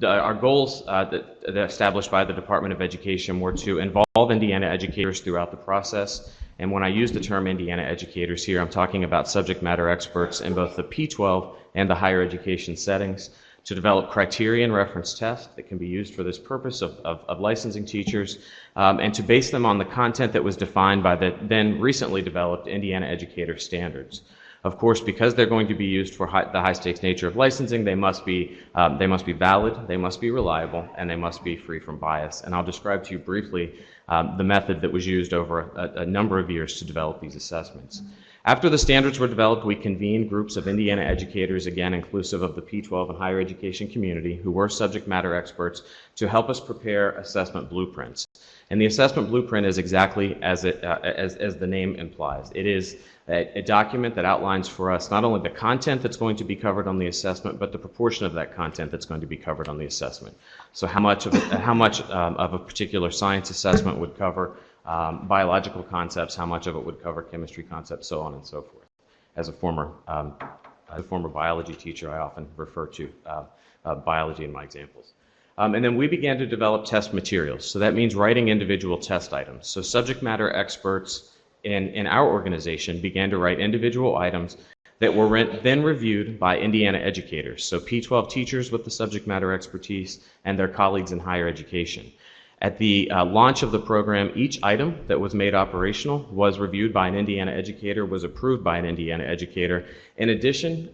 our goals that established by the Department of Education were to involve Indiana educators throughout the process. And when I use the term Indiana educators here, I'm talking about subject matter experts in both the P-12 and the higher education settings, to develop criteria and reference tests that can be used for this purpose of licensing teachers, and to base them on the content that was defined by the then recently developed Indiana Educator Standards. Of course, because they're going to be used for the high-stakes nature of licensing, they must be valid, they must be reliable, and they must be free from bias. And I'll describe to you briefly the method that was used over a number of years to develop these assessments. After the standards were developed, we convened groups of Indiana educators, again inclusive of the P-12 and higher education community, who were subject matter experts, to help us prepare assessment blueprints. And the assessment blueprint is exactly as the name implies. It is a document that outlines for us not only the content that's going to be covered on the assessment, but the proportion of that content that's going to be covered on the assessment. So how much of a particular science assessment would cover biological concepts, how much of it would cover chemistry concepts, so on and so forth. As a former biology teacher, I often refer to biology in my examples. And then we began to develop test materials. So that means writing individual test items. So subject matter experts in our organization began to write individual items that were then reviewed by Indiana educators. So P-12 teachers with the subject matter expertise and their colleagues in higher education. At the launch of the program, each item that was made operational was reviewed by an Indiana educator, was approved by an Indiana educator. In addition,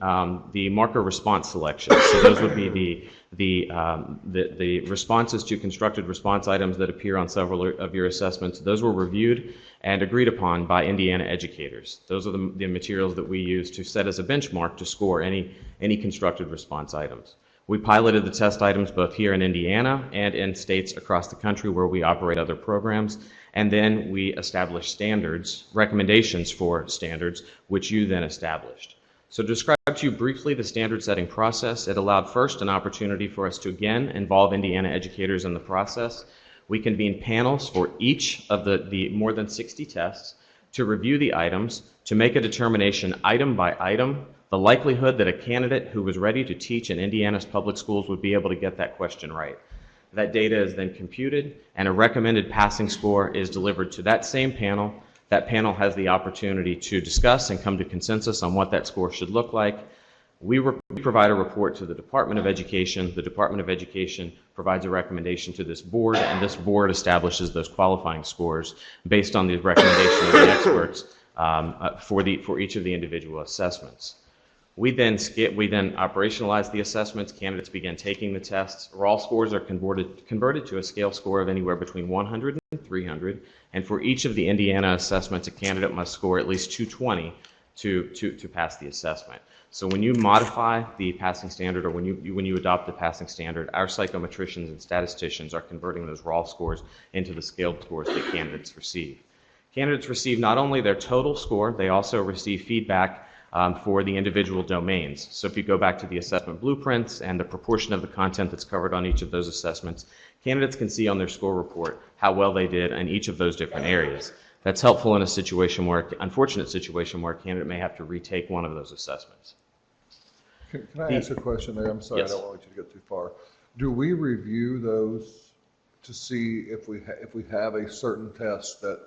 the marker response selection, so those would be the responses to constructed response items that appear on several of your assessments, those were reviewed and agreed upon by Indiana educators. Those are the materials that we use to set as a benchmark to score any constructed response items. We piloted the test items both here in Indiana and in states across the country where we operate other programs, and then we established standards, recommendations for standards, which you then established. So to describe to you briefly the standard setting process, it allowed first an opportunity for us to again involve Indiana educators in the process. We convened panels for each of the more than 60 tests to review the items, to make a determination item by item, the likelihood that a candidate who was ready to teach in Indiana's public schools would be able to get that question right. That data is then computed, and a recommended passing score is delivered to that same panel. That panel has the opportunity to discuss and come to consensus on what that score should look like. We provide a report to the Department of Education. The Department of Education provides a recommendation to this board, and this board establishes those qualifying scores based on the recommendation of the experts for each of the individual assessments. We then operationalize the assessments. Candidates begin taking the tests. Raw scores are converted to a scale score of anywhere between 100 and 300. And for each of the Indiana assessments, a candidate must score at least 220 to pass the assessment. So when you modify the passing standard, or when you adopt the passing standard, our psychometricians and statisticians are converting those raw scores into the scaled scores that candidates receive. Candidates receive not only their total score, they also receive feedback for the individual domains. So if you go back to the assessment blueprints and the proportion of the content that's covered on each of those assessments, candidates can see on their score report how well they did in each of those different areas. That's helpful in a situation where, unfortunate situation where a candidate may have to retake one of those assessments. Can I ask a question there? I'm sorry, Yes. I don't want you to go too far. Do we review those to see if we have a certain test that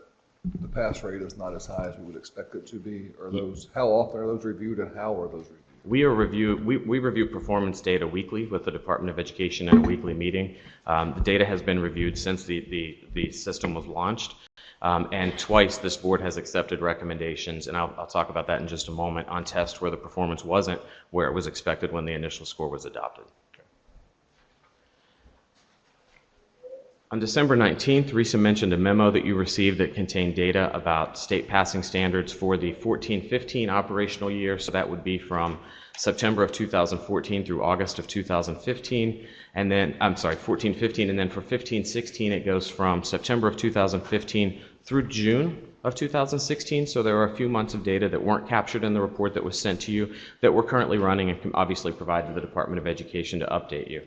the pass rate is not as high as we would expect it to be? Or those, how often are those reviewed, and how are those reviewed? We review performance data weekly with the Department of Education in a weekly meeting. The data has been reviewed since the system was launched, and twice this board has accepted recommendations, and I'll talk about that in just a moment, on tests where the performance wasn't where it was expected when the initial score was adopted. On December 19th, Risa mentioned a memo that you received that contained data about state passing standards for the 14-15 operational year. So that would be from September of 2014 through August of 2015. And then, 14-15, and then for 15-16, it goes from September of 2015 through June of 2016. So there are a few months of data that weren't captured in the report that was sent to you that we're currently running and can obviously provide to the Department of Education to update you.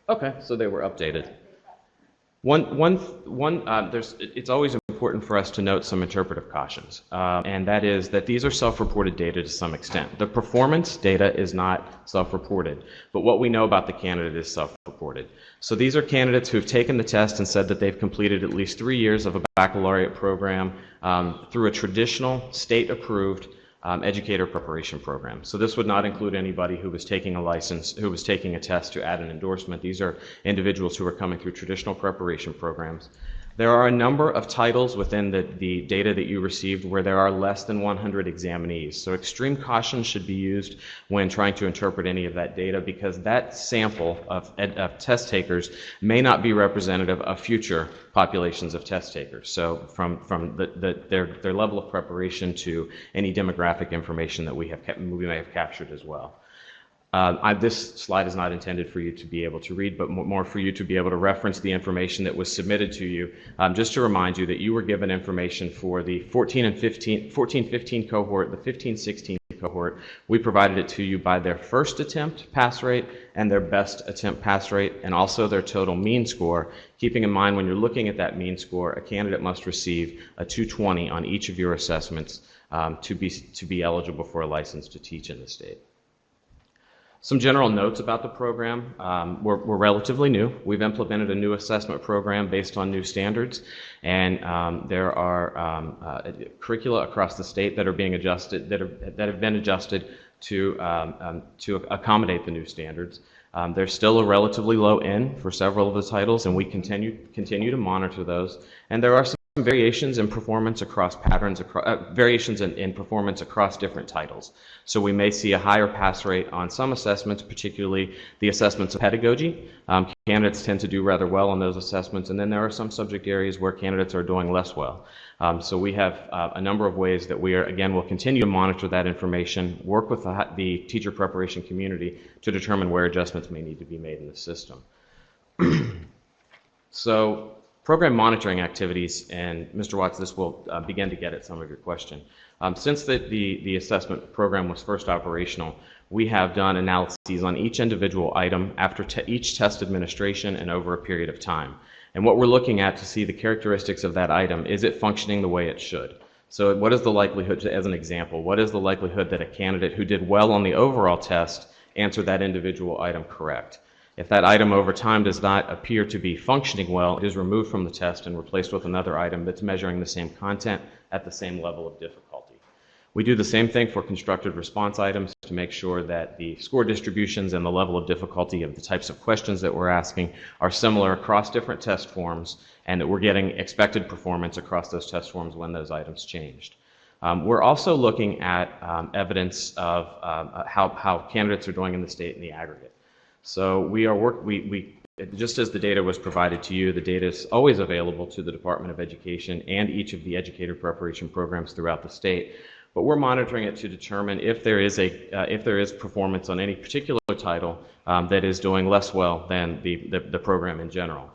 Okay, so they were updated. It's always important for us to note some interpretive cautions, and that is that these are self-reported data to some extent. The performance data is not self-reported, but what we know about the candidate is self-reported. So these are candidates who've taken the test and said that they've completed at least 3 years of a baccalaureate program through a traditional state-approved educator preparation program. So this would not include anybody who was taking a license, who was taking a test to add an endorsement. These are individuals who are coming through traditional preparation programs. There are a number of titles within the data that you received where there are less than 100 examinees. So extreme caution should be used when trying to interpret any of that data, because that sample of test takers may not be representative of future populations of test takers. So from their level of preparation to any demographic information that we may have captured as well. This slide is not intended for you to be able to read, but more for you to be able to reference the information that was submitted to you. Just to remind you that you were given information for the 14-15 cohort, the 15-16 cohort. We provided it to you by their first attempt pass rate and their best attempt pass rate, and also their total mean score. Keeping in mind, when you're looking at that mean score, a candidate must receive a 220 on each of your assessments to be eligible for a license to teach in the state. Some general notes about the program. We're relatively new. We've implemented a new assessment program based on new standards, and there are curricula across the state that are being adjusted, that have been adjusted to accommodate the new standards. There's still a relatively low end for several of the titles, and we continue to monitor those. And there are some variations in performance across variations in performance across different titles. So we may see a higher pass rate on some assessments, particularly the assessments of pedagogy. Candidates tend to do rather well on those assessments, and then there are some subject areas where candidates are doing less well. So we have a number of ways that will continue to monitor that information, work with the teacher preparation community to determine where adjustments may need to be made in the system. So program monitoring activities, and Mr. Watts, this will begin to get at some of your question. Since the assessment program was first operational, we have done analyses on each individual item after each test administration and over a period of time. And what we're looking at to see the characteristics of that item, is it functioning the way it should? So what is the likelihood, as an example, what is the likelihood that a candidate who did well on the overall test answered that individual item correct? If that item over time does not appear to be functioning well, it is removed from the test and replaced with another item that's measuring the same content at the same level of difficulty. We do the same thing for constructed response items to make sure that the score distributions and the level of difficulty of the types of questions that we're asking are similar across different test forms, and that we're getting expected performance across those test forms when those items changed. We're also looking at evidence of how candidates are doing in the state in the aggregate. So just as the data was provided to you, the data is always available to the Department of Education and each of the educator preparation programs throughout the state. But we're monitoring it to determine if there is performance on any particular title that is doing less well than the program in general.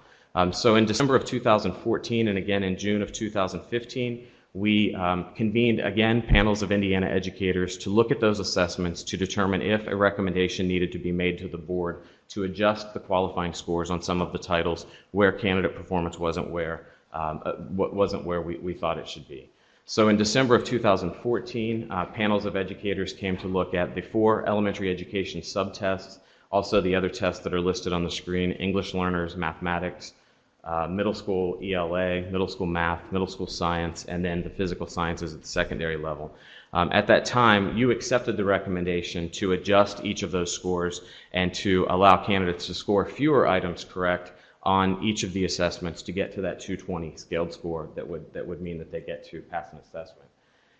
So in December of 2014 and again in June of 2015, we convened again panels of Indiana educators to look at those assessments to determine if a recommendation needed to be made to the board to adjust the qualifying scores on some of the titles where candidate performance wasn't where we thought it should be. So in December of 2014, panels of educators came to look at the 4 elementary education subtests, also the other tests that are listed on the screen: English learners, mathematics, middle school ELA, middle school math, middle school science, and then the physical sciences at the secondary level. At that time, you accepted the recommendation to adjust each of those scores and to allow candidates to score fewer items correct on each of the assessments to get to that 220 scaled score that would mean that they get to pass an assessment.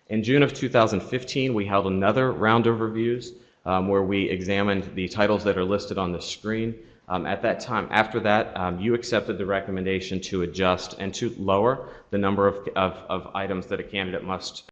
In June of 2015, we held another round of reviews where we examined the titles that are listed on the screen. At that time, after that, you accepted the recommendation to adjust and to lower the number of items that a candidate must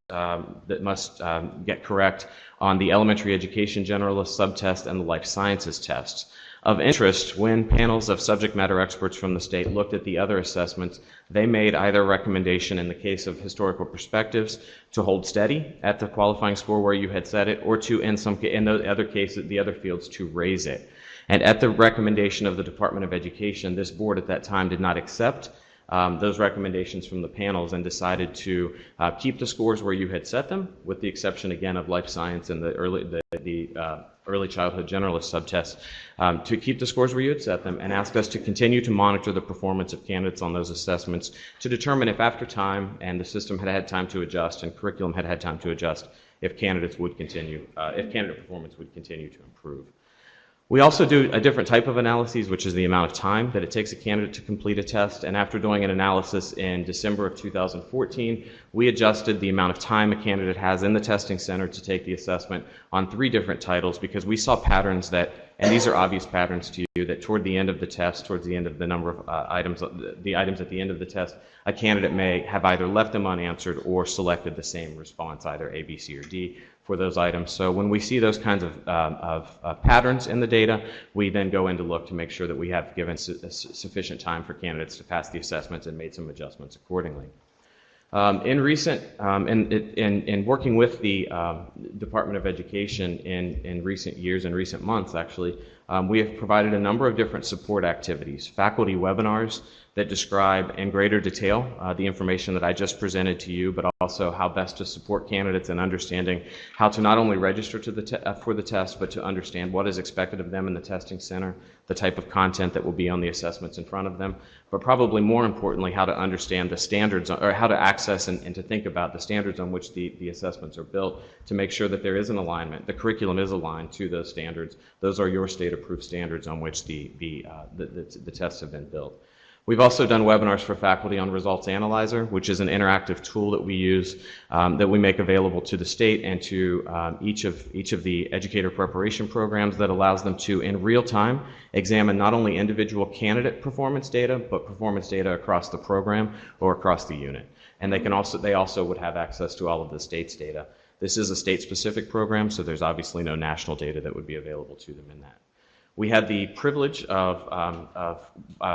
get correct on the elementary education generalist subtest and the life sciences tests. Of interest, when panels of subject matter experts from the state looked at the other assessments, they made either recommendation in the case of historical perspectives to hold steady at the qualifying score where you had set it, or to, in the other cases, the other fields, to raise it. And at the recommendation of the Department of Education, this board at that time did not accept those recommendations from the panels and decided to keep the scores where you had set them, with the exception again of life science and the early childhood generalist subtests, to keep the scores where you had set them, and ask us to continue to monitor the performance of candidates on those assessments to determine if after time and the system had had time to adjust and curriculum had had time to adjust, if candidates would continue, if candidate performance would continue to improve. We also do a different type of analyses, which is the amount of time that it takes a candidate to complete a test. And after doing an analysis in December of 2014, we adjusted the amount of time a candidate has in the testing center to take the assessment on 3 different titles, because we saw patterns that, and these are obvious patterns to you, that toward the end of the test, towards the end of the number of items, the items at the end of the test, a candidate may have either left them unanswered or selected the same response, either A, B, C, or D, for those items. So when we see those kinds of patterns in the data, we then go in to look to make sure that we have given sufficient time for candidates to pass the assessments and made some adjustments accordingly. In working with the Department of Education in recent years and recent months, actually, we have provided a number of different support activities, faculty webinars that describe in greater detail the information that I just presented to you, but also how best to support candidates in understanding how to not only register to for the test, but to understand what is expected of them in the testing center, the type of content that will be on the assessments in front of them, but probably more importantly, how to understand the standards, or how to access and to think about the standards on which the assessments are built, to make sure that there is an alignment. The curriculum is aligned to those standards. Those are your state-approved standards on which the tests have been built. We've also done webinars for faculty on Results Analyzer, which is an interactive tool that we use, that we make available to the state and to each of the educator preparation programs, that allows them to, in real time, examine not only individual candidate performance data, but performance data across the program or across the unit. And they also would have access to all of the state's data. This is a state-specific program, so there's obviously no national data that would be available to them in that. We had the privilege of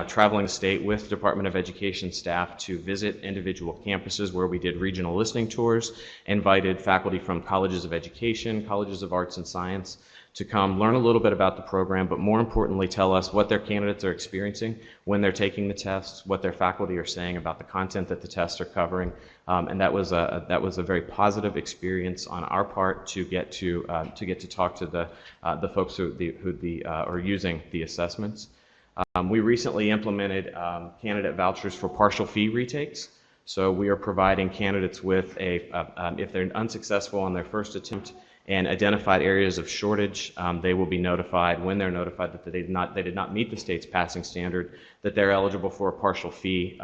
traveling the state with Department of Education staff to visit individual campuses where we did regional listening tours, invited faculty from colleges of education, colleges of arts and science, to come learn a little bit about the program, but more importantly, tell us what their candidates are experiencing when they're taking the tests, what their faculty are saying about the content that the tests are covering, and that was a very positive experience on our part to get to talk to the folks who are using the assessments. We recently implemented candidate vouchers for partial fee retakes. So we are providing candidates with if they're unsuccessful on their first attempt and identified areas of shortage, they will be notified, when they're notified that they did not meet the state's passing standard, that they're eligible for a partial fee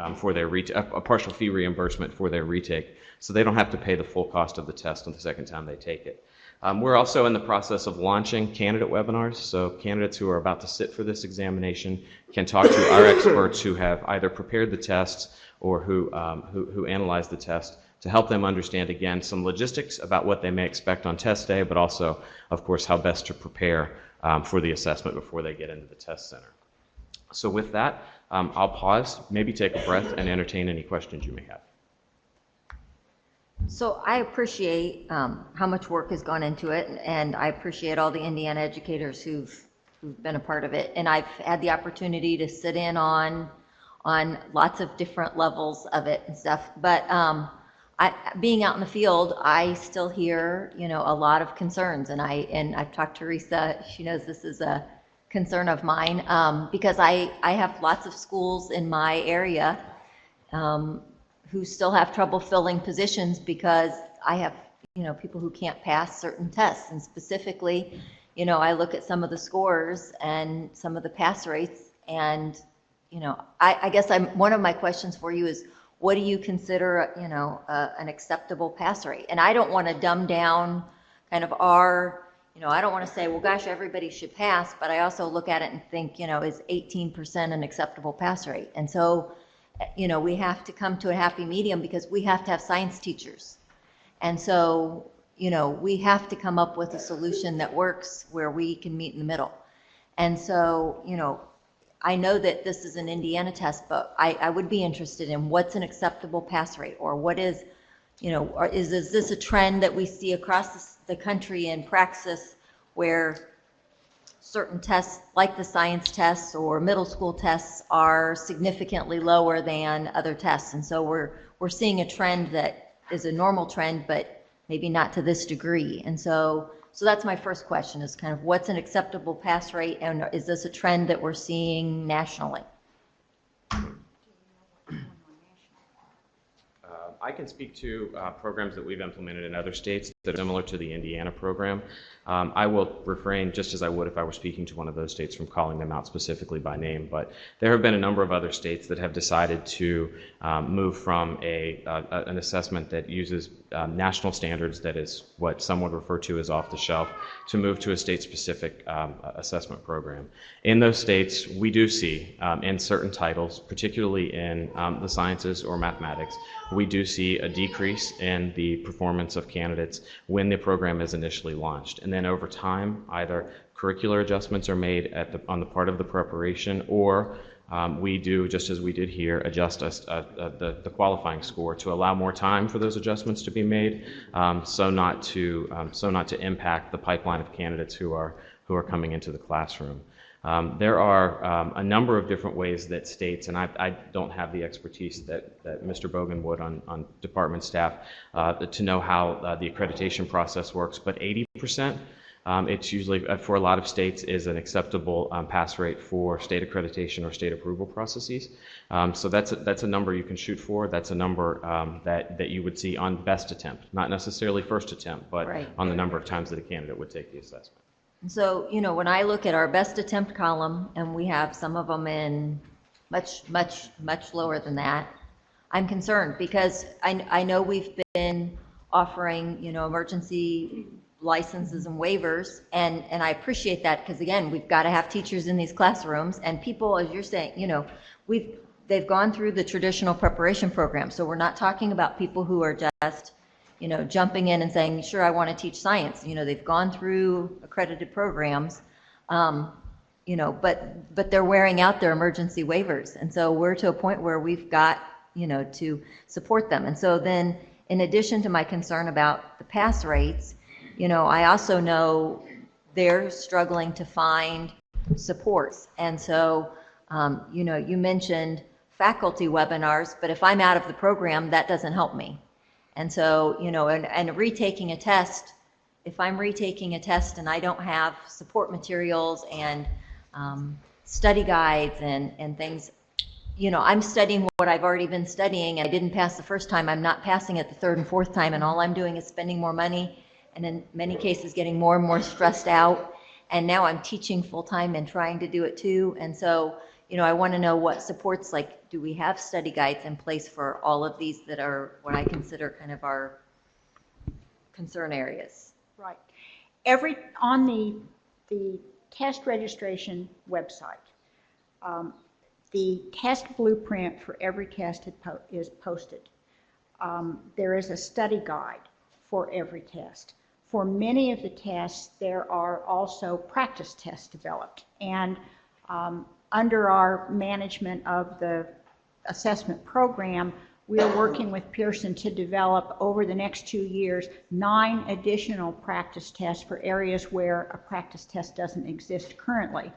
partial fee reimbursement for their retake, so they don't have to pay the full cost of the test on the second time they take it. We're also in the process of launching candidate webinars, so candidates who are about to sit for this examination can talk to our experts who have either prepared the tests or who analyze the test, to help them understand, again, some logistics about what they may expect on test day, but also, of course, how best to prepare for the assessment before they get into the test center. So with that, I'll pause, maybe take a breath, and entertain any questions you may have. So I appreciate how much work has gone into it, and I appreciate all the Indiana educators who've been a part of it. And I've had the opportunity to sit in on lots of different levels of it and stuff, but being out in the field, I still hear, a lot of concerns, and I've talked to Teresa. She knows this is a concern of mine, because I have lots of schools in my area who still have trouble filling positions because I have, people who can't pass certain tests, and specifically, I look at some of the scores and some of the pass rates, and I guess one of my questions for you is, what do you consider, an acceptable pass rate? And I don't want to dumb down kind of I don't want to say, well, gosh, everybody should pass, but I also look at it and think, is 18% an acceptable pass rate? And so, we have to come to a happy medium, because we have to have science teachers. And so, we have to come up with a solution that works where we can meet in the middle. And so, I know that this is an Indiana test, but I would be interested in what's an acceptable pass rate, or what is, or is this a trend that we see across the country in praxis, where certain tests, like the science tests or middle school tests, are significantly lower than other tests. And so we're seeing a trend that is a normal trend, but maybe not to this degree. And so that's my first question, is kind of what's an acceptable pass rate, and is this a trend that we're seeing nationally? I can speak to programs that we've implemented in other states. that are similar to the Indiana program. I will refrain, just as I would if I were speaking to one of those states, from calling them out specifically by name, but there have been a number of other states that have decided to move from an assessment that uses national standards, that is what some would refer to as off the shelf, to move to a state-specific assessment program. In those states, we do see in certain titles, particularly in the sciences or mathematics, we do see a decrease in the performance of candidates when the program is initially launched. And then over time, either curricular adjustments are made on the part of the preparation, or we do, just as we did here, adjust the qualifying score to allow more time for those adjustments to be made, so not to impact the pipeline of candidates who are coming into the classroom. There are a number of different ways that states, and I don't have the expertise that Mr. Bogan would on department staff to know how the accreditation process works, but 80%, it's usually, for a lot of states, is an acceptable pass rate for state accreditation or state approval processes. So that's a number you can shoot for. That's a number that you would see on best attempt, not necessarily first attempt, but Right. on the number of times that a candidate would take the assessment. So, when I look at our best attempt column, and we have some of them in much, much, much lower than that, I'm concerned because I know we've been offering, emergency licenses and waivers, and I appreciate that because, again, we've got to have teachers in these classrooms, and people, as you're saying, they've gone through the traditional preparation program, so we're not talking about people who are just jumping in and saying, sure, I want to teach science. They've gone through accredited programs, but they're wearing out their emergency waivers. And so we're to a point where we've got, to support them. And so then, in addition to my concern about the pass rates, I also know they're struggling to find supports. And so, you mentioned faculty webinars, but if I'm out of the program, that doesn't help me. And so, and retaking a test, if I'm retaking a test and I don't have support materials and study guides and things, I'm studying what I've already been studying, and I didn't pass the first time, I'm not passing it the third and fourth time, and all I'm doing is spending more money, and in many cases getting more and more stressed out, and now I'm teaching full-time and trying to do it too. And so, I want to know what supports, like, do we have study guides in place for all of these that are what I consider kind of our concern areas? Right. On the test registration website, the test blueprint for every test is posted. There is a study guide for every test. For many of the tests, there are also practice tests developed. And under our management of the assessment program, we are working with Pearson to develop over the next 2 years 9 additional practice tests for areas where a practice test doesn't exist currently.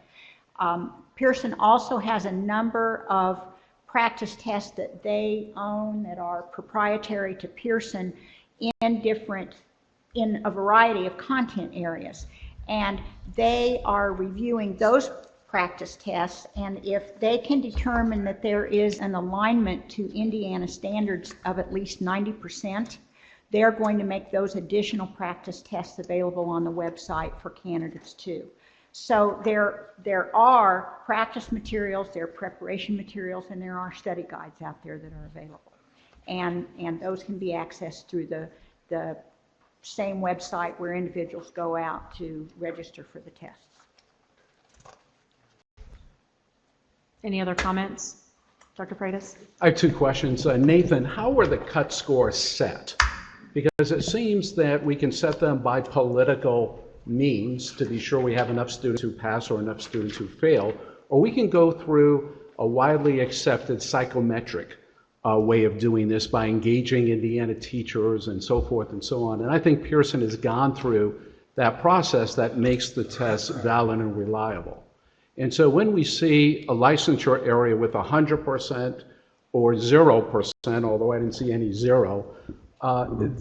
Pearson also has a number of practice tests that they own that are proprietary to Pearson in a variety of content areas. And they are reviewing those practice tests, and if they can determine that there is an alignment to Indiana standards of at least 90%, they're going to make those additional practice tests available on the website for candidates too. So there are practice materials, there are preparation materials, and there are study guides out there that are available. And those can be accessed through the same website where individuals go out to register for the tests. Any other comments? Dr. Freitas? I have 2 questions. Nathan, how were the cut scores set? Because it seems that we can set them by political means to be sure we have enough students who pass or enough students who fail, or we can go through a widely accepted psychometric way of doing this by engaging Indiana teachers and so forth and so on. And I think Pearson has gone through that process that makes the test valid and reliable. And so when we see a licensure area with 100% or 0%, although I didn't see any 0,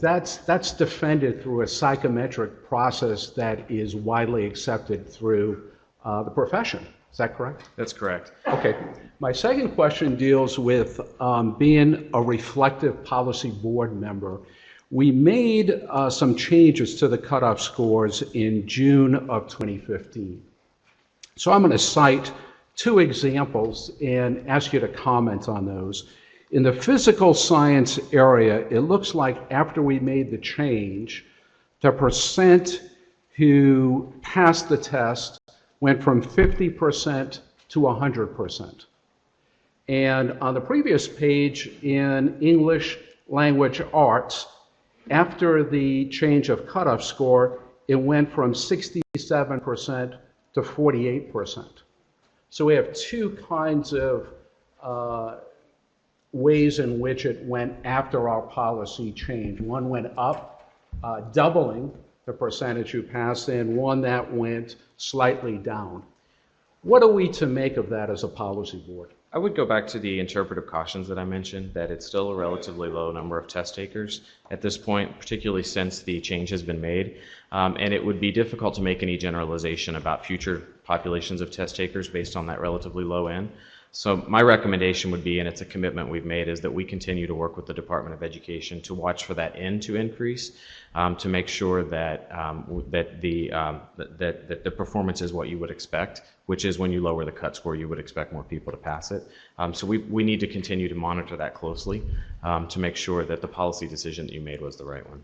that's defended through a psychometric process that is widely accepted through the profession. Is that correct? That's correct. Okay. My second question deals with being a reflective policy board member. We made some changes to the cutoff scores in June of 2015. So I'm going to cite two examples and ask you to comment on those. In the physical science area, it looks like after we made the change, the percent who passed the test went from 50% to 100%. And on the previous page in English language arts, after the change of cutoff score, it went from 67% to 48%. So we have two kinds of ways in which it went after our policy change. One went up, doubling the percentage who passed, and one that went slightly down. What are we to make of that as a policy board? I would go back to the interpretive cautions that I mentioned, that it's still a relatively low number of test takers at this point, particularly since the change has been made. And it would be difficult to make any generalization about future populations of test takers based on that relatively low end. So my recommendation would be, and it's a commitment we've made, is that we continue to work with the Department of Education to watch for that end to increase, to make sure that that the performance is what you would expect, which is when you lower the cut score, you would expect more people to pass it. So we need to continue to monitor that closely to make sure that the policy decision that you made was the right one.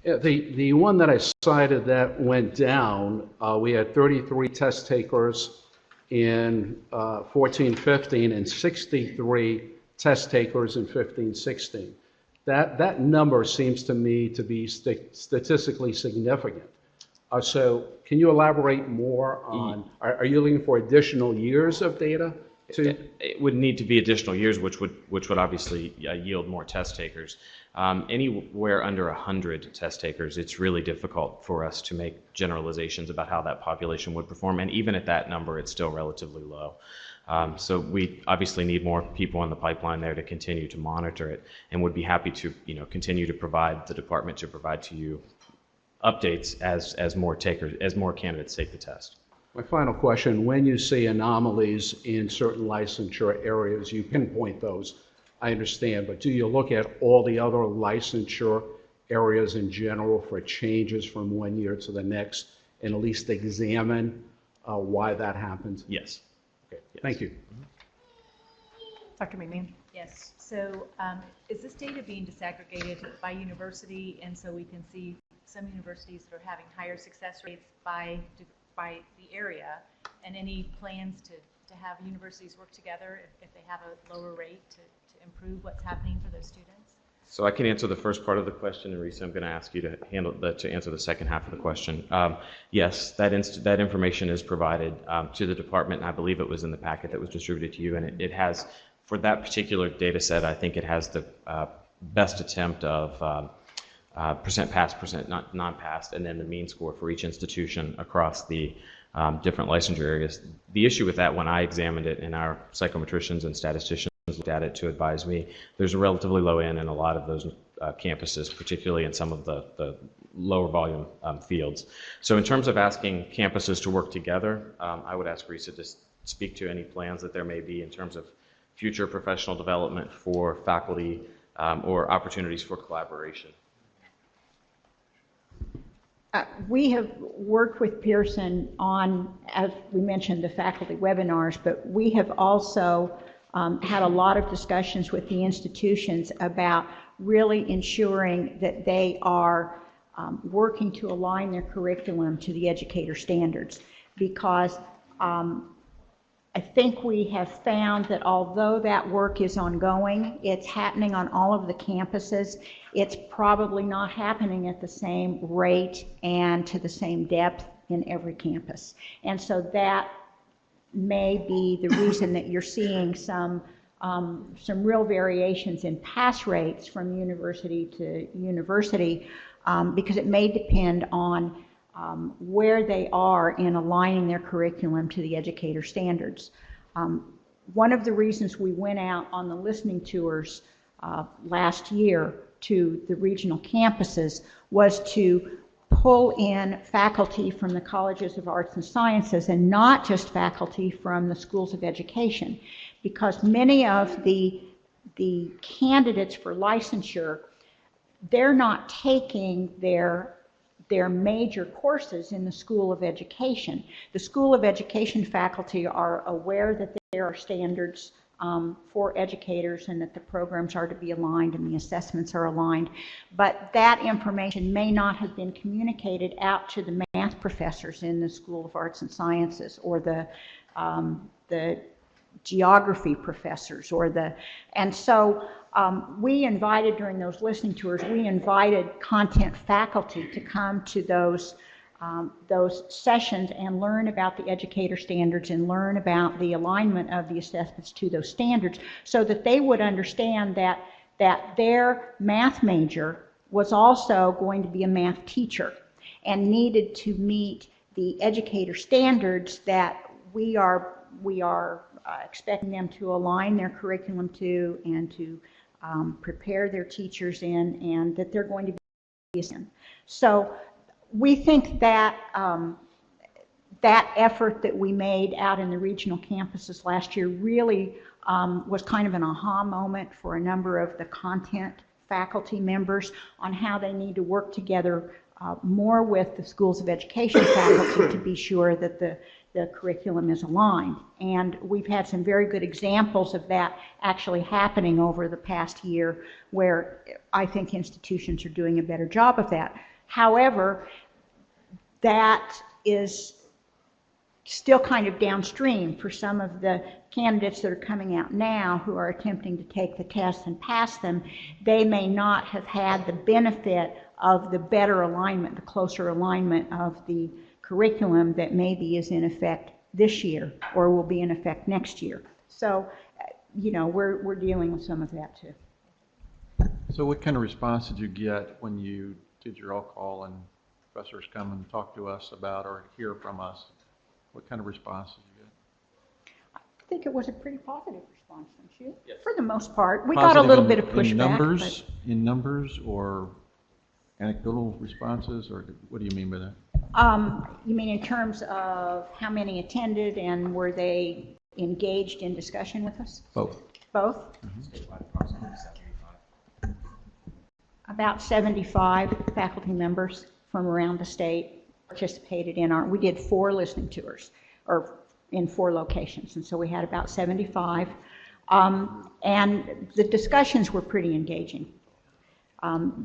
Yeah, the one that I cited that went down, we had 33 test takers in 14-15 and 63 test takers in 15-16. That number seems to me to be statistically significant. So can you elaborate more on, are you looking for additional years of data? It would need to be additional years, which would obviously yield more test takers. Anywhere under 100 test takers, it's really difficult for us to make generalizations about how that population would perform, and even at that number, it's still relatively low. So we obviously need more people in the pipeline there to continue to monitor it, and would be happy to continue to provide the department to provide to you updates as more candidates take the test. My final question, when you see anomalies in certain licensure areas, you pinpoint those, I understand, but do you look at all the other licensure areas in general for changes from one year to the next and at least examine why that happens? Yes. Okay. Yes. Thank you. Dr. McMahon? Yes. So is this data being disaggregated by university, and so we can see some universities that are having higher success rates by the area, and any plans to have universities work together if they have a lower rate to improve what's happening for those students? So I can answer the first part of the question, and Risa, I'm going to ask you to answer the second half of the question. Yes, that information is provided to the department, and I believe it was in the packet that was distributed to you, and it has, for that particular data set, I think it has the best attempt of percent passed, percent non-passed, and then the mean score for each institution across the different licensure areas. The issue with that, when I examined it and our psychometricians and statisticians looked at it to advise me, there's a relatively low end in a lot of those campuses, particularly in some of the lower volume fields. So in terms of asking campuses to work together, I would ask Risa to speak to any plans that there may be in terms of future professional development for faculty or opportunities for collaboration. We have worked with Pearson on, as we mentioned, the faculty webinars, but we have also had a lot of discussions with the institutions about really ensuring that they are working to align their curriculum to the educator standards, because I think we have found that although that work is ongoing, it's happening on all of the campuses. It's probably not happening at the same rate and to the same depth in every campus. And so that may be the reason that you're seeing some real variations in pass rates from university to university, because it may depend on where they are in aligning their curriculum to the educator standards. One of the reasons we went out on the listening tours last year to the regional campuses was to pull in faculty from the colleges of arts and sciences, and not just faculty from the schools of education, because many of the candidates for licensure they're not taking their major courses in the School of Education. The School of Education faculty are aware that there are standards for educators and that the programs are to be aligned and the assessments are aligned, but that information may not have been communicated out to the math professors in the School of Arts and Sciences, or the geography professors, and so we invited, during those listening tours, we invited content faculty to come to those sessions and learn about the educator standards and learn about the alignment of the assessments to those standards, so that they would understand that their math major was also going to be a math teacher and needed to meet the educator standards that we are expecting them to align their curriculum to, and to prepare their teachers in, and that they're going to be in. So we think that that effort that we made out in the regional campuses last year really was kind of an aha moment for a number of the content faculty members on how they need to work together more with the schools of education faculty to be sure that the curriculum is aligned. And we've had some very good examples of that actually happening over the past year, where I think institutions are doing a better job of that. However, that is still kind of downstream for some of the candidates that are coming out now who are attempting to take the tests and pass them. They may not have had the benefit of the better alignment, the closer alignment of the curriculum that maybe is in effect this year or will be in effect next year. So, you know, we're dealing with some of that too. So what kind of response did you get when you did your roll call and professors come and talk to us about or hear from us? What kind of response did you get? I think it was a pretty positive response, don't you? Yes. For the most part. We Positive got a little bit of pushback. In numbers or anecdotal responses, or what do you mean by that? You mean in terms of how many attended and were they engaged in discussion with us? Both. Both? About 75 faculty members from around the state participated in we did 4 listening tours, or in 4 locations, and so we had about 75. And the discussions were pretty engaging.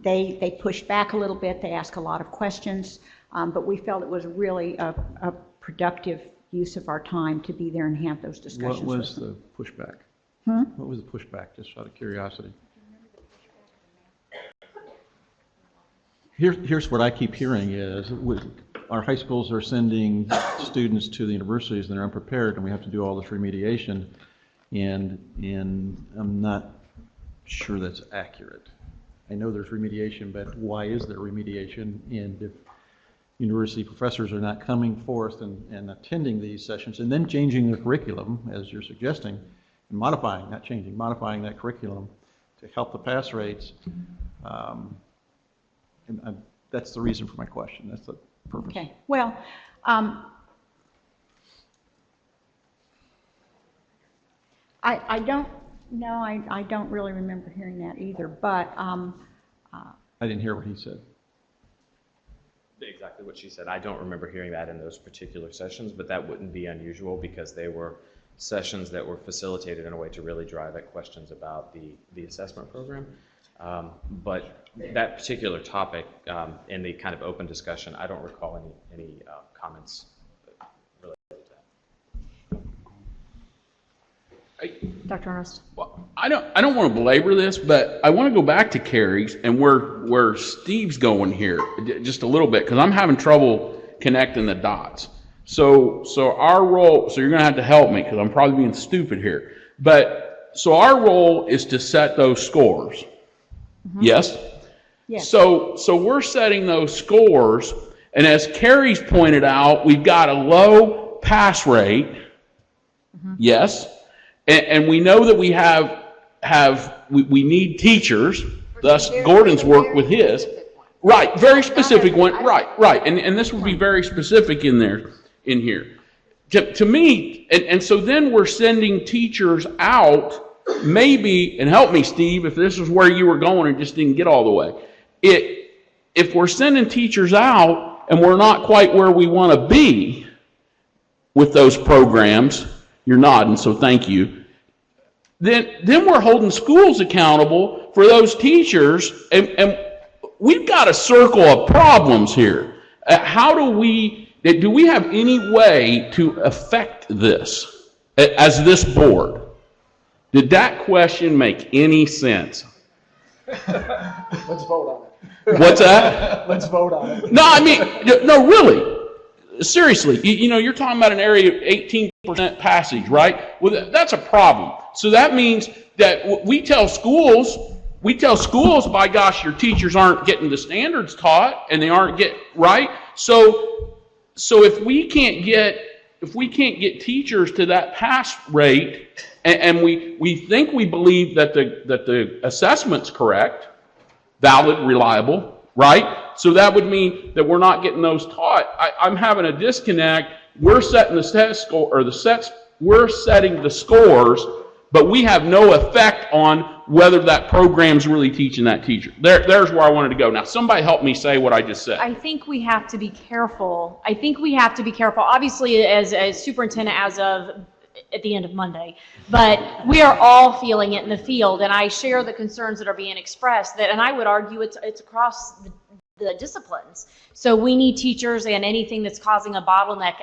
They pushed back a little bit, they asked a lot of questions, but we felt it was really a productive use of our time to be there and have those discussions. What was the pushback? What was the pushback, just out of curiosity? Here's what I keep hearing is, our high schools are sending students to the universities and they're unprepared, and we have to do all this remediation, and I'm not sure that's accurate. I know there's remediation, but why is there remediation? And if university professors are not coming forth and attending these sessions and then changing their curriculum, as you're suggesting, and modifying, not changing, modifying that curriculum to help the pass rates, that's the reason for my question. That's the purpose. Okay. Well, I don't know. I don't really remember hearing that either. But I didn't hear what he said. Exactly what she said. I don't remember hearing that in those particular sessions, but that wouldn't be unusual because they were sessions that were facilitated in a way to really drive at questions about the assessment program. But that particular topic in the kind of open discussion, I don't recall any comments related to that. Dr. Ernest? Well, I don't want to belabor this, but I want to go back to Carrie's and where Steve's going here just a little bit, because I'm having trouble connecting the dots. So our role, so you're going to have to help me because I'm probably being stupid here. But so our role is to set those scores. Mm-hmm. Yes? Yes. So we're setting those scores, and as Carrie's pointed out, we've got a low pass rate. Mm-hmm. Yes? And we know that we need teachers, thus Gordon's work with his. Right, very specific one. Right. And this would be very specific in here. To me, and so then we're sending teachers out, maybe, and help me, Steve, if this is where you were going and just didn't get all the way. if we're sending teachers out and we're not quite where we want to be with those programs, you're nodding, so thank you, then we're holding schools accountable for those teachers, and we've got a circle of problems here. How do we have any way to affect this as this board? Did that question make any sense? Let's vote on it. What's that? Let's vote on it. No, I mean, no, really. Seriously, you're talking about an area of 18% passage, right? Well, that's a problem. So that means that we tell schools, by gosh, your teachers aren't getting the standards taught and they aren't right. So if we can't get teachers to that pass rate, and we believe that the assessment's correct, valid, reliable, right? So that would mean that we're not getting those taught. I'm having a disconnect. We're setting the test score, or we're setting the scores, but we have no effect on whether that program's really teaching that teacher. There's where I wanted to go. Now, somebody help me say what I just said. I think we have to be careful. Obviously, as superintendent, as of at the end of Monday, but we are all feeling it in the field, and I share the concerns that are being expressed. And I would argue it's across the disciplines. So we need teachers, and anything that's causing a bottleneck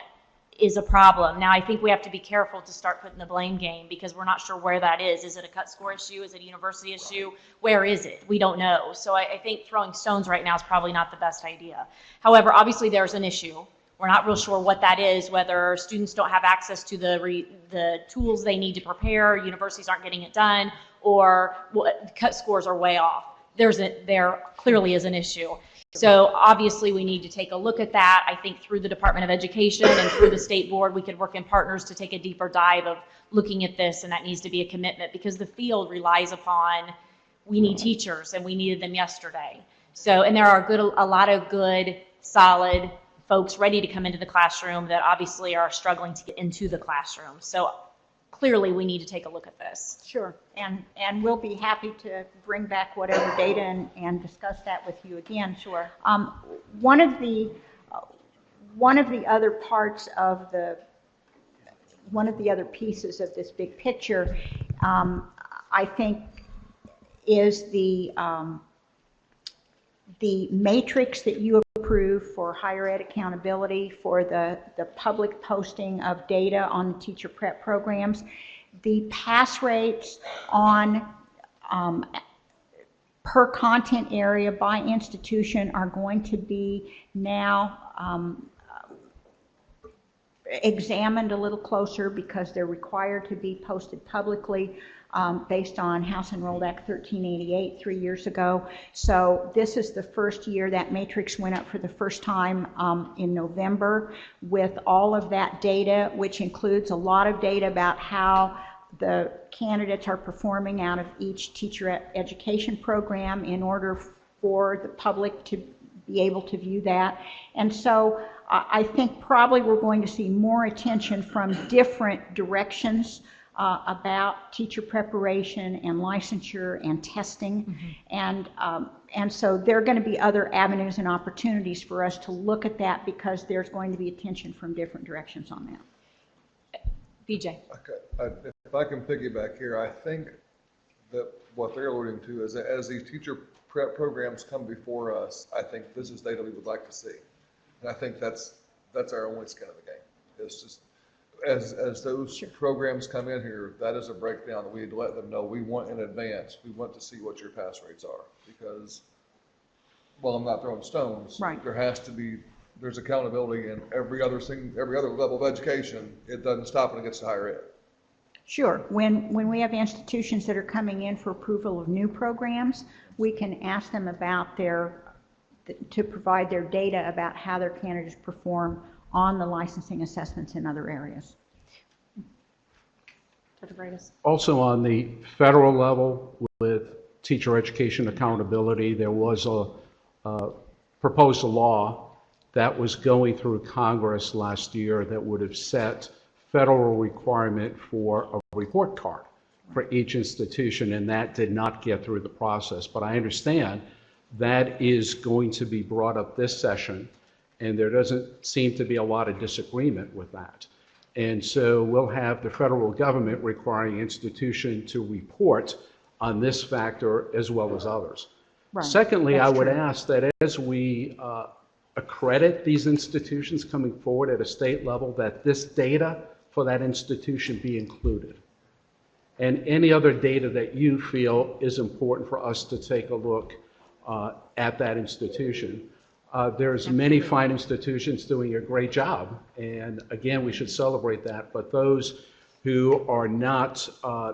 is a problem. Now, I think we have to be careful to start putting the blame game, because we're not sure where that is. Is it a cut score issue? Is it a university issue? Where is it? We don't know. So I think throwing stones right now is probably not the best idea. However, obviously there's an issue. We're not real sure what that is, whether students don't have access to the tools they need to prepare, universities aren't getting it done, or cut scores are way off. There clearly is an issue. So obviously we need to take a look at that. I think through the Department of Education and through the state board, we could work in partners to take a deeper dive of looking at this, and that needs to be a commitment, because the field relies upon, we need teachers, and we needed them yesterday. So, and there are a lot of good, solid folks ready to come into the classroom that obviously are struggling to get into the classroom. So clearly we need to take a look at this. Sure, and we'll be happy to bring back whatever data and discuss that with you again. Sure. One of the other parts of one of the other pieces of this big picture, I think, is the matrix that you approved for higher ed accountability, for the public posting of data on the teacher prep programs. The pass rates on per content area by institution are going to be now examined a little closer, because they're required to be posted publicly based on House Enrolled Act 1388 3 years ago. So this is the first year that matrix went up for the first time in November, with all of that data, which includes a lot of data about how the candidates are performing out of each teacher education program, in order for the public to be able to view that. And so I think probably we're going to see more attention from different directions about teacher preparation and licensure and testing. And so there are going to be other avenues and opportunities for us to look at that, because there's going to be attention from different directions on that. BJ. Okay. If I can piggyback here, I think that what they're alluding to is that as these teacher prep programs come before us, I think this is data we would like to see. And I think that's our only skin in the game. It's just, as those programs come in here, that is a breakdown that we need to let them know we want in advance. We want to see what your pass rates are, because, well, I'm not throwing stones. Right. There's accountability in every other level of education. It doesn't stop when it gets to higher ed. Sure. When we have institutions that are coming in for approval of new programs, we can ask them about to provide their data about how their candidates perform on the licensing assessments in other areas. Also, on the federal level, with teacher education accountability, there was a proposed law that was going through Congress last year that would have set federal requirement for a report card for each institution, and that did not get through the process. But I understand That is going to be brought up this session, and there doesn't seem to be a lot of disagreement with that. And so we'll have the federal government requiring institution to report on this factor as well as others. Right. Secondly, That's I would true. ask that as we accredit these institutions coming forward at a state level, that this data for that institution be included. And any other data that you feel is important for us to take a look at that institution. There's many fine institutions doing a great job, and again, we should celebrate that, but those who are not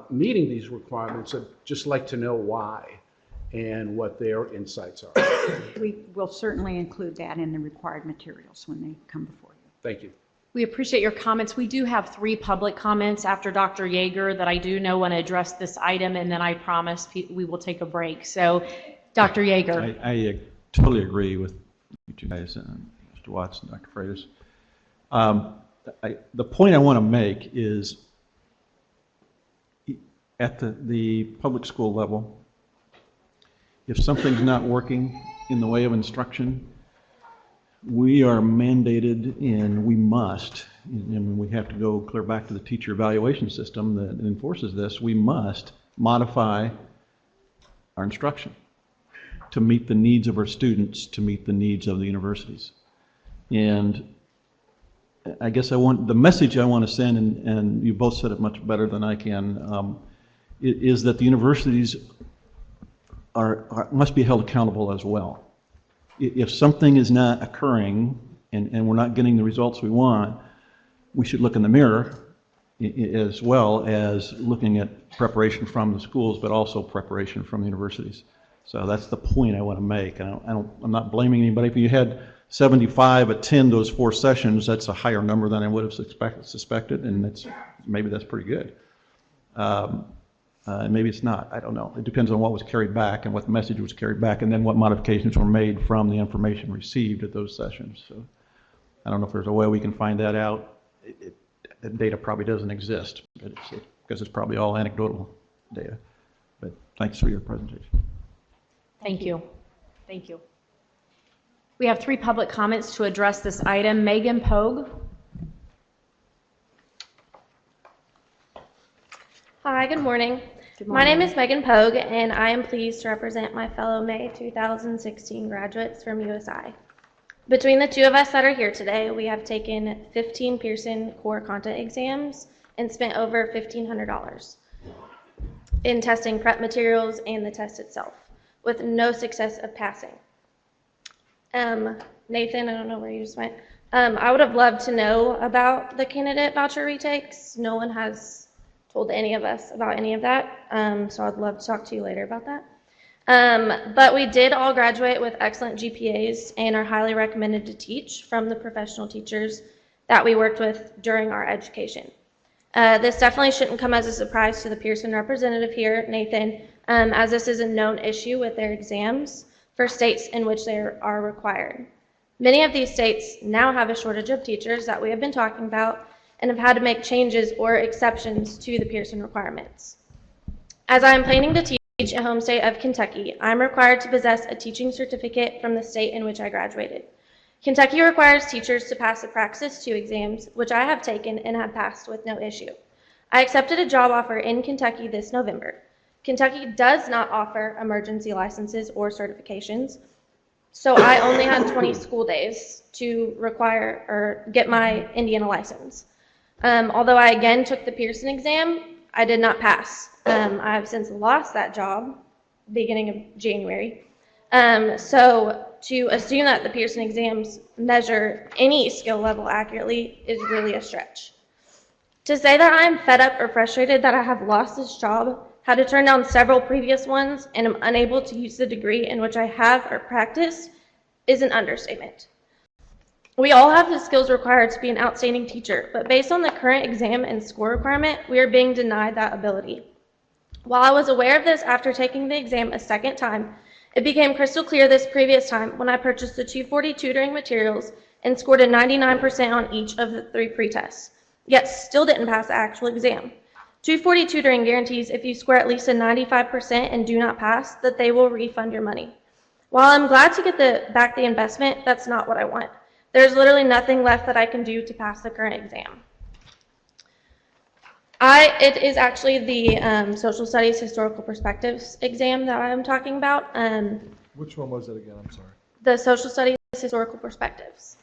meeting these requirements, I'd just like to know why and what their insights are. We will certainly include that in the required materials when they come before you. Thank you. We appreciate your comments. We do have 3 public comments after Dr. Yeager that I do know want to address this item, and then I promise we will take a break. So, Dr. Yeager. I totally agree with you two guys, Mr. Watts and Dr. Freitas. The point I want to make is at the public school level, if something's not working in the way of instruction, we are mandated and we must, and we have to go clear back to the teacher evaluation system that enforces this, we must modify our instruction to meet the needs of our students, to meet the needs of the universities. And I guess the message I want to send, and you both said it much better than I can, is that the universities must be held accountable as well. If something is not occurring and we're not getting the results we want, we should look in the mirror as well as looking at preparation from the schools, but also preparation from the universities. So that's the point I want to make. I'm not blaming anybody. If you had 75 attend those 4 sessions, that's a higher number than I would have suspected, and maybe that's pretty good. Maybe it's not. I don't know. It depends on what was carried back and what message was carried back, and then what modifications were made from the information received at those sessions. So I don't know if there's a way we can find that out. The data probably doesn't exist, because it's probably all anecdotal data. But thanks for your presentation. Thank you. Thank you. We have 3 public comments to address this item. Megan Pogue. Hi, good morning. Good My morning. name is Megan Pogue, and I am pleased to represent my fellow May 2016 graduates from USI. Between the 2 of us that are here today, we have taken 15 Pearson core content exams and spent over $1,500 in testing prep materials and the test itself, with no success of passing. Nathan, I don't know where you just went. I would have loved to know about the candidate voucher retakes. No one has told any of us about any of that, so I'd love to talk to you later about that. But we did all graduate with excellent GPAs and are highly recommended to teach from the professional teachers that we worked with during our education. This definitely shouldn't come as a surprise to the Pearson representative here, Nathan, as this is a known issue with their exams for states in which they are required. Many of these states now have a shortage of teachers that we have been talking about and have had to make changes or exceptions to the Pearson requirements. As I am planning to teach a home state of Kentucky, I'm required to possess a teaching certificate from the state in which I graduated. Kentucky requires teachers to pass the Praxis 2 exams, which I have taken and have passed with no issue. I accepted a job offer in Kentucky this November. Kentucky does not offer emergency licenses or certifications, so I only had 20 school days to require or get my Indiana license. Although I again took the Pearson exam, I did not pass. I have since lost that job beginning of January. So to assume that the Pearson exams measure any skill level accurately is really a stretch. To say that I am fed up or frustrated that I have lost this job, had to turn down several previous ones, and am unable to use the degree in which I have or practiced is an understatement. We all have the skills required to be an outstanding teacher, but based on the current exam and score requirement, we are being denied that ability. While I was aware of this after taking the exam a second time, it became crystal clear this previous time when I purchased the 240 tutoring materials and scored a 99% on each of the 3 pretests, yet still didn't pass the actual exam. 240 tutoring guarantees if you score at least a 95% and do not pass, that they will refund your money. While I'm glad to get back the investment, that's not what I want. There's literally nothing left that I can do to pass the current exam. It is actually the Social Studies Historical Perspectives exam that I'm talking about. Which one was it again? I'm sorry. The Social Studies Historical Perspectives.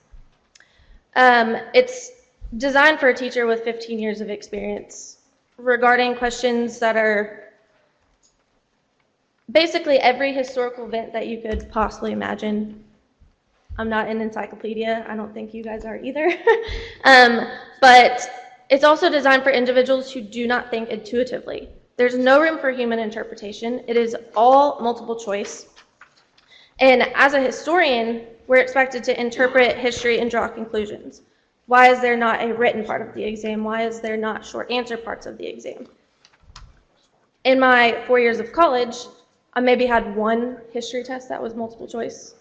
It's designed for a teacher with 15 years of experience regarding questions that are basically every historical event that you could possibly imagine. I'm not an encyclopedia. I don't think you guys are either. But it's also designed for individuals who do not think intuitively. There's no room for human interpretation. It is all multiple choice. And as a historian, we're expected to interpret history and draw conclusions. Why is there not a written part of the exam? Why is there not short answer parts of the exam? In my 4 years of college, I maybe had one history test that was multiple choice.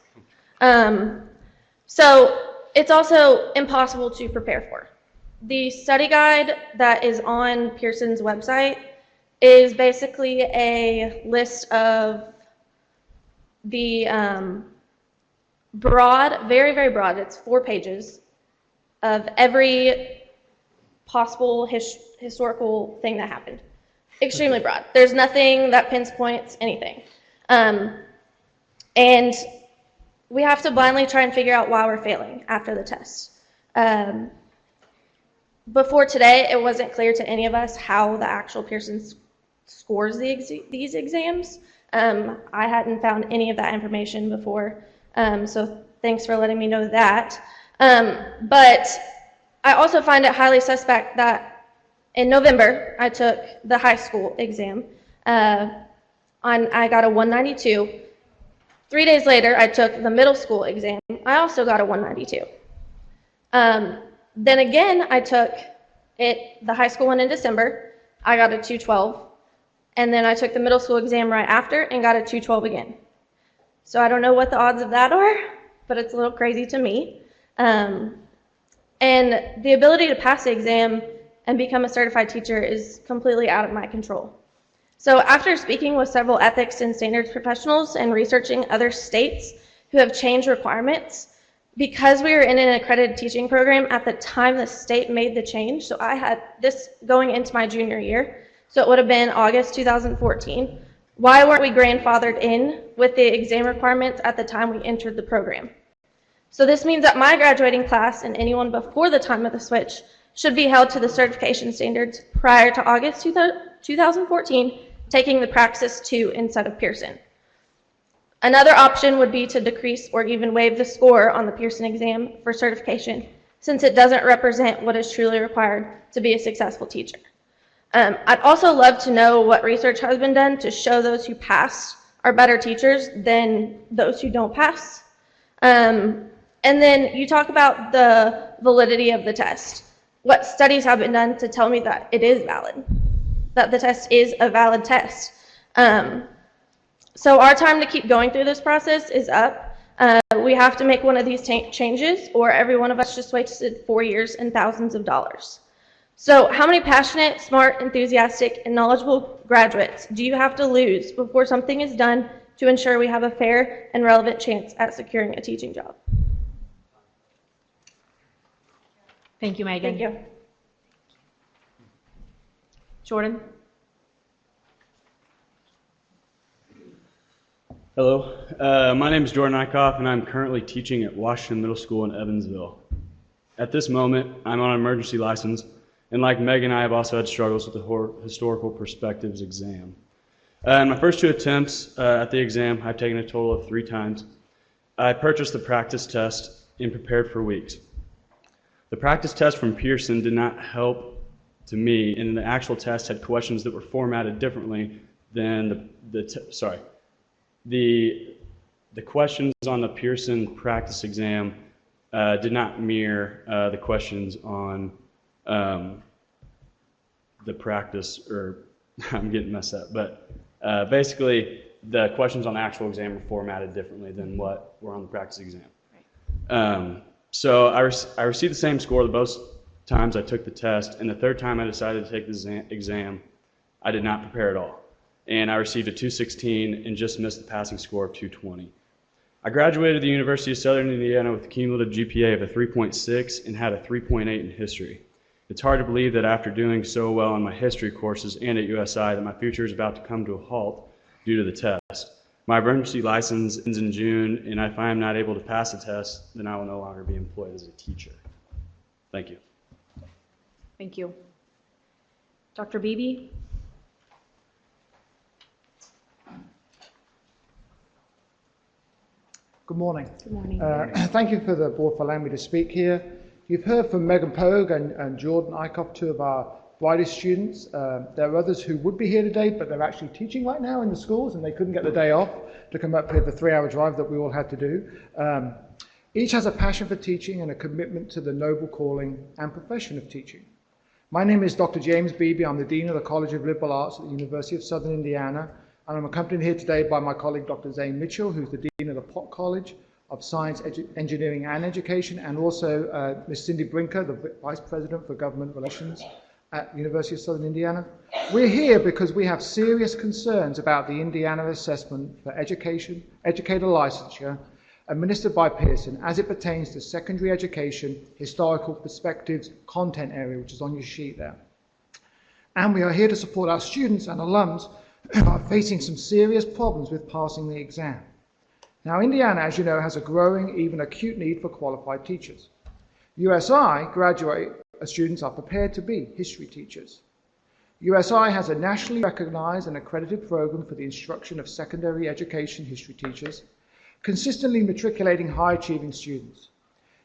So it's also impossible to prepare for. The study guide that is on Pearson's website is basically a list of the broad, very, very broad, it's 4 pages, of every possible historical thing that happened. Extremely broad. There's nothing that pinpoints anything. And we have to blindly try and figure out why we're failing after the test. Before today, it wasn't clear to any of us how the actual Pearson scores these exams. I hadn't found any of that information before, so thanks for letting me know that. But I also find it highly suspect that in November, I took the high school exam. I got a 192. 3 days later, I took the middle school exam. I also got a 192. Then again, I took the high school one in December. I got a 212. And then I took the middle school exam right after and got a 212 again. So I don't know what the odds of that are, but it's a little crazy to me. And the ability to pass the exam and become a certified teacher is completely out of my control. So after speaking with several ethics and standards professionals and researching other states who have changed requirements, because we were in an accredited teaching program at the time the state made the change, so I had this going into my junior year, so it would have been August 2014. Why weren't we grandfathered in with the exam requirements at the time we entered the program? So this means that my graduating class and anyone before the time of the switch should be held to the certification standards prior to August 2014, taking the Praxis 2 instead of Pearson. Another option would be to decrease or even waive the score on the Pearson exam for certification, since it doesn't represent what is truly required to be a successful teacher. I'd also love to know what research has been done to show those who pass are better teachers than those who don't pass. And then you talk about the validity of the test. What studies have been done to tell me that it is valid, that the test is a valid test? So our time to keep going through this process is up. We have to make one of these changes, or every one of us just wasted 4 years and thousands of dollars. So how many passionate, smart, enthusiastic, and knowledgeable graduates do you have to lose before something is done to ensure we have a fair and relevant chance at securing a teaching job? Thank you, Megan. Thank you. Jordan? Hello, my name is Jordan Eichhoff, and I'm currently teaching at Washington Middle School in Evansville. At this moment, I'm on an emergency license, and like Megan, I have also had struggles with the Historical Perspectives exam. In my first 2 attempts at the exam, I've taken a total of 3 times. I purchased the practice test and prepared for weeks. The practice test from Pearson did not help to me, and the actual test had questions that were formatted differently than the questions on the Pearson practice exam did not mirror the questions on the practice, or I'm getting messed up, but basically the questions on the actual exam were formatted differently than what were on the practice exam. So I received the same score both times I took the test, and the third time I decided to take the exam, I did not prepare at all. And I received a 216 and just missed the passing score of 220. I graduated the University of Southern Indiana with a cumulative GPA of a 3.6 and had a 3.8 in history. It's hard to believe that after doing so well on my history courses and at USI that my future is about to come to a halt due to the test. My emergency license ends in June, and if I am not able to pass the test, then I will no longer be employed as a teacher. Thank you. Thank you. Dr. Beebe? Good morning. Good morning. Thank you for the board for allowing me to speak here. You've heard from Megan Pogue and Jordan Eichhoff, two of our brightest students. There are others who would be here today, but they're actually teaching right now in the schools, and they couldn't get the day off to come up here, the 3-hour drive that we all had to do. Each has a passion for teaching and a commitment to the noble calling and profession of teaching. My name is Dr. James Beebe. I'm the Dean of the College of Liberal Arts at the University of Southern Indiana, and I'm accompanied here today by my colleague Dr. Zane Mitchell, who's the Dean of the Pott College of Science, Engineering and Education, and also Ms. Cindy Brinker, the Vice President for Government Relations at the University of Southern Indiana. We're here because we have serious concerns about the Indiana assessment for educator licensure administered by Pearson as it pertains to secondary education, historical perspectives, content area, which is on your sheet there. And we are here to support our students and alums who are facing some serious problems with passing the exam. Now, Indiana, as you know, has a growing, even acute need for qualified teachers. USI graduate students are prepared to be history teachers. USI has a nationally recognized and accredited program for the instruction of secondary education history teachers, consistently matriculating high-achieving students.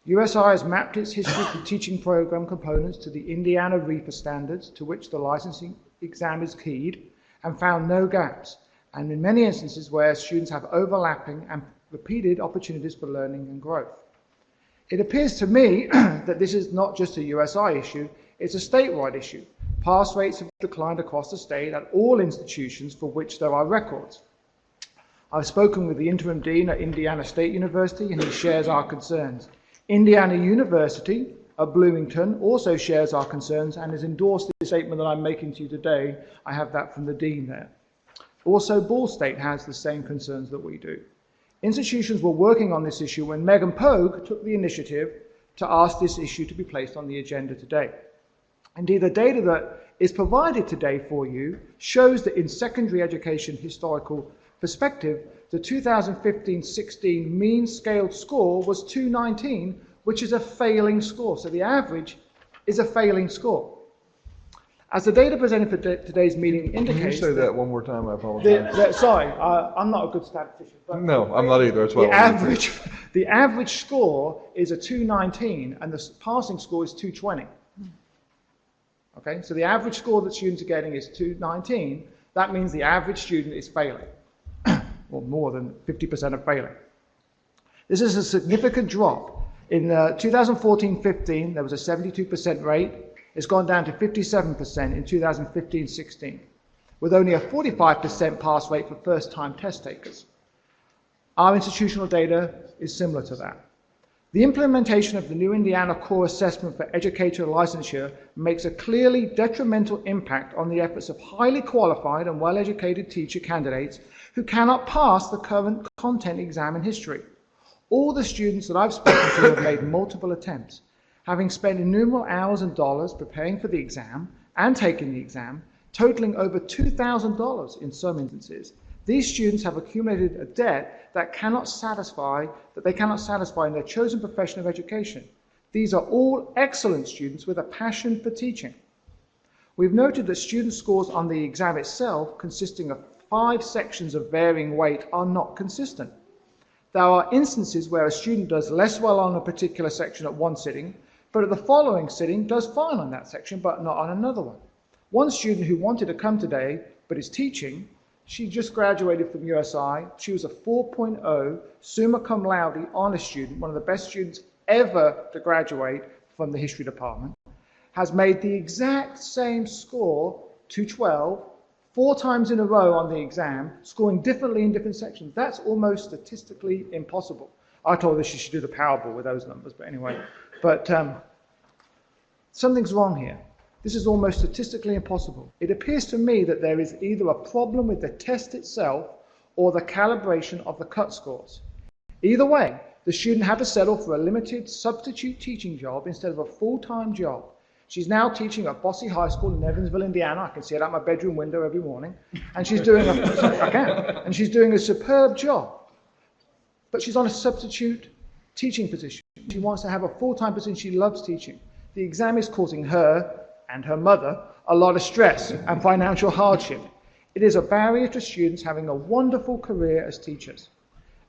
USI has mapped its history teaching program components to the Indiana REPA standards to which the licensing exam is keyed and found no gaps, and in many instances where students have overlapping and repeated opportunities for learning and growth. It appears to me that this is not just a USI issue, it's a statewide issue. Pass rates have declined across the state at all institutions for which there are records. I've spoken with the interim dean at Indiana State University, and he shares our concerns. Indiana University of Bloomington also shares our concerns and has endorsed the statement that I'm making to you today. I have that from the dean there. Also, Ball State has the same concerns that we do. Institutions were working on this issue when Megan Pogue took the initiative to ask this issue to be placed on the agenda today. Indeed, the data that is provided today for you shows that in secondary education historical perspective, the 2015-16 mean scaled score was 219, which is a failing score. So the average is a failing score. As the data presented for today's meeting indicates... Can you say that one more time? I apologize. Sorry, I'm not a good statistician. But no, I'm not either. That's why the average score is a 219, and the passing score is 220. Okay, so the average score that students are getting is 219. That means the average student is failing, or more than 50% are failing. This is a significant drop. In 2014-15, there was a 72% rate. It's gone down to 57% in 2015-16, with only a 45% pass rate for first-time test takers. Our institutional data is similar to that. The implementation of the new Indiana Core Assessment for Educator Licensure makes a clearly detrimental impact on the efforts of highly qualified and well-educated teacher candidates who cannot pass the current content exam in history. All the students that I've spoken to have made multiple attempts, having spent innumerable hours and dollars preparing for the exam and taking the exam, totaling over $2,000 in some instances. These students have accumulated a debt that they cannot satisfy in their chosen profession of education. These are all excellent students with a passion for teaching. We've noted that student scores on the exam itself, consisting of 5 sections of varying weight, are not consistent. There are instances where a student does less well on a particular section at one sitting, but at the following sitting does fine on that section, but not on another one. One student who wanted to come today, but is teaching, she just graduated from USI. She was a 4.0 summa cum laude honor student, one of the best students ever to graduate from the history department, has made the exact same score, 212, 4 times in a row on the exam, scoring differently in different sections. That's almost statistically impossible. I told her she should do the Powerball with those numbers, but anyway. But something's wrong here. This is almost statistically impossible. It appears to me that there is either a problem with the test itself or the calibration of the cut scores. Either way, the student had to settle for a limited substitute teaching job instead of a full-time job. She's now teaching at Bosse High School in Evansville, Indiana. I can see it out my bedroom window every morning. And she's doing and she's doing a superb job. But she's on a substitute teaching position. She wants to have a full-time position. She loves teaching. The exam is causing her and her mother a lot of stress and financial hardship. It is a barrier to students having a wonderful career as teachers.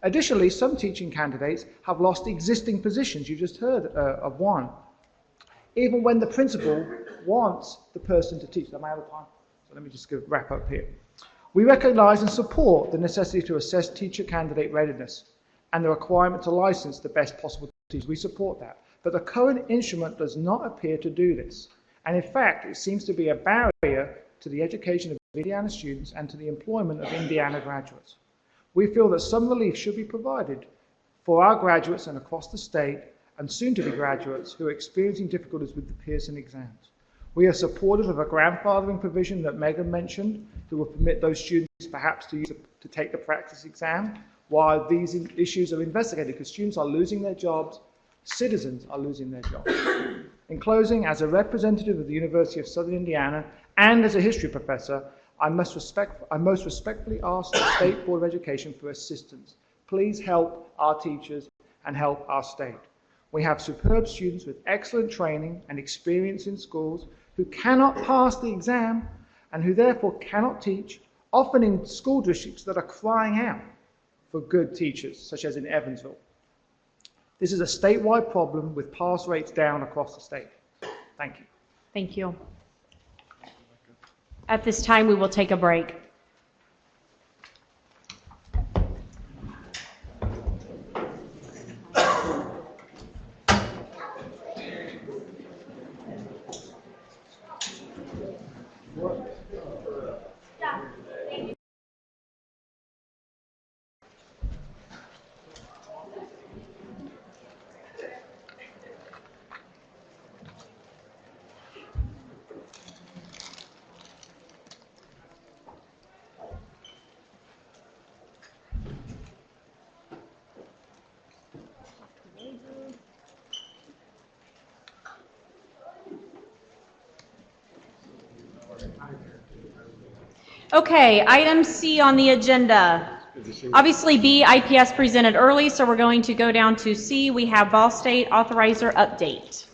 Additionally, some teaching candidates have lost existing positions. You just heard of one. Even when the principal wants the person to teach. Am I out of time? So let me just wrap up here. We recognize and support the necessity to assess teacher candidate readiness and the requirement to license the best possible teachers. We support that. But the current instrument does not appear to do this. And in fact, it seems to be a barrier to the education of Indiana students and to the employment of Indiana graduates. We feel that some relief should be provided for our graduates and across the state and soon-to-be graduates who are experiencing difficulties with the Pearson exams. We are supportive of a grandfathering provision that Megan mentioned that will permit those students perhaps to take the practice exam while these issues are investigated, because students are losing their jobs, citizens are losing their jobs. In closing, as a representative of the University of Southern Indiana and as a history professor, I most respectfully ask the State Board of Education for assistance. Please help our teachers and help our state. We have superb students with excellent training and experience in schools who cannot pass the exam and who therefore cannot teach, often in school districts that are crying out for good teachers, such as in Evansville. This is a statewide problem with pass rates down across the state. Thank you. Thank you. At this time, we will take a break. Okay, item C on the agenda. Obviously B, IPS presented early, so we're going to go down to C. We have Ball State authorizer update.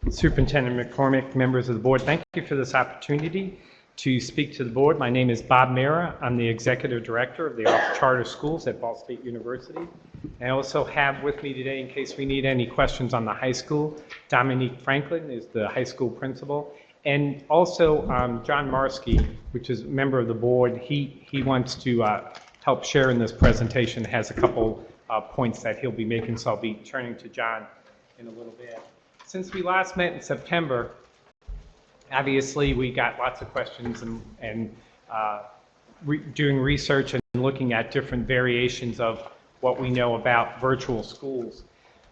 Superintendent McCormick, members of the board, thank you for this opportunity to speak to the board. My name is Bob Mera. I'm the executive director of the Office of Charter Schools at Ball State University. And I also have with me today, in case we need any questions on the high school, Dominique Franklin is the high school principal. And also John Marsky, which is a member of the board, he wants to help share in this presentation, has a couple points that he'll be making, so I'll be turning to John in a little bit. Since we last met in September, obviously we got lots of questions and doing research and looking at different variations of what we know about virtual schools.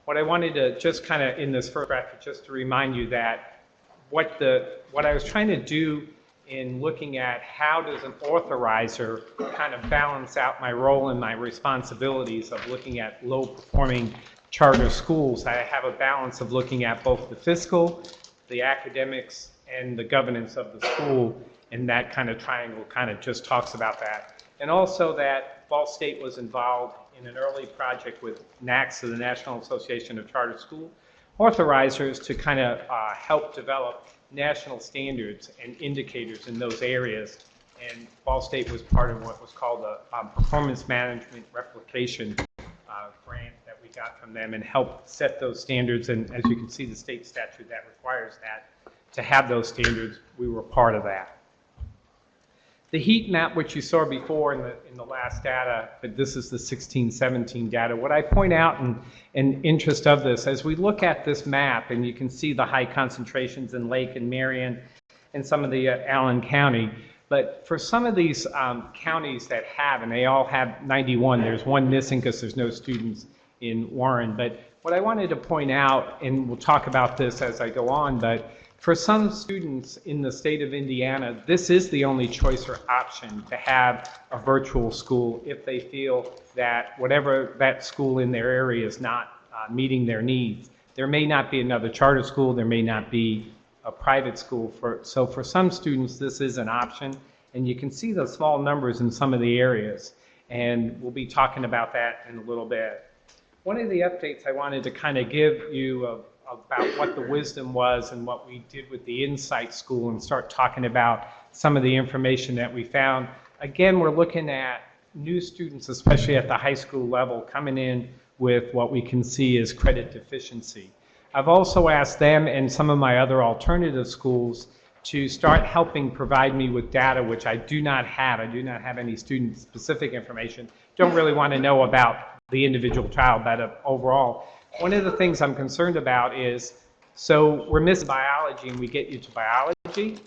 What I wanted to just kind of in this first graphic, just to remind you that what I was trying to do in looking at how does an authorizer kind of balance out my role and my responsibilities of looking at low performing charter schools. I have a balance of looking at both the fiscal, the academics, and the governance of the school, and that kind of triangle kind of just talks about that. And also that Ball State was involved in an early project with NACS, the National Association of Charter School Authorizers, to kind of help develop national standards and indicators in those areas. And Ball State was part of what was called a performance management replication grant that we got from them and helped set those standards. And as you can see, the state statute that requires that to have those standards, we were part of that. The heat map, which you saw before in the last data, but this is the 16-17 data. What I point out in interest of this, as we look at this map, and you can see the high concentrations in Lake and Marion and some of the Allen County, but for some of these counties that have, and they all have 91, there's one missing because there's no students in Warren, but what I wanted to point out, and we'll talk about this as I go on, but For some students in the state of Indiana, this is the only choice or option to have a virtual school if they feel that whatever that school in their area is not meeting their needs. There may not be another charter school, there may not be a private school. So for some students, this is an option, and you can see the small numbers in some of the areas, and we'll be talking about that in a little bit. One of the updates I wanted to kind of give you about what the wisdom was and what we did with the Insight School, and start talking about some of the information that we found. Again, we're looking at new students, especially at the high school level, coming in with what we can see as credit deficiency. I've also asked them and some of my other alternative schools to start helping provide me with data, which I do not have. I do not have any student-specific information. Don't really want to know about the individual child, but overall. One of the things I'm concerned about is, so we're missing biology and we get you to biology,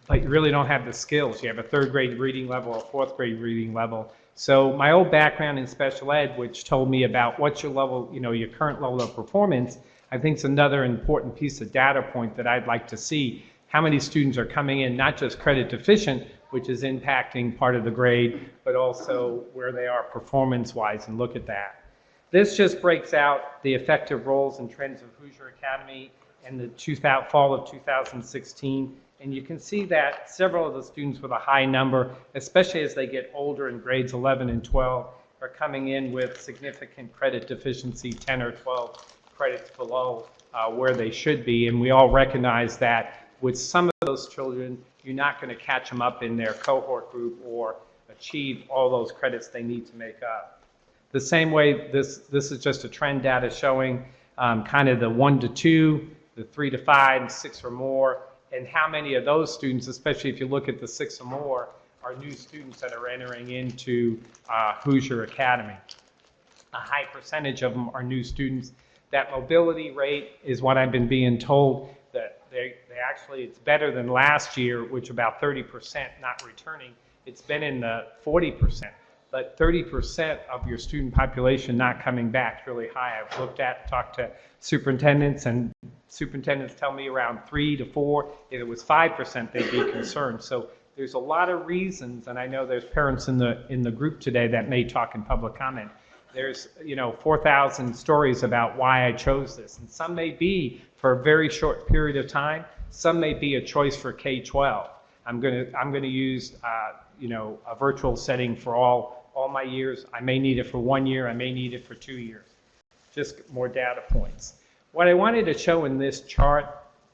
but you really don't have the skills. You have a 3rd grade reading level or 4th grade reading level. So my old background in special ed, which told me about what's your level, your current level of performance, I think is another important piece of data point that I'd like to see. How many students are coming in, not just credit deficient, which is impacting part of the grade, but also where they are performance-wise, and look at that. This just breaks out the effective roles and trends of Hoosier Academy in the fall of 2016. And you can see that several of the students with a high number, especially as they get older in grades 11 and 12, are coming in with significant credit deficiency, 10 or 12 credits below where they should be. And we all recognize that with some of those children, you're not going to catch them up in their cohort group or achieve all those credits they need to make up. The same way, this is just a trend data showing kind of the 1 to 2, the 3 to 5, 6 or more, and how many of those students, especially if you look at the 6 or more, are new students that are entering into Hoosier Academy. A high percentage of them are new students. That mobility rate is what I've been being told, that they actually, it's better than last year, which about 30% not returning. It's been in the 40%. But 30% of your student population not coming back is really high. I've talked to superintendents, and superintendents tell me around 3 to 4. If it was 5%, they'd be concerned. So there's a lot of reasons, and I know there's parents in the group today that may talk in public comment. There's 4,000 stories about why I chose this, and some may be for a very short period of time. Some may be a choice for K-12. I'm going to use a virtual setting for all my years. I may need it for 1 year. I may need it for 2 years. Just more data points. What I wanted to show in this chart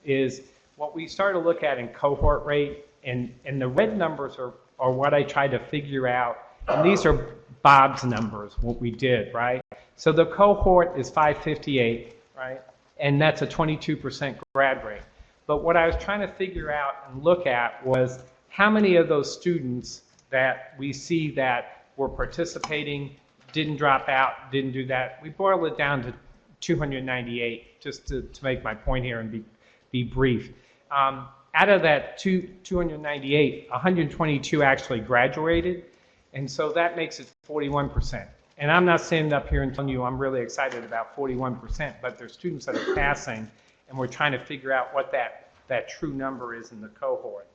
is what we started to look at in cohort rate, and the red numbers are what I tried to figure out, and these are Bob's numbers, what we did, right? So the cohort is 558, right? And that's a 22% grad rate. But what I was trying to figure out and look at was how many of those students that we see that were participating, didn't drop out, didn't do that. We boiled it down to 298, just to make my point here and be brief. Out of that 298, 122 actually graduated, and so that makes it 41%. And I'm not standing up here and telling you I'm really excited about 41%, but there's students that are passing, and we're trying to figure out what that true number is in the cohort.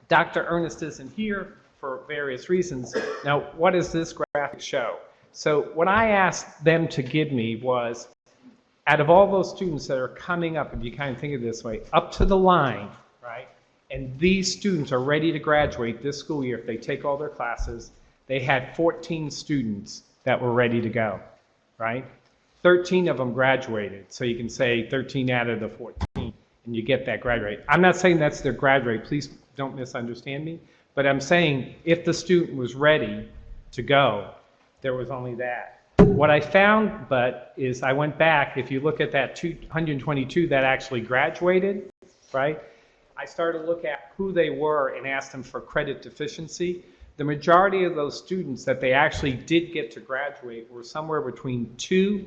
Dr. Ernest isn't here for various reasons. Now, what does this graphic show? So what I asked them to give me was, out of all those students that are coming up, if you kind of think of it this way, up to the line, right? And these students are ready to graduate this school year if they take all their classes. They had 14 students that were ready to go, right? 13 of them graduated. So you can say 13 out of the 14, and you get that grad rate. I'm not saying that's their grad rate. Please don't misunderstand me. But I'm saying if the student was ready to go, there was only that. What I found, is I went back, if you look at that 222 that actually graduated, right? I started to look at who they were and asked them for credit deficiency. The majority of those students that they actually did get to graduate were somewhere between 2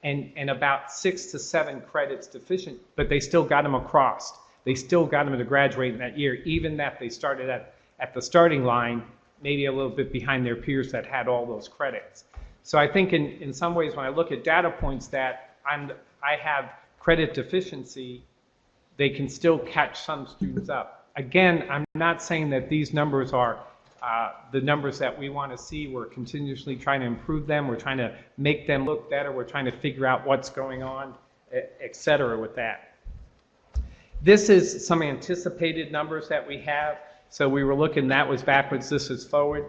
and about 6 to 7 credits deficient, but they still got them across. They still got them to graduate in that year, even that they started at the starting line, maybe a little bit behind their peers that had all those credits. So I think in some ways when I look at data points that I have credit deficiency they can still catch some students up. Again, I'm not saying that these numbers are the numbers that we want to see. We're continuously trying to improve them. We're trying to make them look better. We're trying to figure out what's going on, et cetera, with that. This is some anticipated numbers that we have. So we were looking, that was backwards, this is forward.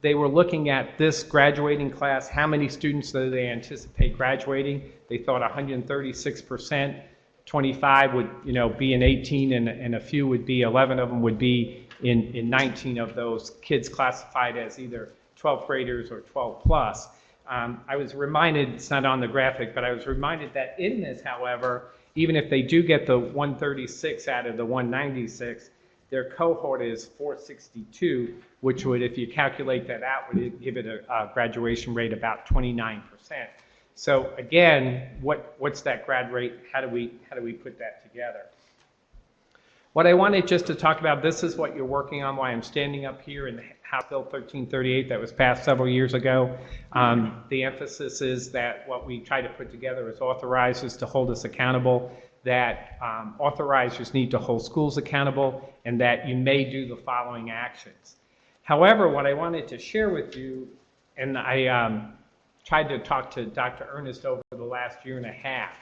They were looking at this graduating class, how many students do they anticipate graduating? They thought 136%, 25 would be in 18, and a few would be, 11 of them would be in 19 of those kids classified as either 12th graders or 12 plus. I was reminded, it's not on the graphic, but I was reminded that in this, however, even if they do get the 136 out of the 196, their cohort is 462, which would, if you calculate that out, would give it a graduation rate about 29%. So again, what's that grad rate? How do we put that together? What I wanted just to talk about, this is what you're working on, why I'm standing up here in House Bill 1338 that was passed several years ago. The emphasis is that what we try to put together is authorizers to hold us accountable, that authorizers need to hold schools accountable, and that you may do the following actions. However, what I wanted to share with you, and I tried to talk to Dr. Ernest over the last year and a half,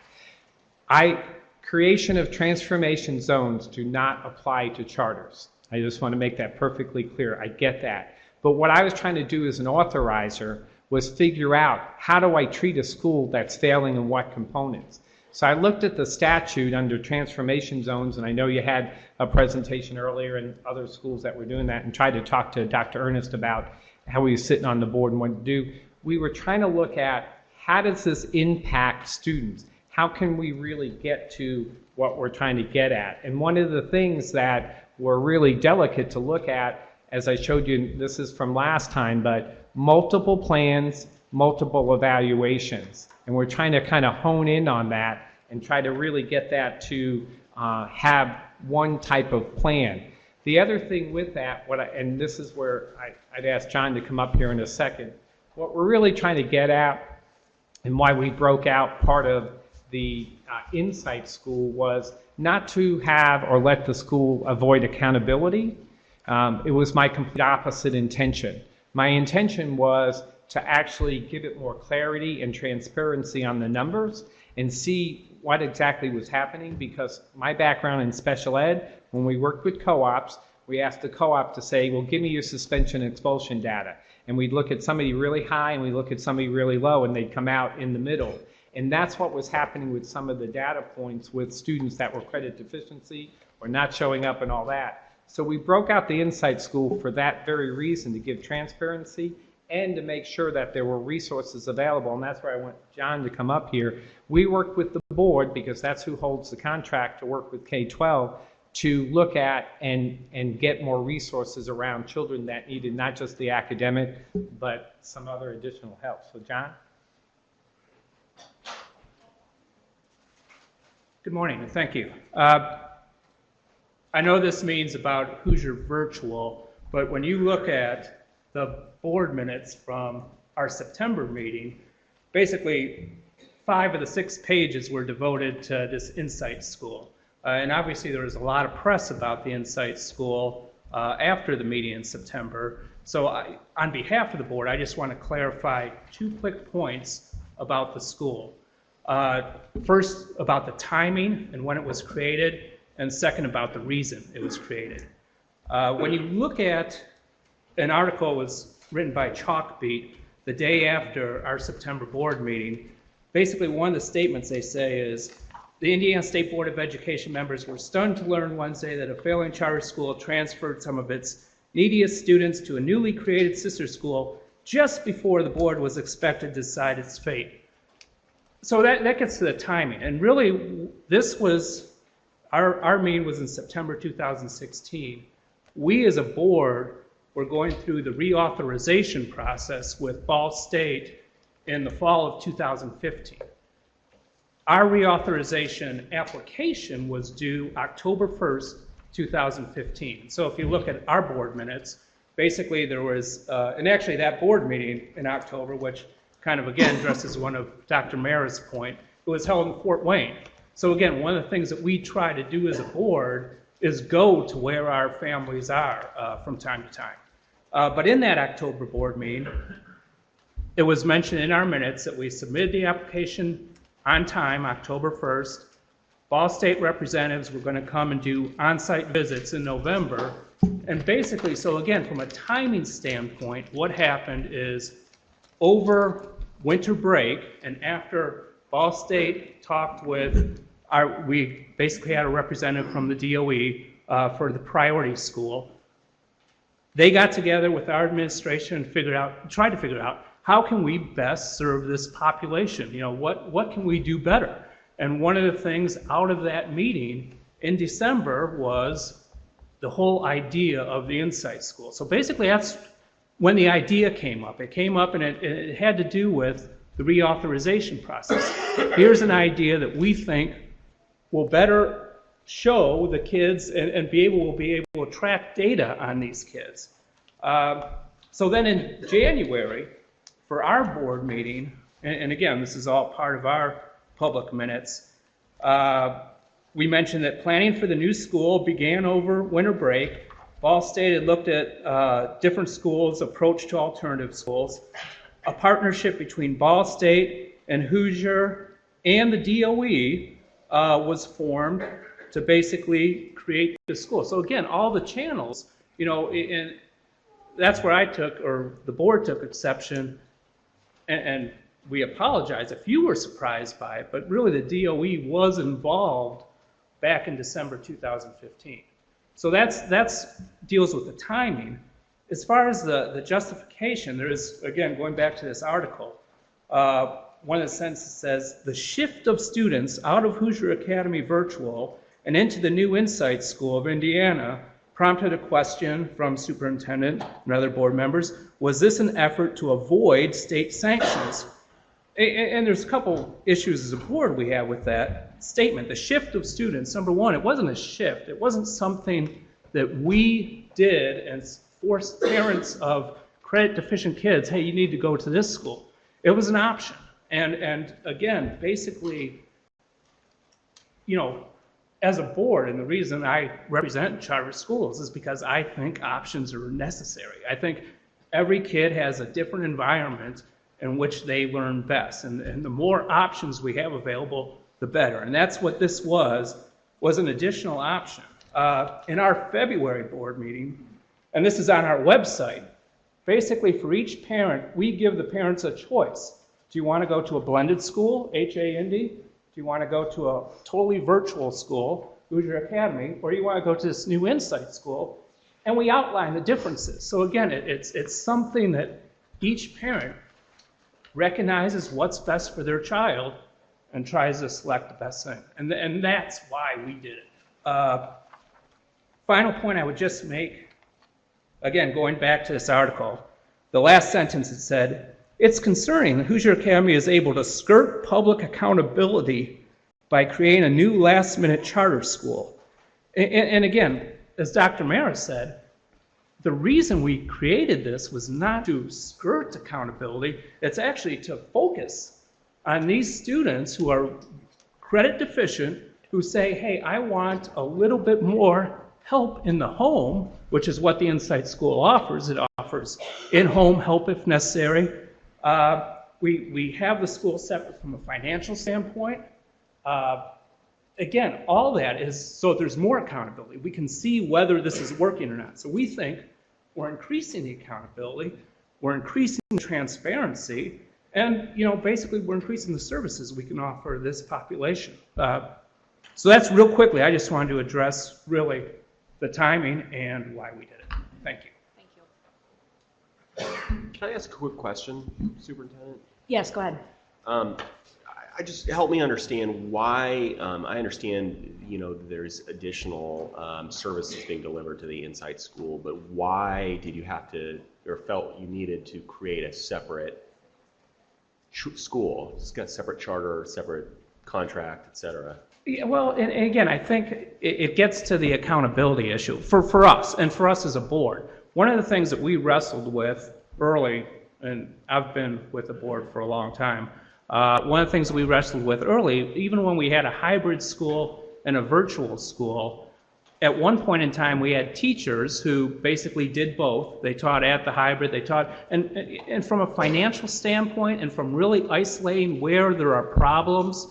creation of transformation zones do not apply to charters. I just want to make that perfectly clear. I get that. But what I was trying to do as an authorizer was figure out, how do I treat a school that's failing in what components? So I looked at the statute under transformation zones, and I know you had a presentation earlier in other schools that were doing that, and tried to talk to Dr. Ernest about how he was sitting on the board and what to do. We were trying to look at, how does this impact students? How can we really get to what we're trying to get at? And one of the things that were really delicate to look at, as I showed you, this is from last time, but multiple plans, multiple evaluations. And we're trying to kind of hone in on that and try to really get that to have one type of plan. The other thing with that, and this is where I'd ask John to come up here in a second, what we're really trying to get at and why we broke out part of the Insight School was not to have or let the school avoid accountability. It was my complete opposite intention. My intention was to actually give it more clarity and transparency on the numbers and see what exactly was happening, because my background in special ed, when we worked with co-ops, we asked the co-op to say, well, give me your suspension and expulsion data. And we'd look at somebody really high and we look at somebody really low, and they'd come out in the middle. And that's what was happening with some of the data points with students that were credit deficiency or not showing up and all that. So we broke out the Insight School for that very reason, to give transparency and to make sure that there were resources available. And that's where I want John to come up here. We worked with the board, because that's who holds the contract to work with K-12, to look at and get more resources around children that needed not just the academic, but some other additional help. So John? Good morning, and thank you. I know this means about Hoosier Virtual, but when you look at the board minutes from our September meeting, basically 5 of the 6 pages were devoted to this Insight School. And obviously there was a lot of press about the Insight School after the meeting in September. So on behalf of the board, I just want to clarify 2 quick points about the school. First, about the timing and when it was created, and second, about the reason it was created. When you look at an article was written by Chalkbeat the day after our September board meeting, basically one of the statements they say is, the Indiana State Board of Education members were stunned to learn Wednesday that a failing charter school transferred some of its neediest students to a newly created sister school just before the board was expected to decide its fate. So that gets to the timing. And really, this was, our meeting was in September 2016. We as a board were going through the reauthorization process with Ball State in the fall of 2015. Our reauthorization application was due October 1st, 2015. So if you look at our board minutes, basically there was, and actually that board meeting in October, which kind of again addresses one of Dr. Mara's point, it was held in Fort Wayne. So again, one of the things that we try to do as a board is go to where our families are from time to time. But in that October board meeting, it was mentioned in our minutes that we submitted the application on time, October 1st. Ball State representatives were going to come and do on-site visits in November. And basically, so again, from a timing standpoint, what happened is over winter break and after Ball State talked with we basically had a representative from the DOE for the priority school. They got together with our administration and tried to figure out how can we best serve this population? What can we do better? And one of the things out of that meeting in December was the whole idea of the Insight School. So basically that's when the idea came up. It came up and it had to do with the reauthorization process. Here's an idea that we think will better show the kids and will be able to track data on these kids. So then in January, for our board meeting, and again, this is all part of our public minutes, we mentioned that planning for the new school began over winter break. Ball State had looked at different schools' approach to alternative schools. A partnership between Ball State and Hoosier and the DOE was formed to basically create the school. So again, all the channels, and that's where the board took exception, and we apologize if you were surprised by it, but really the DOE was involved back in December 2015. So that's deals with the timing. As far as the justification, there is, again, going back to this article, one of the sentences says, the shift of students out of Hoosier Academy Virtual and into the new Insight School of Indiana prompted a question from superintendent and other board members. Was this an effort to avoid state sanctions? And there's a couple issues as a board we have with that statement. The shift of students, number one, it wasn't a shift. It wasn't something that we did and forced parents of credit deficient kids, hey, you need to go to this school. It was an option. And again, basically, as a board, and the reason I represent charter schools is because I think options are necessary. I think every kid has a different environment in which they learn best. And the more options we have available, the better. And that's what this was an additional option. In our February board meeting, and this is on our website, basically for each parent, we give the parents a choice. Do you want to go to a blended school, HAND? Do you want to go to a totally virtual school, Hoosier Academy? Or do you want to go to this new Insight School? And we outline the differences. So again, it's something that each parent recognizes what's best for their child and tries to select the best thing. And that's why we did it. Final point I would just make, again, going back to this article, the last sentence it said, it's concerning that Hoosier Academy is able to skirt public accountability by creating a new last-minute charter school. And again, as Dr. Mara said, the reason we created this was not to skirt accountability, it's actually to focus on these students who are credit deficient, who say, hey, I want a little bit more help in the home, which is what the Insight School offers. It offers in-home help if necessary. We have the school separate from a financial standpoint. Again, all that is so there's more accountability. We can see whether this is working or not. So we think we're increasing the accountability, we're increasing the transparency, and basically we're increasing the services we can offer this population. So that's real quickly. I just wanted to address really the timing and why we did it. Thank you. Can I ask a quick question, Superintendent? Yes, go ahead. I just help me understand why. I understand, there's additional services being delivered to the Insight School, but why did you have to, or felt you needed to create a separate school? It's got separate charter, separate contract, et cetera. Yeah, well, and again, I think it gets to the accountability issue for us and for us as a board. One of the things that we wrestled with early, and I've been with the board for a long time, One of the things that we wrestled with early, even when we had a hybrid school and a virtual school, at one point in time, we had teachers who basically did both. They taught at the hybrid, they taught, and from a financial standpoint and from really isolating where there are problems,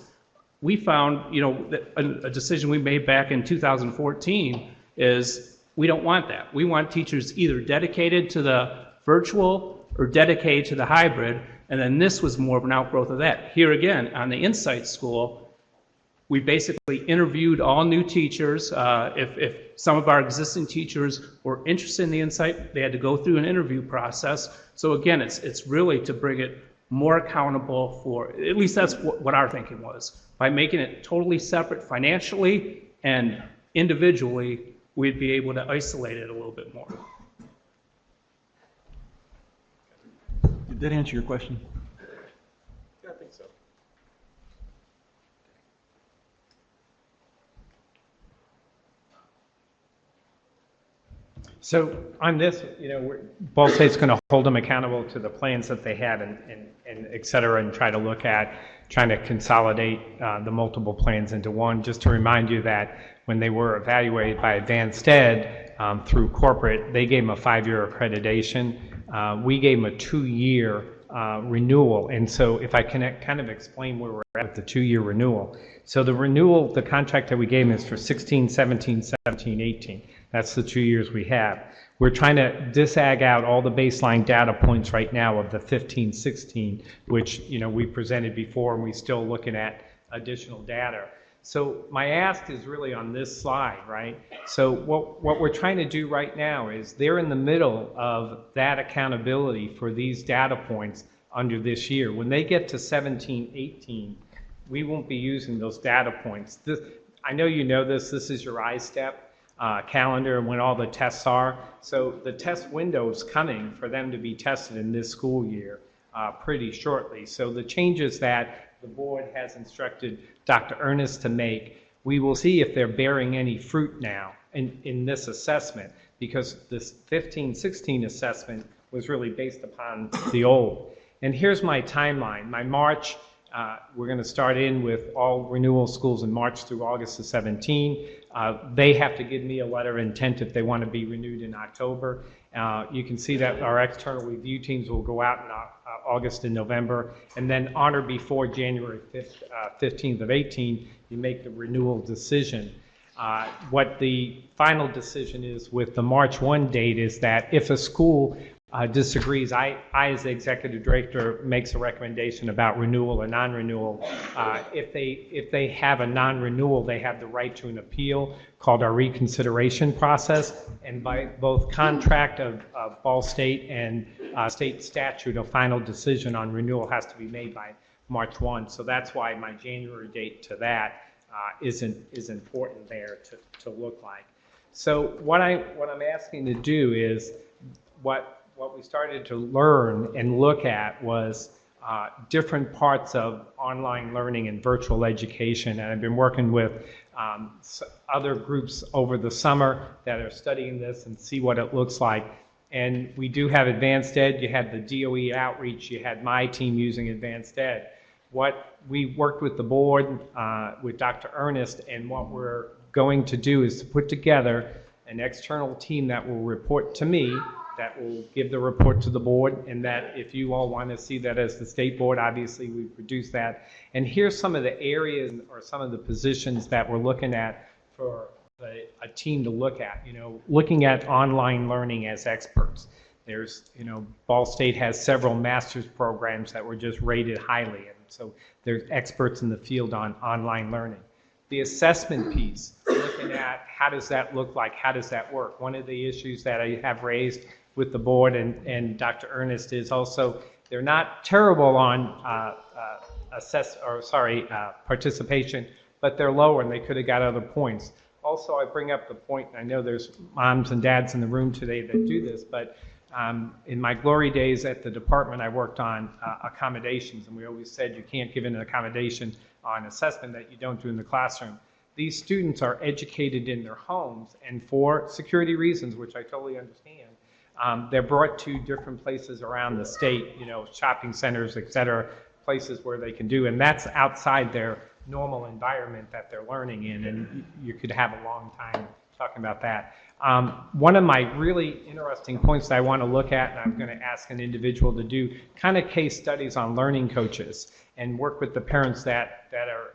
we found, that a decision we made back in 2014 is we don't want that. We want teachers either dedicated to the virtual or dedicated to the hybrid, and then this was more of an outgrowth of that. Here again, on the Insight School, we basically interviewed all new teachers. If some of our existing teachers were interested in the Insight, they had to go through an interview process. So again, it's really to bring it more accountable for, at least that's what our thinking was. By making it totally separate financially and individually, we'd be able to isolate it a little bit more. Did that answer your question? Yeah, I think so. So on this, Ball State's going to hold them accountable to the plans that they had and et cetera, and try to look at trying to consolidate the multiple plans into one. Just to remind you that when they were evaluated by Advanced Ed through corporate, they gave them a 5-year accreditation. We gave them a 2-year renewal. And so if I can kind of explain where we're at with the 2-year renewal. So the renewal, the contract that we gave them is for 16, 17, 17, 18. That's the 2 years we have. We're trying to disag out all the baseline data points right now of the 15, 16, which we presented before, and we're still looking at additional data. So my ask is really on this slide, right? So what we're trying to do right now is they're in the middle of that accountability for these data points under this year. When they get to 17, 18, we won't be using those data points. I know you know this is your iStep calendar and when all the tests are. So the test window is coming for them to be tested in this school year pretty shortly. So the changes that the board has instructed Dr. Ernest to make, we will see if they're bearing any fruit now in this assessment, because this 15-16 assessment was really based upon the old. And here's my timeline. My March, we're going to start in with all renewal schools in March through August of 17. They have to give me a letter of intent if they want to be renewed in October. You can see that our external review teams will go out in August and November, and then on or before January 15th of 18, you make the renewal decision. What the final decision is with the March 1 date is that if a school disagrees, I as the executive director makes a recommendation about renewal or non-renewal. If they have a non-renewal, they have the right to an appeal called our reconsideration process, and by both contract of Ball State and state statute, a final decision on renewal has to be made by March 1. So that's why my January date to that is important there to look like. So what I'm asking to do is what we started to learn and look at was different parts of online learning and virtual education. And I've been working with other groups over the summer that are studying this and see what it looks like. And we do have Advanced Ed. You had the DOE outreach. You had my team using Advanced Ed. What we worked with the board, with Dr. Ernest, and what we're going to do is to put together an external team that will report to me, that will give the report to the board, and that if you all want to see that as the state board, obviously we produce that. And here's some of the areas or some of the positions that we're looking at for a team to look at, looking at online learning as experts. There's, Ball State has several master's programs that were just rated highly, and so there's experts in the field on online learning. The assessment piece, looking at how does that look like, how does that work? One of the issues that I have raised with the board and Dr. Ernest is also they're not terrible on participation, but they're lower and they could have got other points. Also, I bring up the point, and I know there's moms and dads in the room today that do this, but in my glory days at the department, I worked on accommodations, and we always said you can't give an accommodation on assessment that you don't do in the classroom. These students are educated in their homes, and for security reasons, which I totally understand, they're brought to different places around the state, shopping centers, et cetera, places where they can do, and that's outside their normal environment that they're learning in, and you could have a long time talking about that. One of my really interesting points that I want to look at, and I'm going to ask an individual to do kind of case studies on learning coaches and work with the parents that are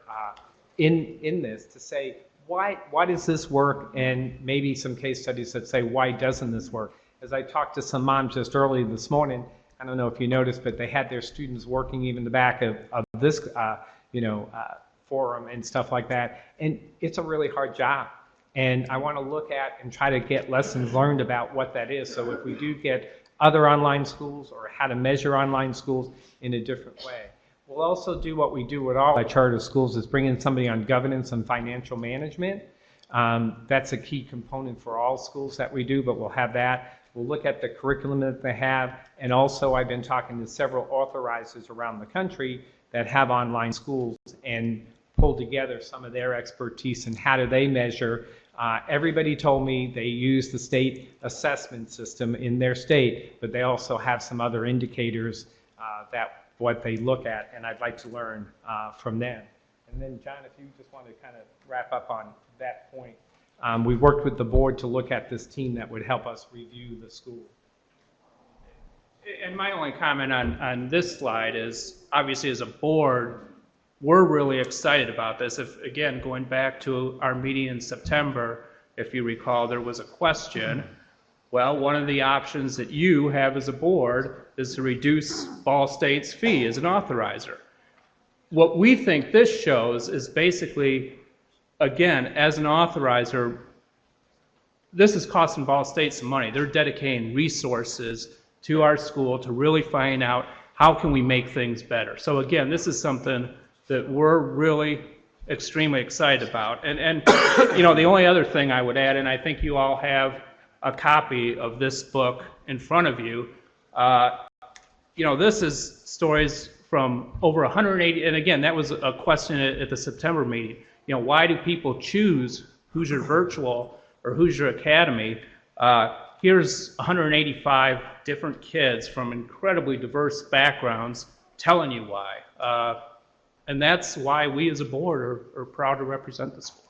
in this to say, why does this work, and maybe some case studies that say, why doesn't this work? As I talked to some moms just early this morning, I don't know if you noticed, but they had their students working even in the back of this, forum and stuff like that. And it's a really hard job. And I want to look at and try to get lessons learned about what that is. So if we do get other online schools or how to measure online schools in a different way. We'll also do what we do with all our charter schools is bring in somebody on governance and financial management. That's a key component for all schools that we do, but we'll have that. We'll look at the curriculum that they have. And also I've been talking to several authorizers around the country that have online schools and pull together some of their expertise and how do they measure. Everybody told me they use the state assessment system in their state, but they also have some other indicators that what they look at, and I'd like to learn from them. And then, John, if you just want to kind of wrap up on that point. We worked with the board to look at this team that would help us review the school. And my only comment on this slide is, obviously as a board, we're really excited about this. If, again, going back to our meeting in September, if you recall, there was a question. Well, one of the options that you have as a board is to reduce Ball State's fee as an authorizer. What we think this shows is basically, again, as an authorizer, this is costing Ball State some money. They're dedicating resources to our school to really find out how can we make things better. So again, this is something that we're really extremely excited about. And you know, the only other thing I would add, and I think you all have a copy of this book in front of you, you know, this is stories from over 180, and again, that was a question at the September meeting. You know, why do people choose Hoosier Virtual or Hoosier Academy? Here's 185 different kids from incredibly diverse backgrounds telling you why. And that's why we as a board are proud to represent the school.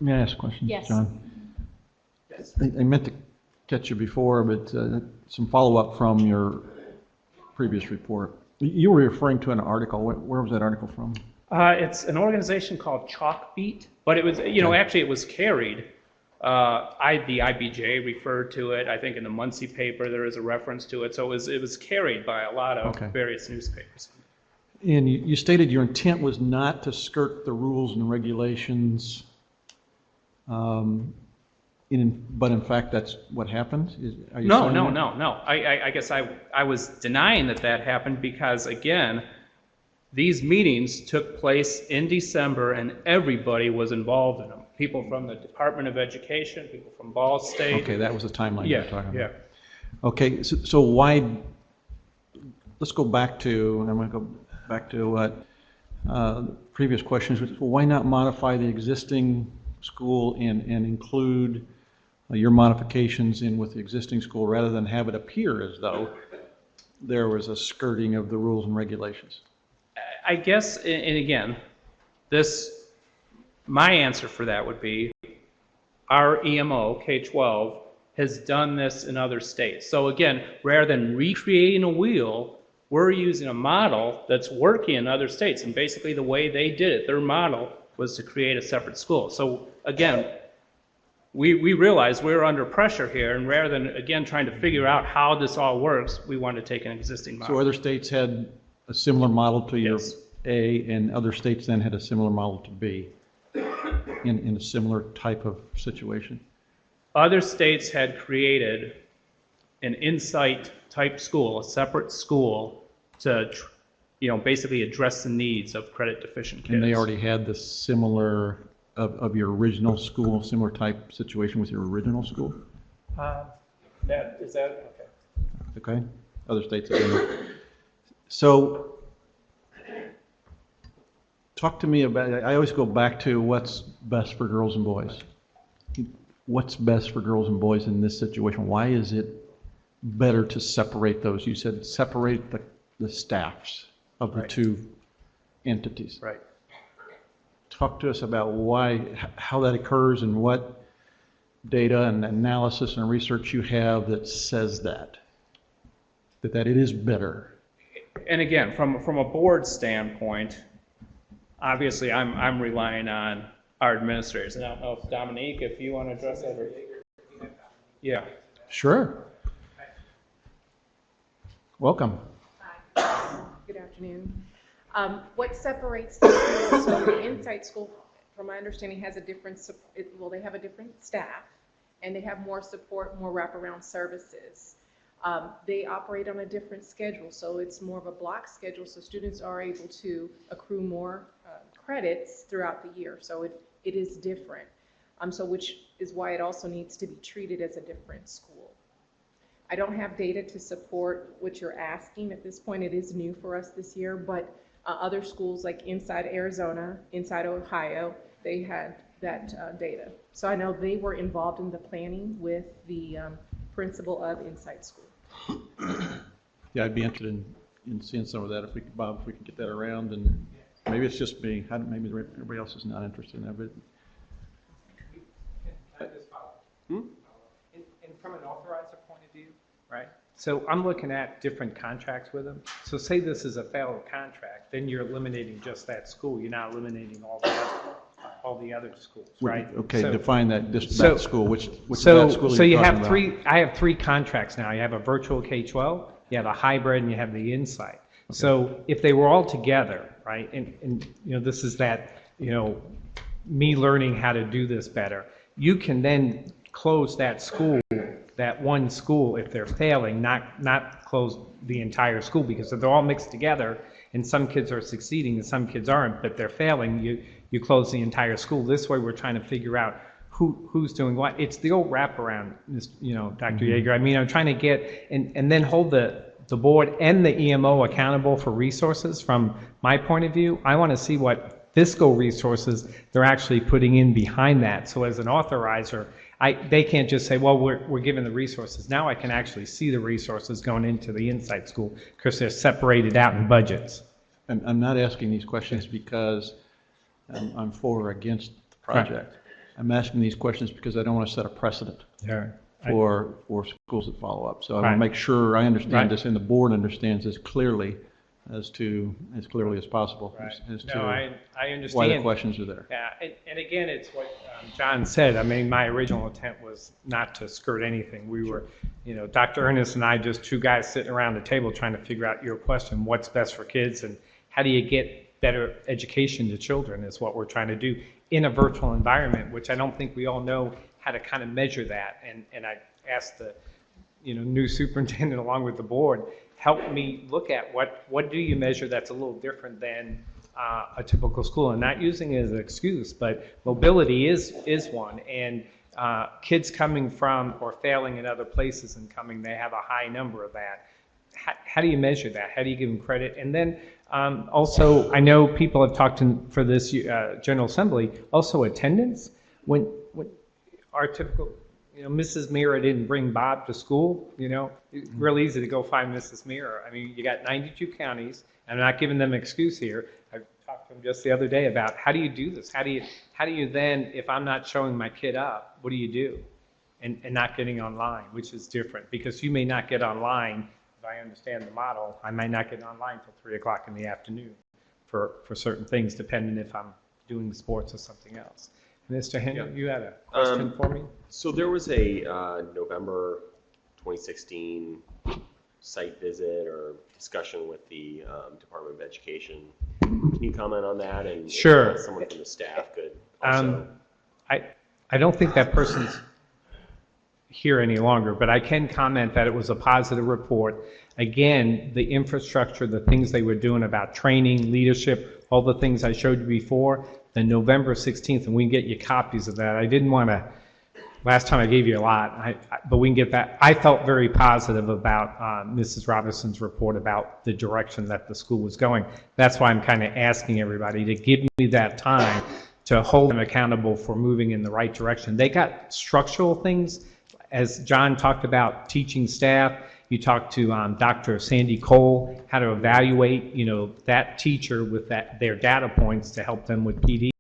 May I ask a question, Yes. John? Yes. I meant to catch you before, but some follow-up from your previous report. You were referring to an article. Where was that article from? It's an organization called Chalkbeat, but it was, you know, actually it was carried. The IBJ referred to it. I think in the Muncie paper there is a reference to it. So it was carried by a lot of various newspapers. And you stated your intent was not to skirt the rules and regulations, but in fact that's what happened? Are you saying that? No. I guess I was denying that happened because, again, these meetings took place in December and everybody was involved in them. People from the Department of Education, people from Ball State. Okay, that was the timeline you were talking about. Yeah. Okay, so why, let's go back to, I'm going to go back to what previous questions, why not modify the existing school and include your modifications in with the existing school rather than have it appear as though there was a skirting of the rules and regulations? I guess, and again, my answer for that would be our EMO, K-12, has done this in other states. So again, rather than recreating a wheel, we're using a model that's working in other states. And basically the way they did it, their model was to create a separate school. So again, we realized we were under pressure here, and rather than, again, trying to figure out how this all works, we wanted to take an existing model. So other states had a similar model to your A, and other states then had a similar model to B in a similar type of situation? Other states had created an insight type school, a separate school to, you know, basically address the needs of credit deficient kids. And they already had the similar of your original school, similar type situation with your original school? Is that okay? Okay. Other states have done that. So talk to me about, I always go back to what's best for girls and boys. What's best for girls and boys in this situation? Why is it better to separate those? You said separate the the staffs of the Right. two entities. Right. Talk to us about how that occurs and what data and analysis and research you have that says that it is better. And again, from a board standpoint, obviously I'm relying on our administrators. And I don't know if Dominique, if you want to address that or. Yeah. Sure. Welcome. Good afternoon. What separates the schools, so the Insight School, from my understanding, has a different, they have a different staff, and they have more support, more wraparound services. They operate on a different schedule, so it's more of a block schedule, so students are able to accrue more credits throughout the year, so it is different. So which is why it also needs to be treated as a different school. I don't have data to support what you're asking at this point. It is new for us this year, but other schools like inside Arizona, inside Ohio, they had that data. So I know they were involved in the planning with the principal of Insight School. Yeah, I'd be interested in seeing some of that if we could, Bob, if we could get that around, and maybe it's just me. Maybe everybody else is not interested in that, but. Can I just follow? And from an authorizer point of view, right? So I'm looking at different contracts with them. So say this is a failed contract, then you're eliminating just that school. You're not eliminating all the other schools, right? Okay, So- define that, that school, which so, that school so are you talking have about? I have three contracts now. You have a virtual K-12, you have a hybrid, and you have the Insight. So if they were all together, right, and this is that, me learning how to do this better, you can then close that school, that one school, if they're failing, not close the entire school, because if they're all mixed together and some kids are succeeding and some kids aren't, but they're failing, you close the entire school. This way we're trying to figure out who's doing what. It's the old wraparound, Dr. Yeager. I mean, I'm trying to get, and then hold the board and the EMO accountable for resources. From my point of view, I want to see what fiscal resources they're actually putting in behind that. So as an authorizer, they can't just say, well, we're given the resources. Now I can actually see the resources going into the Insight School because they're separated out in budgets. And I'm not asking these questions because I'm for or against the project. Right. I'm asking these questions because I don't want to set a precedent for schools that follow up. So I want to make sure I understand this and the board understands this clearly as clearly as possible as to I understand why the questions are there. Yeah, and again, it's what John said. I mean, my original intent was not to skirt anything. We were, Dr. Ernest and I, just two guys sitting around the table trying to figure out your question, what's best for kids and how do you get better education to children is what we're trying to do in a virtual environment, which I don't think we all know how to kind of measure that. And I asked the new superintendent along with the board, help me look at what do you measure that's a little different than a typical school, and not using it as an excuse, but mobility is one, and kids coming from or failing in other places and coming, they have a high number of that. How do you measure that? How do you give them credit? And then also, I know people have talked for this General Assembly, also attendance. When our typical, Mrs. Mira didn't bring Bob to school, it's real easy to go find Mrs. Mira. I mean, you got 92 counties, and I'm not giving them an excuse here. I talked to them just the other day about how do you do this? How do you then, if I'm not showing my kid up, what do you do? And not getting online, which is different, because you may not get online. If I understand the model, I might not get online till 3 o'clock in the afternoon for certain things, depending if I'm doing sports or something else. Mr. Henry, you had a question for me? So there was a November 2016 site visit or discussion with the Department of Education. Can you comment on that? And sure. If someone from the staff could also. I don't think that person's here any longer, but I can comment that it was a positive report. Again, the infrastructure, the things they were doing about training, leadership, all the things I showed you before, the November 16th, and we can get you copies of that. I didn't want to, last time I gave you a lot, but we can get that. I felt very positive about Mrs. Robinson's report about the direction that the school was going. That's why I'm kind of asking everybody to give me that time to hold them accountable for moving in the right direction. They got structural things, as John talked about, teaching staff. You talk to Dr. Sandy Cole, how to evaluate, that teacher with their data points to help them with PD.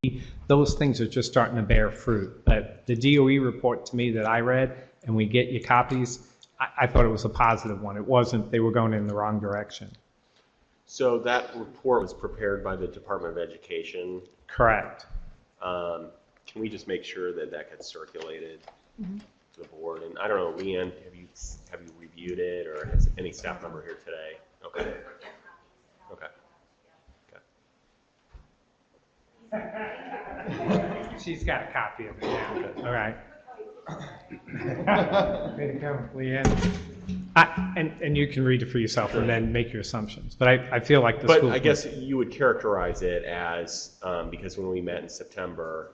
Those things are just starting to bear fruit. But the DOE report to me that I read, and we get you copies, I thought it was a positive one. It wasn't, they were going in the wrong direction. So that report was prepared by the Department of Education. Correct. Can we just make sure that that gets circulated to the board? And I don't know, Leanne, have you reviewed it, or has any staff member here today? Okay. Okay. She's got a copy of it now. All right. Way to go, Leanne. And you can read it for yourself and then make your assumptions. But I feel like the school. But I guess you would characterize it as, because when we met in September,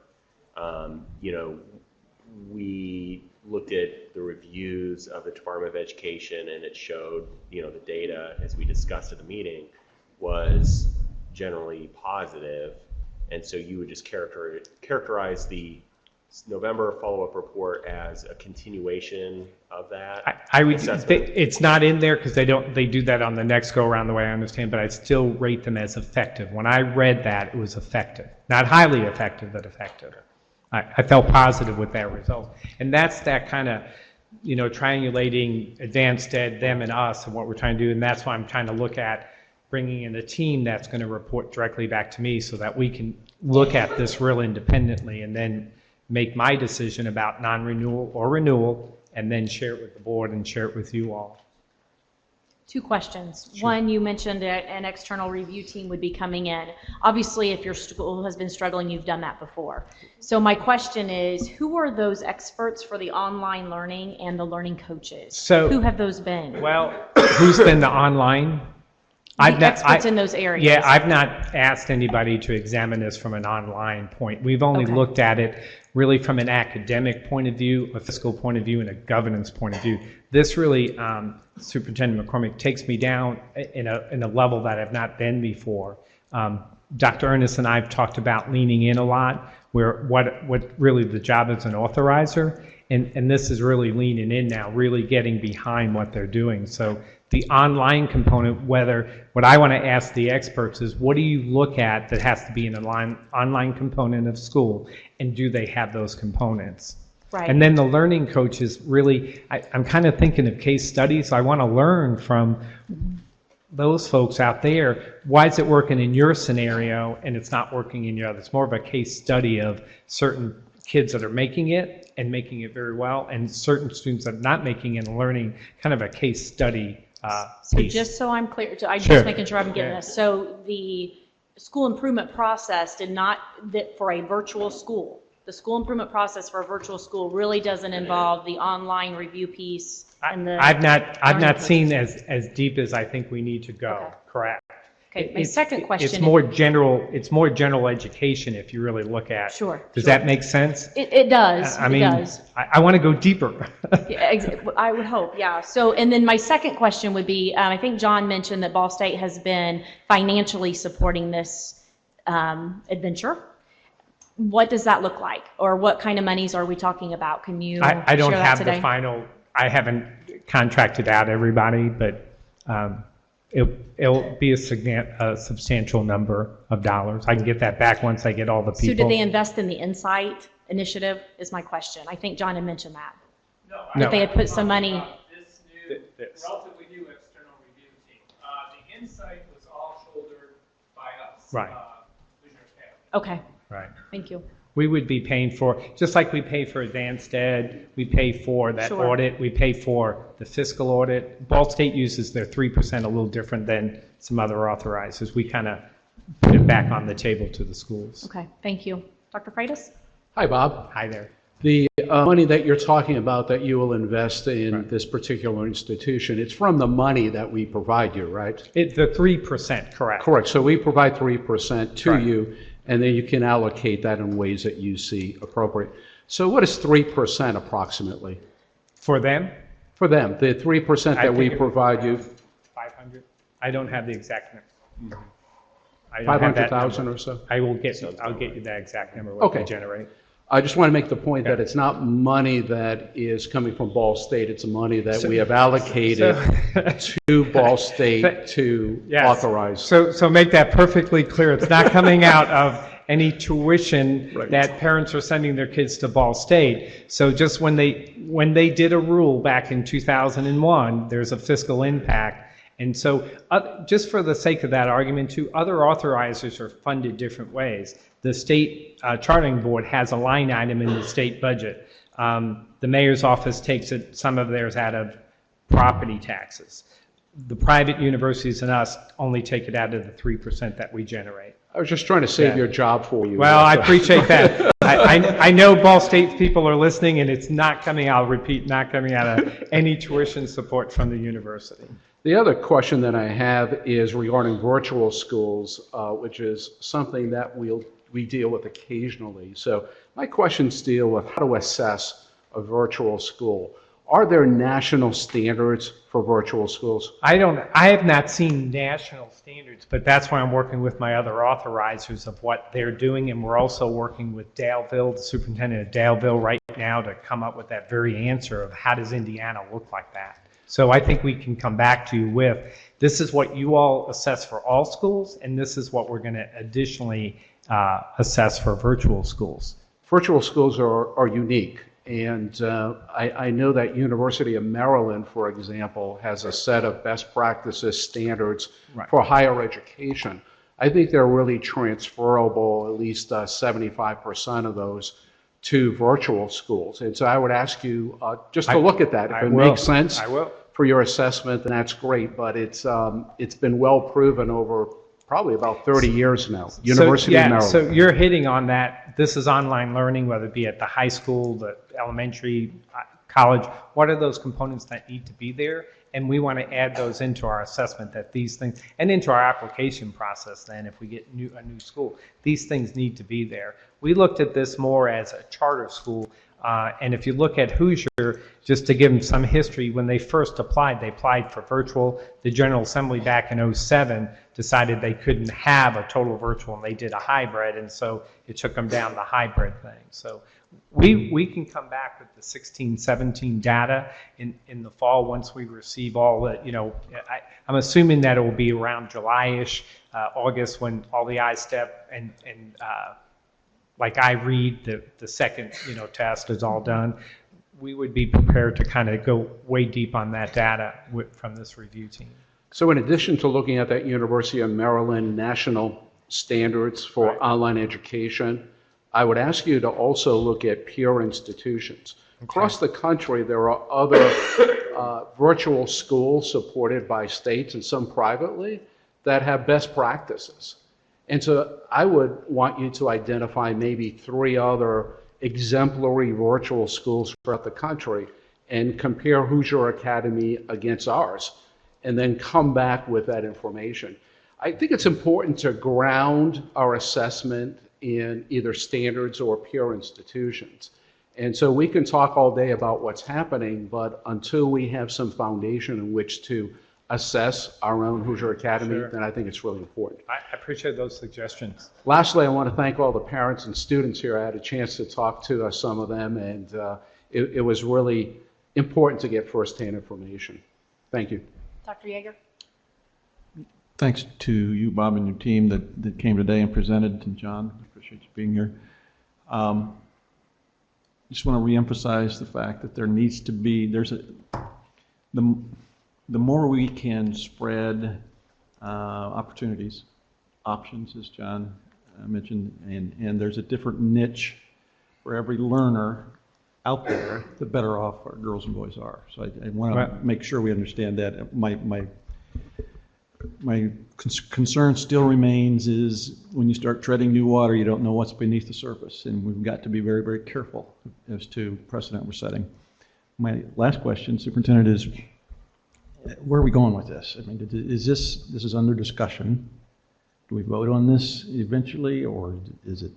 we looked at the reviews of the Department of Education, and it showed, the data, as we discussed at the meeting, was generally positive. And so you would just characterize the November follow-up report as a continuation of that? I would. It's not in there because they do that on the next go around, the way I understand. But I still rate them as effective. When I read that, it was effective, not highly effective, but effective. I felt positive with that result, and that's that kind of, triangulating advanced ed, them and us, and what we're trying to do. And that's why I'm trying to look at bringing in a team that's going to report directly back to me, so that we can look at this real independently, and then make my decision about non-renewal or renewal, and then share it with the board and share it with you all. 2 questions. Sure. One, you mentioned an external review team would be coming in. Obviously, if your school has been struggling, you've done that before. So my question is, who are those experts for the online learning and the learning coaches? So, who have those been? Well, who's been the online? Experts in those areas. Yeah, I've not asked anybody to examine this from an online point. We've only looked at it really from an academic point of view, a fiscal point of view, and a governance point of view. This really, Superintendent McCormick, takes me down in a level that I've not been before. Dr. Ernest and I have talked about leaning in a lot, where what really the job as an authorizer, and this is really leaning in now, really getting behind what they're doing. So the online component, what I want to ask the experts is, what do you look at that has to be an online component of school, and do they have those components? Right. And then the learning coaches, really, I'm kind of thinking of case studies. I want to learn from those folks out there. Why is it working in your scenario and it's not working in your other? It's more of a case study of certain kids that are making it and making it very well, and certain students that are not making it and learning, kind of a case study So piece. just so I'm clear, I'm Sure. just making sure I'm getting this. So the school improvement process that for a virtual school, the school improvement process for a virtual school really doesn't involve the online review piece and the. I've learning not seen coaches. as deep as I think we need to go. Okay. Correct. Okay, my second question. It's more general education if you really look at. Sure. Does that make sense? It does. I mean, It does. I want to go deeper. Yeah, I would hope, yeah. So, and then my second question would be, I think John mentioned that Ball State has been financially supporting this adventure. What does that look like? Or what kind of monies are we talking about? Can you I don't share that have today? the final, I haven't contracted out everybody, but it'll be a substantial number of dollars. I can get that back once I get all the people. So did they invest in the Insight initiative is my question. I think John had mentioned that. No. That they had put some money. This new, relatively new external review team. The Insight was all shouldered by us. Right. Okay. Right. Thank you. We would be paying for, just like we pay for advanced ed, we pay for that Sure. audit, we pay for the fiscal audit. Ball State uses their 3% a little different than some other authorizers. We kind of put it back on the table to the schools. Okay. Thank you. Dr. Freitas? Hi, Bob. Hi there. The money that you're talking about that you will invest in this particular institution, it's from the money that we provide you, right? It's the 3%, correct? Correct. So we provide 3% to Correct. you, and then you can allocate that in ways that you see appropriate. So what is 3% approximately? For them? For them, the 3% I that we think it- provide you, 500? I don't have the exact number. I don't have that 500,000 number. or so? I'll get you that exact number, what they Okay. generate. I just want to make the point that it's not money that is coming from Ball State. It's money that we have allocated to Ball State to authorize. So make that perfectly clear. It's not coming out of any tuition that parents are sending their kids to Ball State. So just when they did a rule back in 2001, there's a fiscal impact. And so just for the sake of that argument too, other authorizers are funded different ways. The state charting board has a line item in the state budget. The mayor's office takes some of theirs out of property taxes. The private universities and us only take it out of the 3% that we generate. I was just trying to save your job for you. Well, I appreciate that. I know Ball State people are listening, and it's not coming, I'll repeat, not coming out of any tuition support from the university. The other question that I have is regarding virtual schools, which is something that we deal with occasionally. So my questions deal with how to assess a virtual school. Are there national standards for virtual schools? I have not seen national standards, but that's why I'm working with my other authorizers of what they're doing, and we're also working with Daleville, the superintendent of Daleville right now, to come up with that very answer of how does Indiana look like that. So I think we can come back to you with, this is what you all assess for all schools, and this is what we're going to additionally assess for virtual schools. Virtual schools are unique. And I know that University of Maryland, for example, has a set of best practices standards for higher education. I think they're really transferable, at least 75% of those, to virtual schools. And so I would ask you just to look at that. If it makes sense for your assessment, then that's great. But it's been well proven over probably about 30 years now. University of Maryland. So you're hitting on that. This is online learning, whether it be at the high school, the elementary, college. What are those components that need to be there? And we want to add those into our assessment, that these things, and into our application process then, if we get a new school, these things need to be there. We looked at this more as a charter school. And if you look at Hoosier, just to give them some history, when they first applied, they applied for virtual. The General Assembly back in 2007 decided they couldn't have a total virtual, and they did a hybrid, and so it took them down the hybrid thing. So we can come back with the 16-17 data in the fall once we receive all the, I'm assuming that it will be around July-ish, August, when all the ISTEP and like I read the second test is all done. We would be prepared to kind of go way deep on that data from this review team. So in addition to looking at that University of Maryland national standards for online education, I would ask you to also look at peer institutions. Across the country, there are other virtual schools supported by states and some privately that have best practices. And so I would want you to identify maybe 3 other exemplary virtual schools throughout the country and compare Hoosier Academy against ours, and then come back with that information. I think it's important to ground our assessment in either standards or peer institutions. And so we can talk all day about what's happening, but until we have some foundation in which to assess our own Hoosier Academy, then I think it's really important. I appreciate those suggestions. Lastly, I want to thank all the parents and students here. I had a chance to talk to some of them, and it was really important to get firsthand information. Thank you. Dr. Yeager? Thanks to you, Bob, and your team that came today and presented, and John, I appreciate you being here. Just want to reemphasize the fact that there needs to be, the more we can spread opportunities, options, as John mentioned, and there's a different niche for every learner out there, the better off our girls and boys are. So I want to make sure we understand that. My concern still remains is when you start treading new water, you don't know what's beneath the surface, and we've got to be very, very careful as to precedent we're setting. My last question, Superintendent, is where are we going with this? I mean, this is under discussion. Do we vote on this eventually, or is it,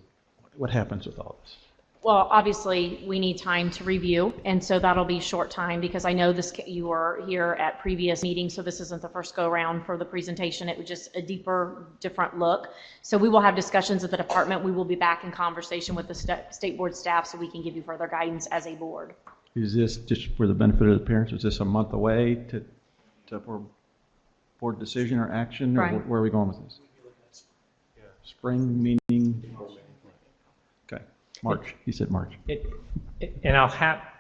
what happens with all this? Well, obviously, we need time to review, and so that'll be short time, because I know you were here at previous meetings, so this isn't the first go-around for the presentation. It was just a deeper, different look. So we will have discussions at the department. We will be back in conversation with the state board staff so we can give you further guidance as a board. Is this, just for the benefit of the parents, is this a month away for board decision or action? Or Right. where are we going with this? Spring meeting? Okay, March. You said March. And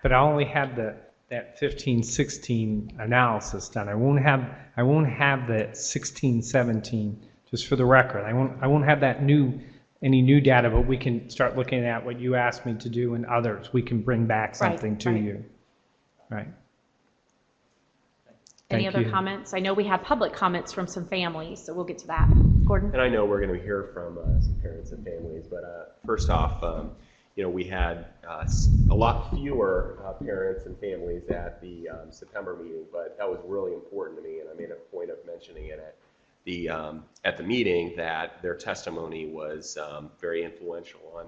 but I only have that 15-16 analysis done. I won't have the 16-17, just for the record. I won't have any new data, but we can start looking at what you asked me to do and others. We can bring back something to you. Right. Any other comments? I know we have public comments from some families, so we'll get to that. Gordon? And I know we're going to hear from some parents and families, but first off, we had a lot fewer parents and families at the September meeting, but that was really important to me, and I made a point of mentioning it at the meeting, that their testimony was very influential on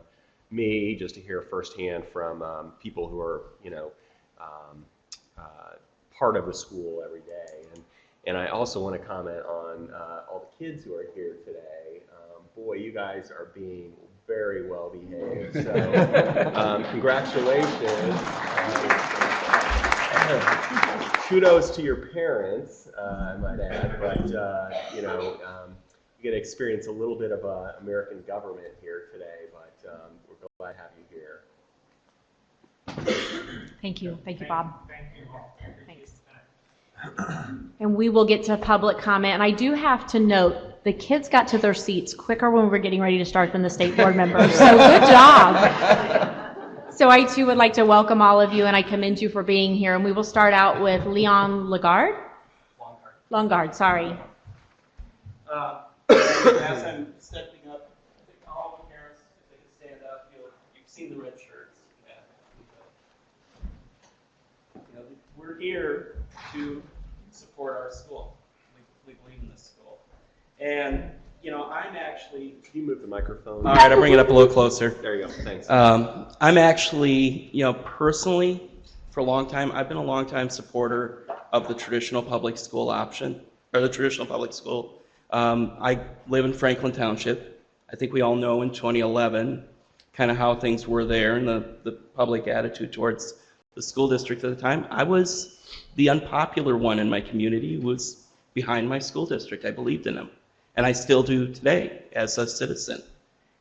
me, just to hear firsthand from people who are, part of the school every day. And I also want to comment on all the kids who are here today. Boy, you guys are being very well behaved. So congratulations. Kudos to your parents, I might add, but you get to experience a little bit of American government here today, but we're glad to have you here. Thank you, Bob. Thank you. Thanks. And we will get to public comment. And I do have to note, the kids got to their seats quicker when we were getting ready to start than the state board members. So good job. So I too would like to welcome all of you, and I commend you for being here. And we will start out with Leon Longard. Longard, sorry. As I'm stepping up, I think all the parents, if they can stand up, you've seen the red shirts. We're here to support our school. We believe in this school. And, I'm actually... Can you move the microphone? All right, I'll bring it up a little closer. There you go, thanks. I'm actually, personally, for a long time, I've been a long time supporter of the traditional public school option, or the traditional public school. I live in Franklin Township. I think we all know in 2011 kind of how things were there and the public attitude towards the school district at the time. I was the unpopular one in my community who was behind my school district. I believed in them, and I still do today as a citizen.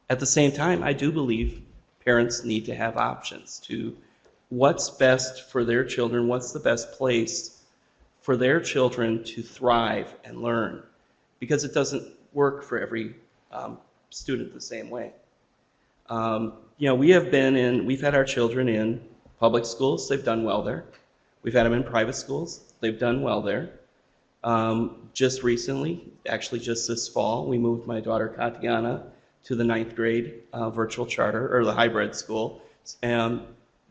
At the same time, I do believe parents need to have options to what's best for their children, what's the best place for their children to thrive and learn, because it doesn't work for every student the same way. We've had our children in public schools, they've done well there. We've had them in private schools, they've done well there. Just recently, actually just this fall, we moved my daughter Katiana to the 9th grade virtual charter, or the hybrid school,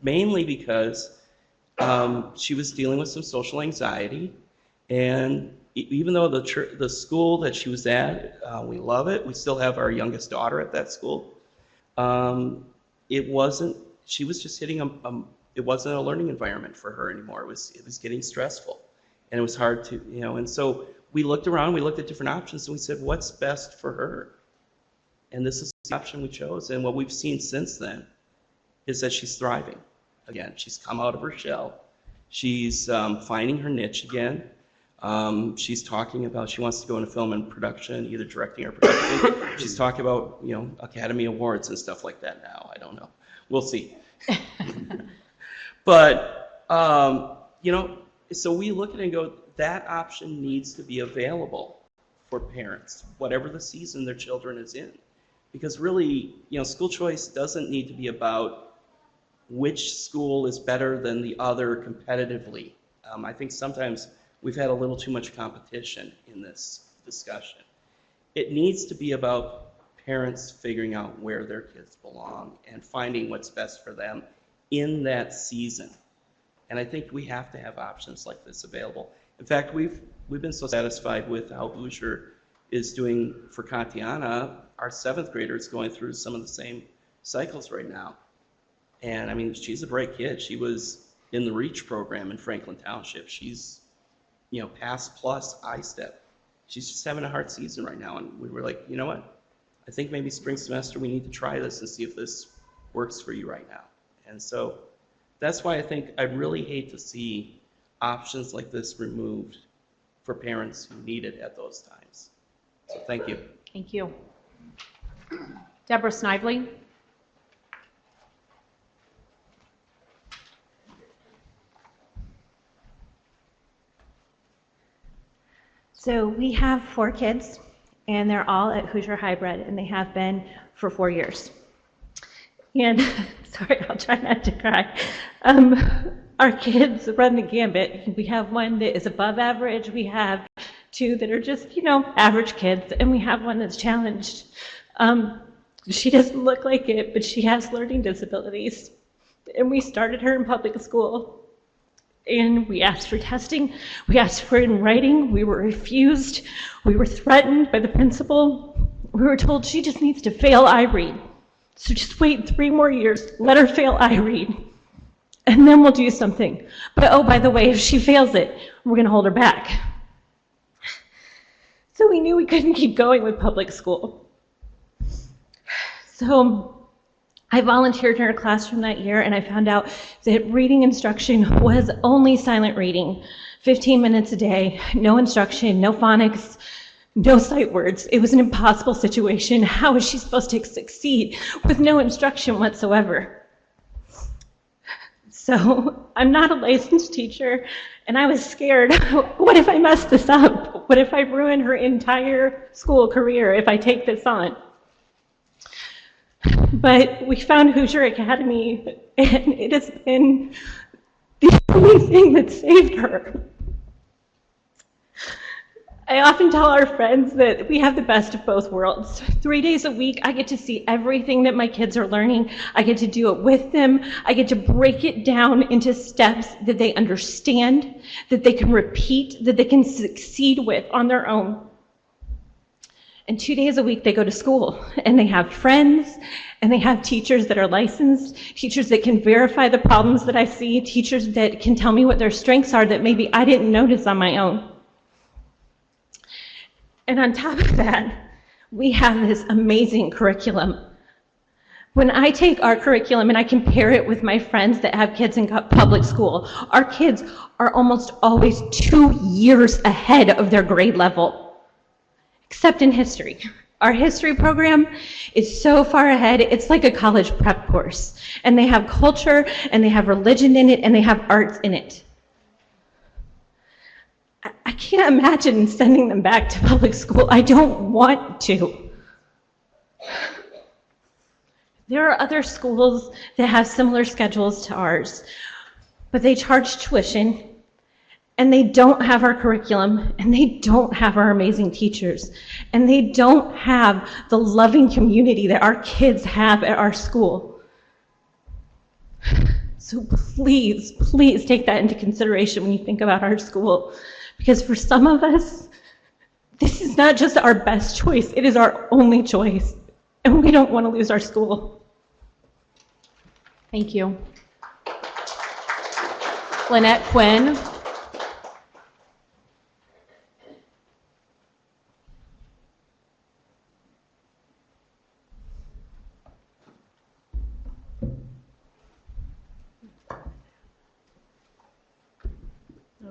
mainly because she was dealing with some social anxiety. And even though the school that she was at, we love it, we still have our youngest daughter at that school. She was just hitting it wasn't a learning environment for her anymore. It was getting stressful, and it was hard to, and so we looked around, we looked at different options, and we said, what's best for her? And this is the option we chose. And what we've seen since then is that she's thriving again. She's come out of her shell. She's finding her niche again. She's talking about she wants to go into film and production, either directing or production. She's talking about, Academy Awards and stuff like that now. I don't know. We'll see. But, so we look at it and go, that option needs to be available for parents, whatever the season their children is in. Because really, school choice doesn't need to be about which school is better than the other competitively. I think sometimes we've had a little too much competition in this discussion. It needs to be about parents figuring out where their kids belong and finding what's best for them in that season. And I think we have to have options like this available. In fact, we've been so satisfied with how Boucher is doing for Katiana. Our 7th grader is going through some of the same cycles right now. And I mean, she's a bright kid. She was in the REACH program in Franklin Township. She's, you know, pass plus I-STEP. She's just having a hard season right now. And we were like, you know what? I think maybe spring semester we need to try this and see if this works for you right now. And so that's why I think I really hate to see options like this removed for parents who need it at those times. So thank you. Thank you. Deborah Snively. So we have 4 kids, and they're all at Hoosier Hybrid, and they have been for 4 years. And, sorry, I'll try not to cry. Our kids run the gambit. We have one that is above average. We have 2 that are just, you know, average kids, and we have one that's challenged. She doesn't look like it, but she has learning disabilities. And we started her in public school. And we asked for testing, we asked for it in writing, we were refused, we were threatened by the principal. We were told she just needs to fail iRead. So just wait 3 more years, let her fail iRead, and then we'll do something. But oh, by the way, if she fails it, we're gonna hold her back. So we knew we couldn't keep going with public school. So I volunteered in her classroom that year, and I found out that reading instruction was only silent reading, 15 minutes a day, no instruction, no phonics, no sight words. It was an impossible situation. How is she supposed to succeed with no instruction whatsoever? So I'm not a licensed teacher, and I was scared. What if I mess this up? What if I ruin her entire school career if I take this on? But we found Hoosier Academy, and it has been the only thing that saved her. I often tell our friends that we have the best of both worlds. 3 days a week, I get to see everything that my kids are learning. I get to do it with them. I get to break it down into steps that they understand, that they can repeat, that they can succeed with on their own. And 2 days a week, they go to school, and they have friends, and they have teachers that are licensed, teachers that can verify the problems that I see, teachers that can tell me what their strengths are that maybe I didn't notice on my own. And on top of that, we have this amazing curriculum. When I take our curriculum and I compare it with my friends that have kids in public school, our kids are almost always 2 years ahead of their grade level. Except in history. Our history program is so far ahead, it's like a college prep course. And they have culture, and they have religion in it, and they have arts in it. I can't imagine sending them back to public school. I don't want to. There are other schools that have similar schedules to ours, but they charge tuition, and they don't have our curriculum, and they don't have our amazing teachers, and they don't have the loving community that our kids have at our school. So please, please take that into consideration when you think about our school, because for some of us, this is not just our best choice, it is our only choice, and we don't want to lose our school. Thank you. Lynette Quinn.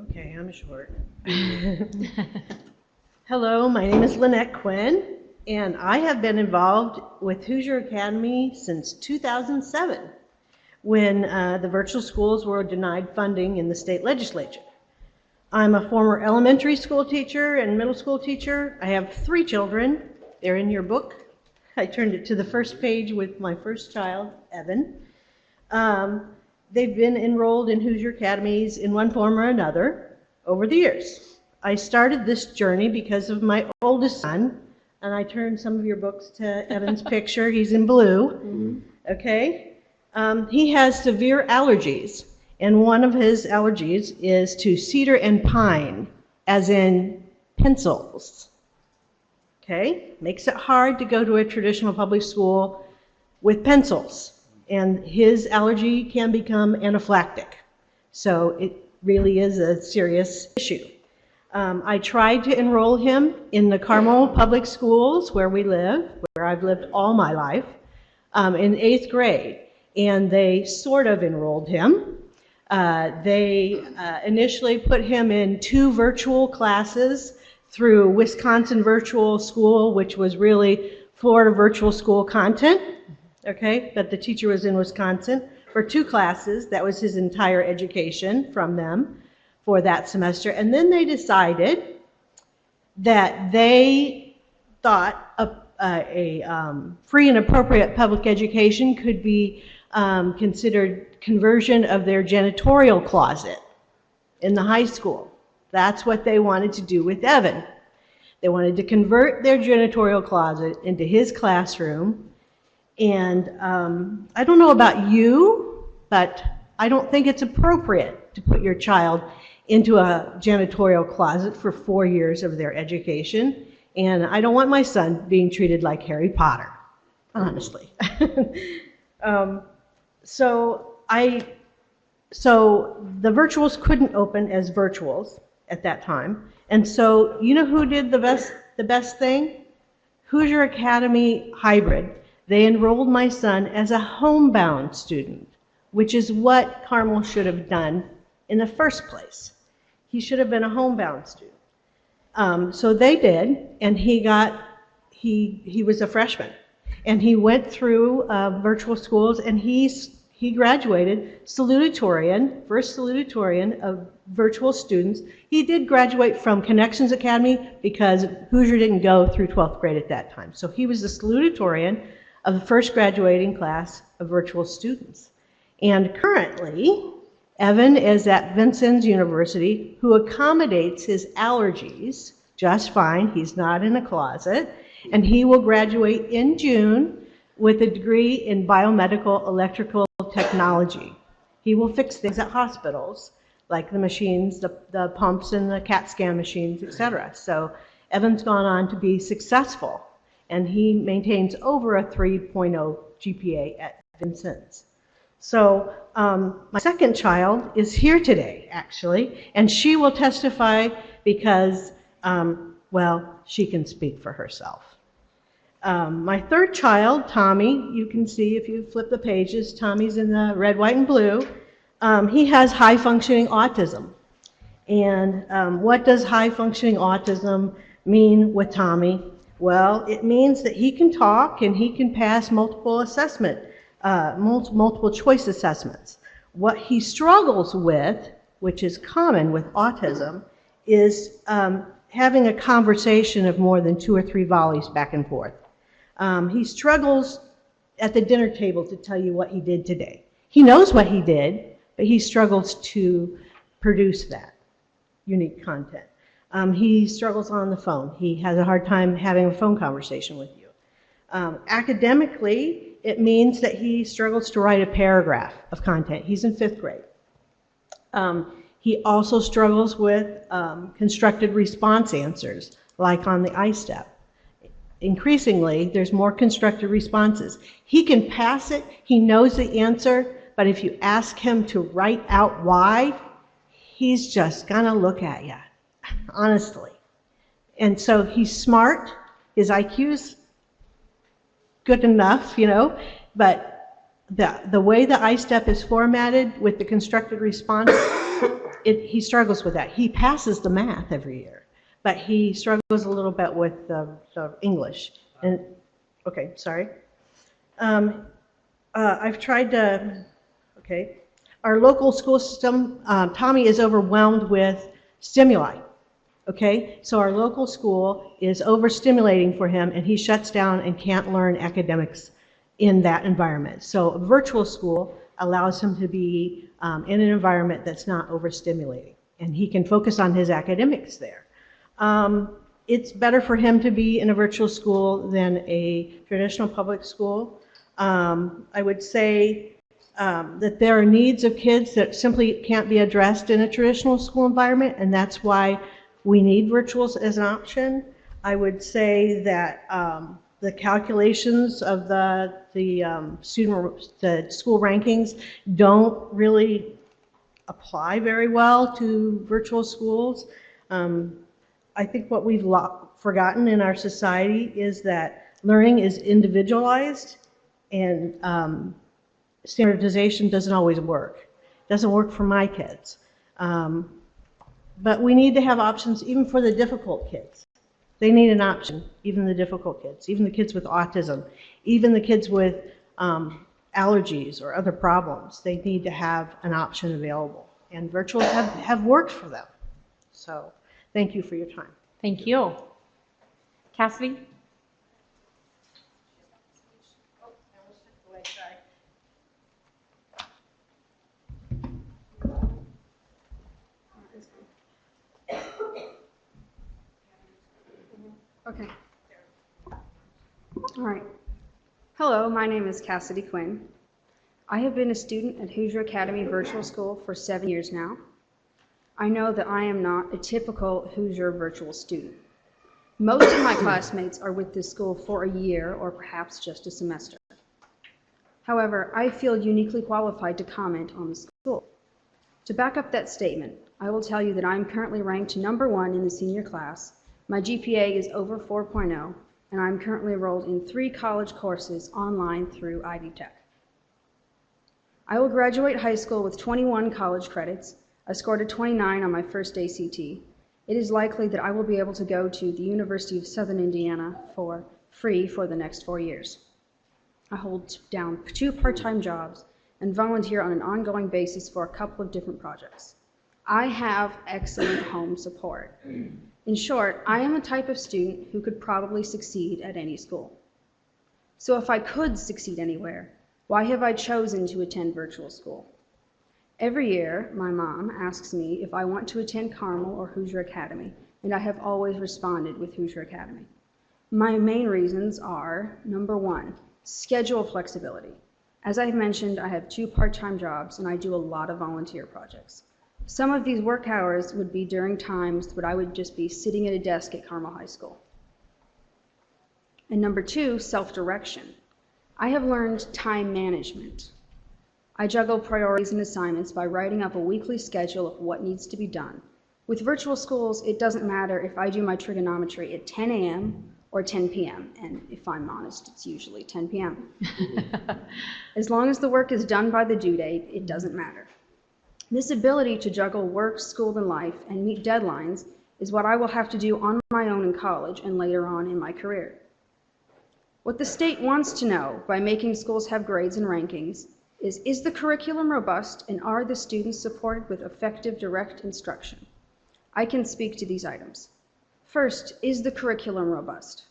Okay, I'm short. Hello, my name is Lynette Quinn, and I have been involved with Hoosier Academy since 2007, when the virtual schools were denied funding in the state legislature. I'm a former elementary school teacher and middle school teacher. I have 3 children. They're in your book. I turned it to the first page with my first child, Evan. They've been enrolled in Hoosier Academies in one form or another over the years. I started this journey because of my oldest son, and I turned some of your books to Evan's picture. He's in blue. Okay? He has severe allergies, and one of his allergies is to cedar and pine, as in pencils. Okay? Makes it hard to go to a traditional public school with pencils. And his allergy can become anaphylactic. So it really is a serious issue. I tried to enroll him in the Carmel Public Schools where we live, where I've lived all my life, in 8th grade. And they sort of enrolled him. They initially put him in 2 virtual classes through Wisconsin Virtual School, which was really Florida Virtual School content, okay? But the teacher was in Wisconsin for 2 classes. That was his entire education from them for that semester. And then they decided that they thought a free and appropriate public education could be considered conversion of their janitorial closet in the high school. That's what they wanted to do with Evan. They wanted to convert their janitorial closet into his classroom. And I don't know about you, but I don't think it's appropriate to put your child into a janitorial closet for 4 years of their education. And I don't want my son being treated like Harry Potter, honestly. So the virtuals couldn't open as virtuals at that time. And so you know who did the best thing? Hoosier Academy Hybrid. They enrolled my son as a homebound student, which is what Carmel should have done in the first place. He should have been a homebound student. So they did, and he was a freshman. And he went through virtual schools, and he graduated salutatorian, first salutatorian of virtual students. He did graduate from Connections Academy because Hoosier didn't go through 12th grade at that time. So he was the salutatorian of the first graduating class of virtual students. And currently, Evan is at Vincennes University, who accommodates his allergies just fine. He's not in a closet. And he will graduate in June with a degree in biomedical electrical technology. He will fix things at hospitals, like the machines, the pumps and the CAT scan machines, etc. So Evan's gone on to be successful, and he maintains over a 3.0 GPA at Vincennes. So my second child is here today, actually, and she will testify because, well, she can speak for herself. My third child, Tommy, you can see if you flip the pages, Tommy's in the red, white, and blue. He has high-functioning autism. And what does high-functioning autism mean with Tommy? Well, it means that he can talk and he can pass multiple choice assessments. What he struggles with, which is common with autism, is having a conversation of more than 2 or 3 volleys back and forth. He struggles at the dinner table to tell you what he did today. He knows what he did, but he struggles to produce that unique content. He struggles on the phone. He has a hard time having a phone conversation with you. Academically, it means that he struggles to write a paragraph of content. He's in 5th grade. He also struggles with constructed response answers, like on the I-STEP. Increasingly, there's more constructed responses. He can pass it, he knows the answer, but if you ask him to write out why, he's just gonna look at you, honestly. And so he's smart, his IQ's good enough, you know, but the way the I-STEP is formatted with the constructed response, he struggles with that. He passes the math every year, but he struggles a little bit with the English. And okay, sorry. I've tried to, okay. Our local school system, Tommy is overwhelmed with stimuli. Okay, so our local school is overstimulating for him, and he shuts down and can't learn academics in that environment. So a virtual school allows him to be in an environment that's not overstimulating, and he can focus on his academics there. It's better for him to be in a virtual school than a traditional public school. I would say that there are needs of kids that simply can't be addressed in a traditional school environment, and that's why we need virtuals as an option. I would say that the calculations of the school rankings don't really apply very well to virtual schools. I think what we've forgotten in our society is that learning is individualized, and standardization doesn't always work. It doesn't work for my kids. But we need to have options even for the difficult kids. They need an option, even the difficult kids, even the kids with autism, even the kids with allergies or other problems. They need to have an option available. And virtuals have worked for them. So thank you for your time. Thank you. Cassidy? Okay. All right. Hello, my name is Cassidy Quinn. I have been a student at Hoosier Academy Virtual School for 7 years now. I know that I am not a typical Hoosier virtual student. Most of my classmates are with this school for a year or perhaps just a semester. However, I feel uniquely qualified to comment on the school. To back up that statement, I will tell you that I'm currently ranked #1 in the senior class. My GPA is over 4.0, and I'm currently enrolled in 3 college courses online through Ivy Tech. I will graduate high school with 21 college credits. I scored a 29 on my first ACT. It is likely that I will be able to go to the University of Southern Indiana for free for the next 4 years. I hold down 2 part-time jobs and volunteer on an ongoing basis for a couple of different projects. I have excellent home support. In short, I am the type of student who could probably succeed at any school. So if I could succeed anywhere, why have I chosen to attend virtual school? Every year, my mom asks me if I want to attend Carmel or Hoosier Academy, and I have always responded with Hoosier Academy. My main reasons are, #1, schedule flexibility. As I've mentioned, I have 2 part-time jobs, and I do a lot of volunteer projects. Some of these work hours would be during times when I would just be sitting at a desk at Carmel High School. And #2, self-direction. I have learned time management. I juggle priorities and assignments by writing up a weekly schedule of what needs to be done. With virtual schools, it doesn't matter if I do my trigonometry at 10 a.m. or 10 p.m., and if I'm honest, it's usually 10 p.m. As long as the work is done by the due date, it doesn't matter. This ability to juggle work, school, and life and meet deadlines is what I will have to do on my own in college and later on in my career. What the state wants to know by making schools have grades and rankings is the curriculum robust and are the students supported with effective direct instruction? I can speak to these items. First, is the curriculum robust?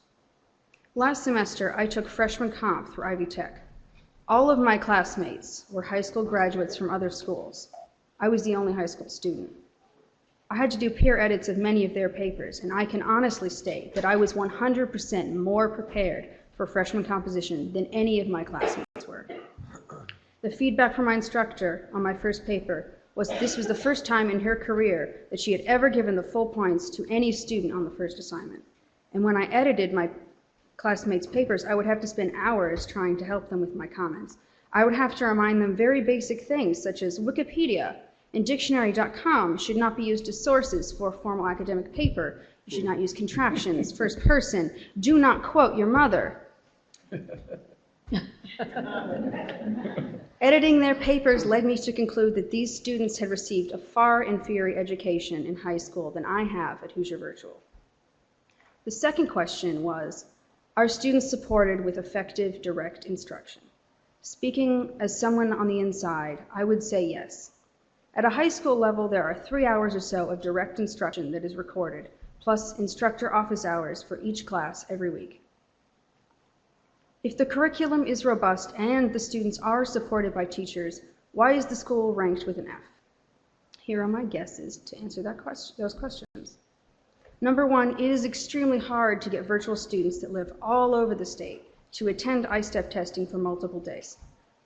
Last semester, I took freshman comp through Ivy Tech. All of my classmates were high school graduates from other schools. I was the only high school student. I had to do peer edits of many of their papers, and I can honestly state that I was 100% more prepared for freshman composition than any of my classmates were. The feedback from my instructor on my first paper was that this was the first time in her career that she had ever given the full points to any student on the first assignment. And when I edited my classmates' papers, I would have to spend hours trying to help them with my comments. I would have to remind them very basic things such as Wikipedia and dictionary.com should not be used as sources for a formal academic paper. You should not use contractions, first person. Do not quote your mother. Editing their papers led me to conclude that these students had received a far inferior education in high school than I have at Hoosier Virtual. The second question was, are students supported with effective direct instruction? Speaking as someone on the inside, I would say yes. At a high school level, there are 3 hours or so of direct instruction that is recorded, plus instructor office hours for each class every week. If the curriculum is robust and the students are supported by teachers, why is the school ranked with an F? Here are my guesses to answer those questions. #1, it is extremely hard to get virtual students that live all over the state to attend I-STEP testing for multiple days.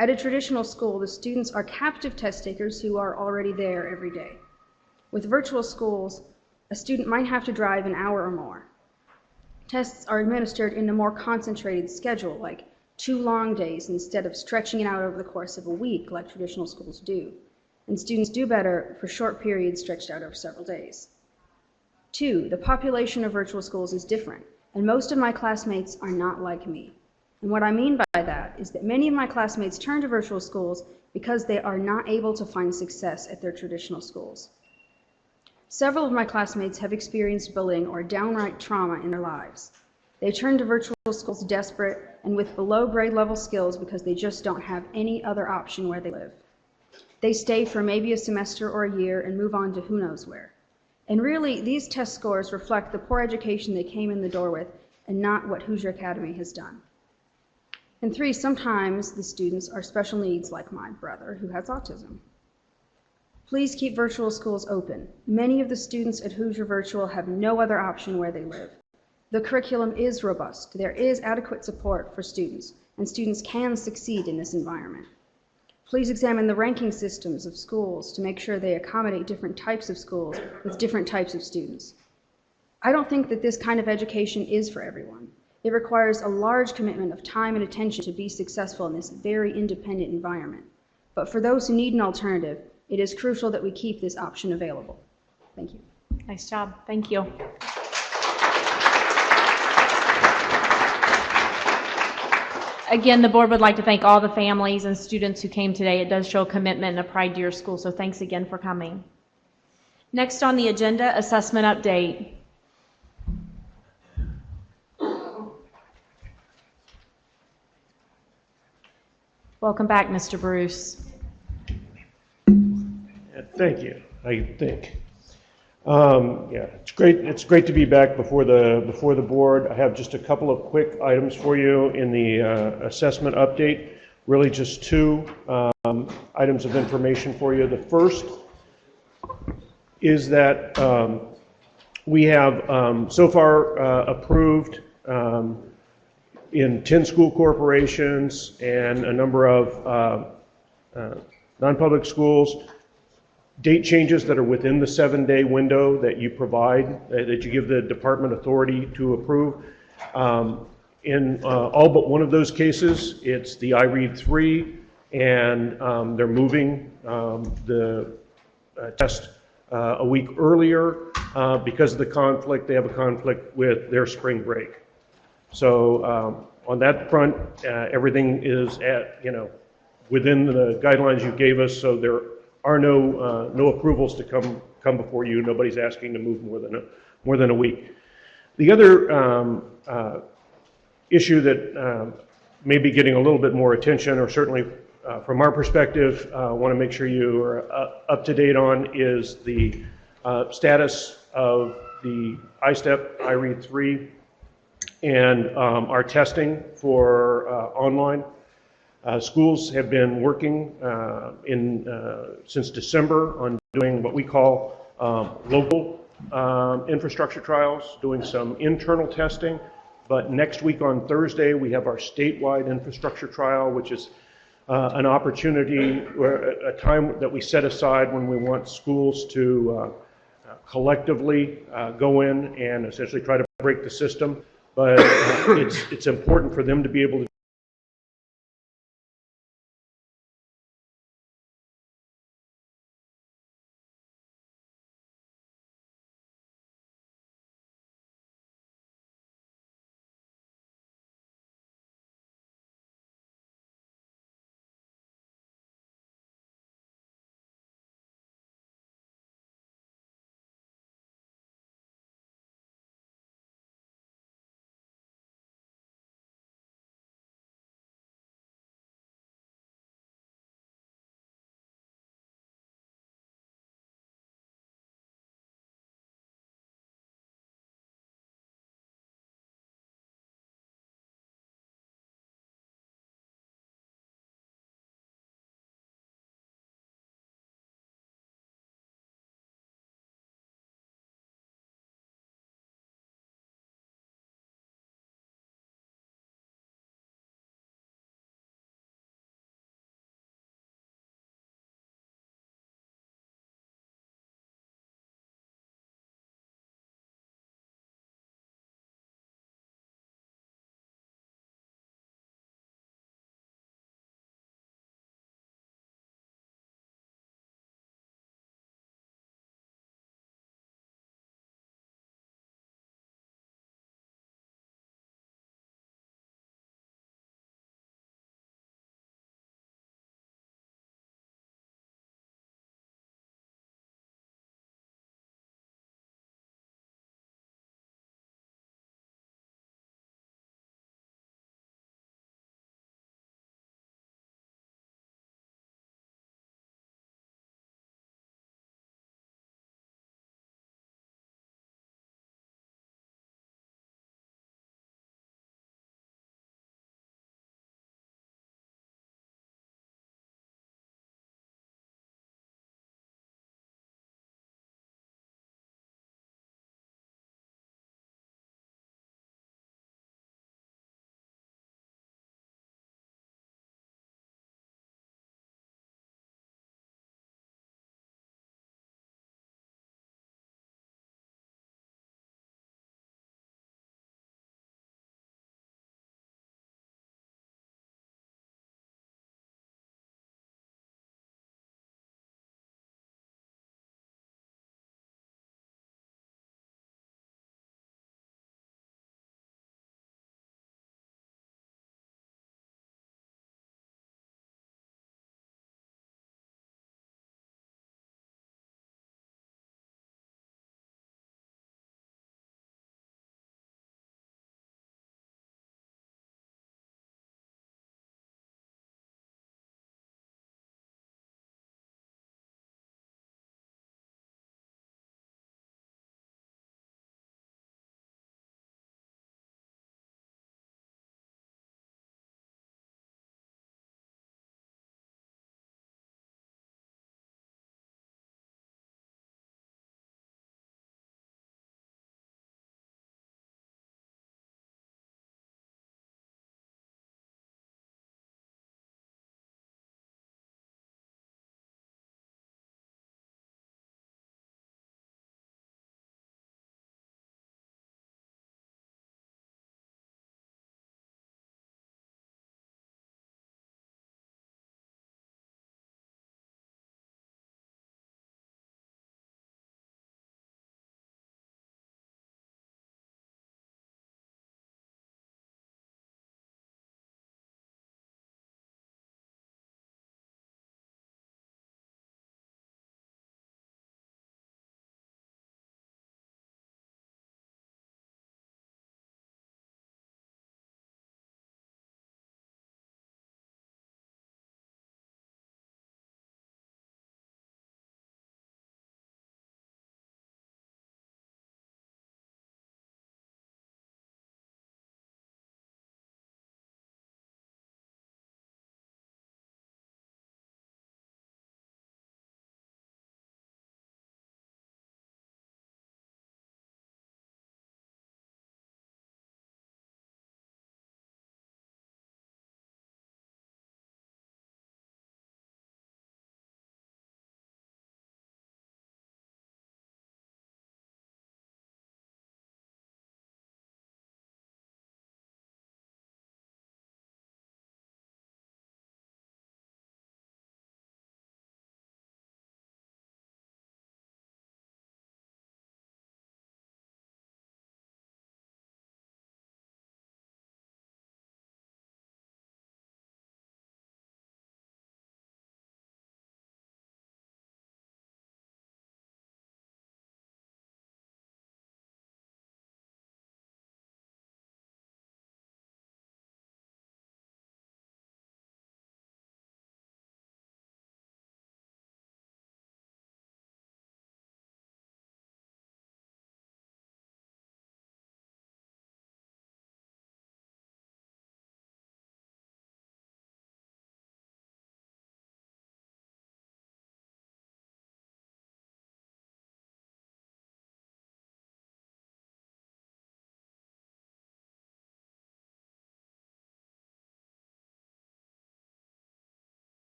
At a traditional school, the students are captive test takers who are already there every day. With virtual schools, a student might have to drive an hour or more. Tests are administered in a more concentrated schedule, like 2 long days instead of stretching it out over the course of a week like traditional schools do. And students do better for short periods stretched out over several days. 2, the population of virtual schools is different, and most of my classmates are not like me. And what I mean by that is that many of my classmates turn to virtual schools because they are not able to find success at their traditional schools. Several of my classmates have experienced bullying or downright trauma in their lives. They turn to virtual schools desperate and with below grade level skills because they just don't have any other option where they live. They stay for maybe a semester or a year and move on to who knows where. And really, these test scores reflect the poor education they came in the door with and not what Hoosier Academy has done. And 3, sometimes the students are special needs like my brother who has autism. Please keep virtual schools open. Many of the students at Hoosier Virtual have no other option where they live. The curriculum is robust. There is adequate support for students, and students can succeed in this environment. Please examine the ranking systems of schools to make sure they accommodate different types of schools with different types of students. I don't think that this kind of education is for everyone. It requires a large commitment of time and attention to be successful in this very independent environment. But for those who need an alternative, it is crucial that we keep this option available. Thank you. Nice job. Thank you. Again, the board would like to thank all the families and students who came today. It does show commitment and a pride to your school, so thanks again for coming. Next on the agenda, assessment update. Welcome back, Mr. Bruce. Thank you, I think. Yeah, it's great to be back before the board. I have just a couple of quick items for you in the assessment update. Really just 2 items of information for you. The first is that we have so far approved in 10 school corporations and a number of non-public schools, date changes that are within the 7-day window that you provide, that you give the department authority to approve. In all but one of those cases, it's the IREAD 3, and they're moving the test a week earlier because of the conflict. They have a conflict with their spring break. So on that front, everything is within the guidelines you gave us, so there are no approvals to come before you. Nobody's asking to move more than a week. The other issue that may be getting a little bit more attention, or certainly from our perspective, want to make sure you are up to date on, is the status of the ISTEP IREAD 3 and our testing for online. Schools have been working since December on doing what we call local infrastructure trials, doing some internal testing. But next week on Thursday, we have our statewide infrastructure trial, which is an opportunity, a time that we set aside when we want schools to collectively go in and essentially try to break the system. But it's important for them to be able to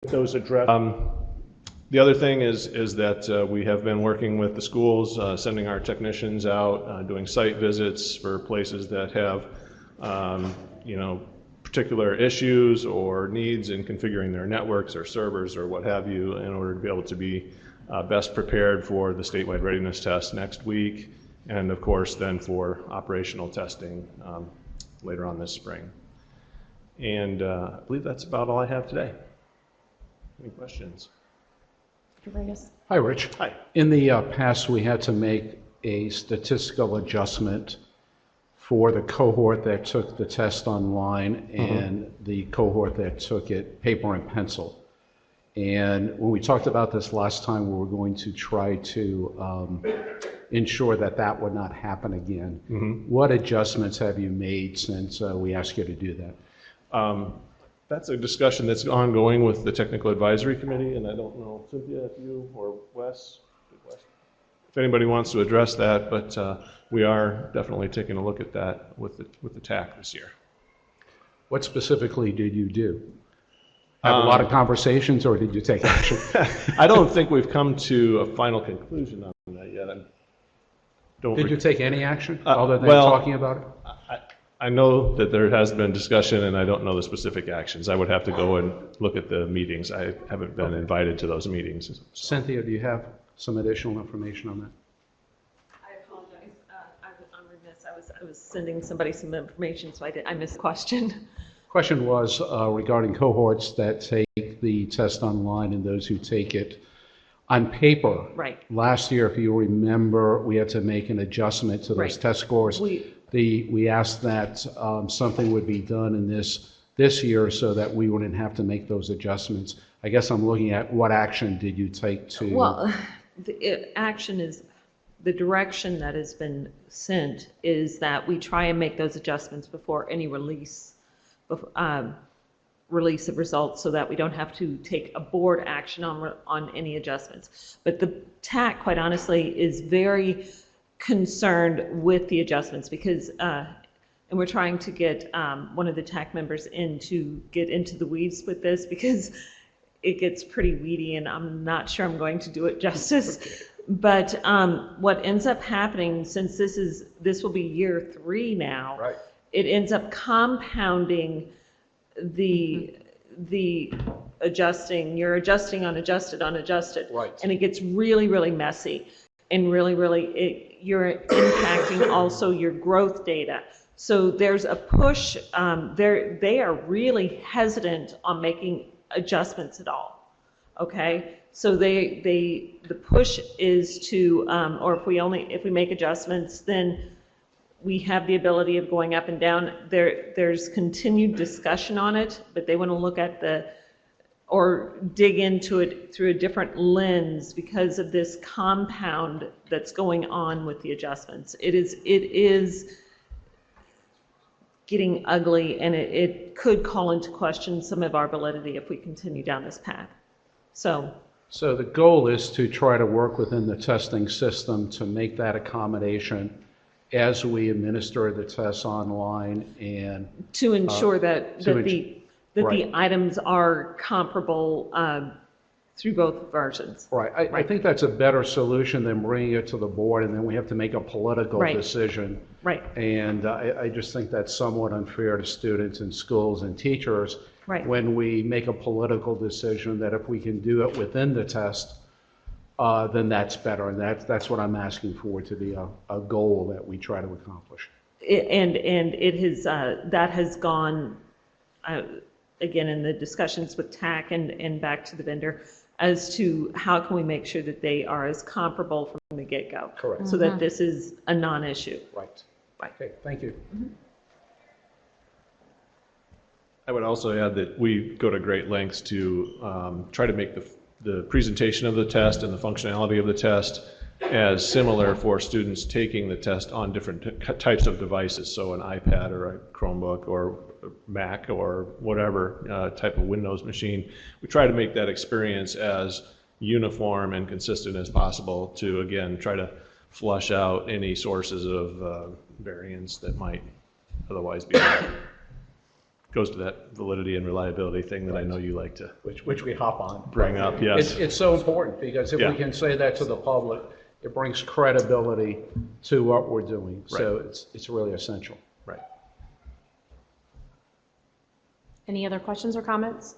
those addressed. The other thing is that we have been working with the schools, sending our technicians out, doing site visits for places that have, particular issues or needs in configuring their networks or servers or what have you, in order to be able to be best prepared for the statewide readiness test next week, and of course then for operational testing later on this spring. And I believe that's about all I have today. Any questions? Hi, Rich. Hi. In the past, we had to make a statistical adjustment for the cohort that took the test online and the cohort that took it paper and pencil. And when we talked about this last time, we were going to try to ensure that that would not happen again. What adjustments have you made since we asked you to do that? That's a discussion that's ongoing with the Technical Advisory Committee, and I don't know, Cynthia, if you or Wes, if anybody wants to address that, but we are definitely taking a look at that with the TAC this year. What specifically did you do? Have a lot of conversations, or did you take action? I don't think we've come to a final conclusion on that yet. Did you take any action other than well, talking about it? I know that there has been discussion, and I don't know the specific actions. I would have to go and look at the meetings. I haven't been invited to those meetings. So. Cynthia, do you have some additional information on that? I apologize. I'm remiss. I was sending somebody some information, so I missed the question. Question was regarding cohorts that take the test online and those who take it on paper. Right. Last year, if you remember, we had to make an adjustment to those test scores. We asked that something would be done in this year so that we wouldn't have to make those adjustments. I guess I'm looking at what action did you take to... Well, the action is, the direction that has been sent is that we try and make those adjustments before any release of results, so that we don't have to take a board action on any adjustments. But the TAC, quite honestly, is very concerned with the adjustments because, and we're trying to get one of the TAC members in to get into the weeds with this because it gets pretty weedy and I'm not sure I'm going to do it justice. Okay. But what ends up happening, since this will be year 3 now, right. It ends up compounding the adjusting. You're adjusting on adjusted on adjusted, right. And it gets really, really messy. And really, you're impacting also your growth data. So there's a push. They are really hesitant on making adjustments at all. Okay, so the push is to, or if we make adjustments, then we have the ability of going up and down. There's continued discussion on it, but they want to look at or dig into it through a different lens because of this compound that's going on with the adjustments. It is getting ugly, and it could call into question some of our validity if we continue down this path. So the goal is to try to work within the testing system to make that accommodation as we administer the tests online, and to ensure that the items are comparable through both versions. Right. I think that's a better solution than bringing it to the board and then we have to make a political decision. Right. And I just think that's somewhat unfair to students and schools and teachers when we make a political decision that if we can do it within the test, then that's better. And that's what I'm asking for to be a goal that we try to accomplish. And it has, that has gone, again, in the discussions with TAC and back to the vendor, as to how can we make sure that they are as comparable from the get-go. Correct. So that this is a non-issue. Right. Okay, thank you. Mm-hmm. I would also add that we go to great lengths to try to make the presentation of the test and the functionality of the test as similar for students taking the test on different types of devices, so an iPad or a Chromebook or Mac or whatever type of Windows machine. We try to make that experience as uniform and consistent as possible to, again, try to flush out any sources of variance that might otherwise be there. goes to that validity and reliability thing that I know you like to which we hop on. bring up, yes. It's so important, because if Yeah. we can say that to the public, it brings credibility to what we're doing. So it's really essential. Right. Any other questions or comments?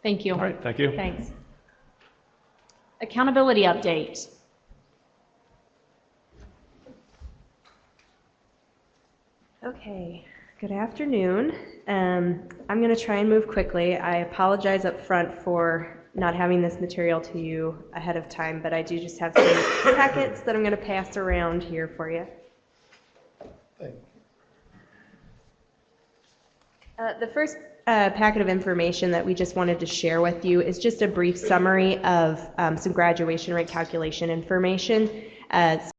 Thank you. All right, thank you. Thanks. Accountability update. Okay, good afternoon. I'm going to try and move quickly. I apologize up front for not having this material to you ahead of time, but I do just have some packets that I'm going to pass around here for you. The first packet of information that we just wanted to share with you is just a brief summary of some graduation rate calculation information.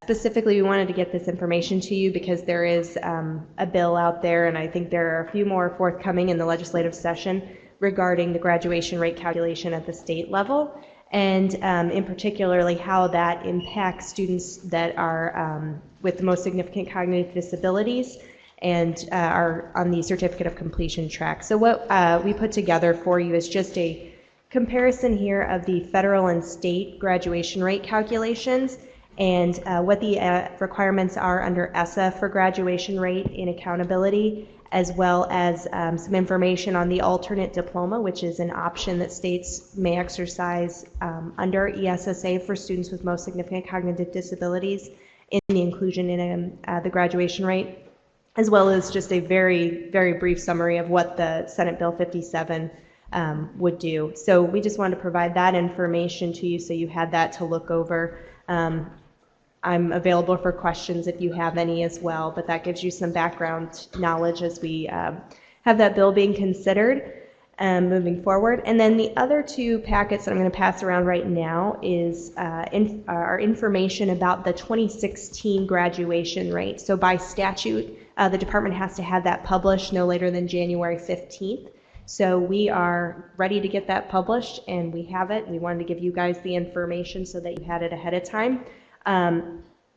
Specifically, we wanted to get this information to you because there is a bill out there, and I think there are a few more forthcoming in the legislative session regarding the graduation rate calculation at the state level, and in particularly how that impacts students that are with the most significant cognitive disabilities and are on the certificate of completion track. So what we put together for you is just a comparison here of the federal and state graduation rate calculations and what the requirements are under ESSA for graduation rate in accountability, as well as some information on the alternate diploma, which is an option that states may exercise under ESSA for students with most significant cognitive disabilities in the inclusion in the graduation rate, as well as just a very, very brief summary of what the Senate Bill 57 would do. So we just wanted to provide that information to you so you had that to look over. I'm available for questions if you have any as well, but that gives you some background knowledge as we have that bill being considered moving forward. And then the other two packets that I'm going to pass around right now is our information about the 2016 graduation rate. So by statute, the department has to have that published no later than January 15th. So we are ready to get that published, and we have it. We wanted to give you guys the information so that you had it ahead of time.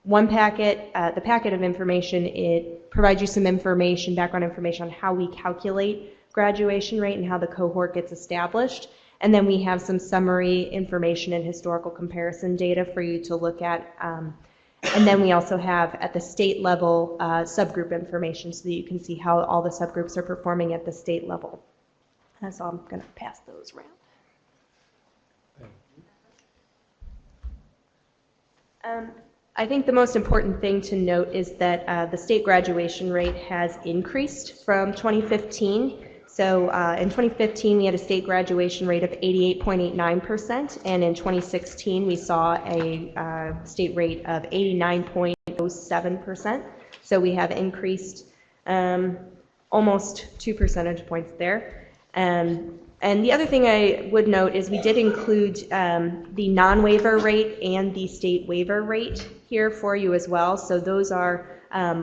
One packet, the packet of information, it provides you some information, background information on how we calculate graduation rate and how the cohort gets established. And then we have some summary information and historical comparison data for you to look at. And then we also have at the state level subgroup information so that you can see how all the subgroups are performing at the state level. So I'm going to pass those around. I think the most important thing to note is that the state graduation rate has increased from 2015. So in 2015, we had a state graduation rate of 88.89%, and in 2016, we saw a state rate of 89.07%. So we have increased almost 2 percentage points there. And the other thing I would note is we did include the non-waiver rate and the state waiver rate here for you as well. So those are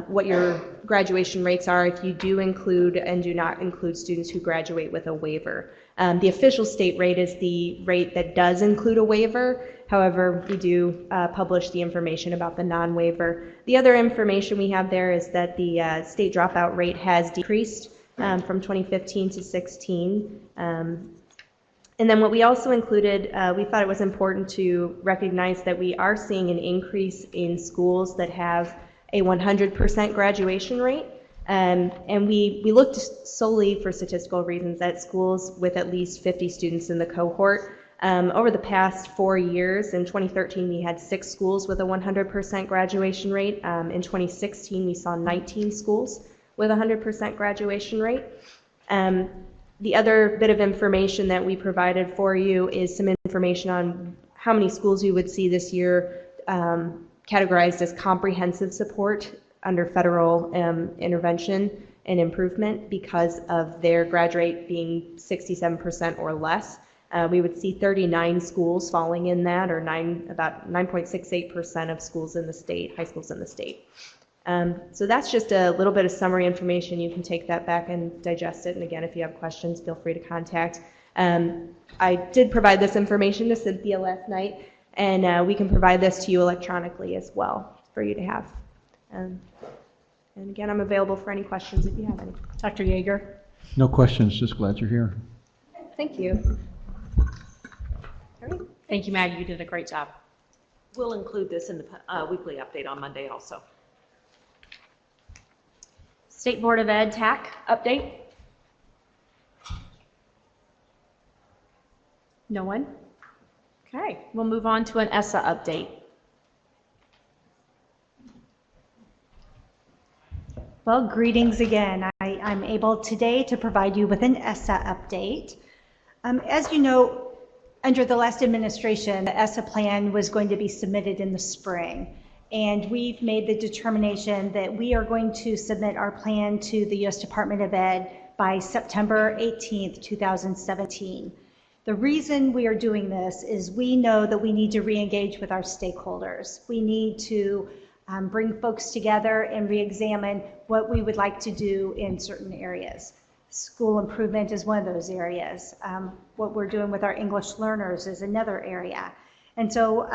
what your graduation rates are if you do include and do not include students who graduate with a waiver. The official state rate is the rate that does include a waiver. However, we do publish the information about the non-waiver. The other information we have there is that the state dropout rate has decreased from 2015 to 16. And then what we also included, we thought it was important to recognize that we are seeing an increase in schools that have a 100% graduation rate. And we looked solely for statistical reasons at schools with at least 50 students in the cohort. Over the past 4 years, in 2013, we had 6 schools with a 100% graduation rate. In 2016, we saw 19 schools with a 100% graduation rate. The other bit of information that we provided for you is some information on how many schools you would see this year categorized as comprehensive support under federal intervention and improvement because of their graduate rate being 67% or less. We would see 39 schools falling in that, or about 9.68% of schools in the state, high schools in the state. So that's just a little bit of summary information. You can take that back and digest it. And again, if you have questions, feel free to contact. I did provide this information to Cynthia last night, and we can provide this to you electronically as well for you to have. And again, I'm available for any questions if you have any. Dr. Yeager? No questions, just glad you're here. Thank you. Thank you, Maggie. You did a great job. We'll include this in the weekly update on Monday also. State Board of Ed TAC update? No one? Okay, we'll move on to an ESSA update. Well, greetings again. I'm able today to provide you with an ESSA update. As you know, under the last administration, the ESSA plan was going to be submitted in the spring. And we've made the determination that we are going to submit our plan to the U.S. Department of Ed by September 18th, 2017. The reason we are doing this is we know that we need to re-engage with our stakeholders. We need to bring folks together and re-examine what we would like to do in certain areas. School improvement is one of those areas. What we're doing with our English learners is another area. And so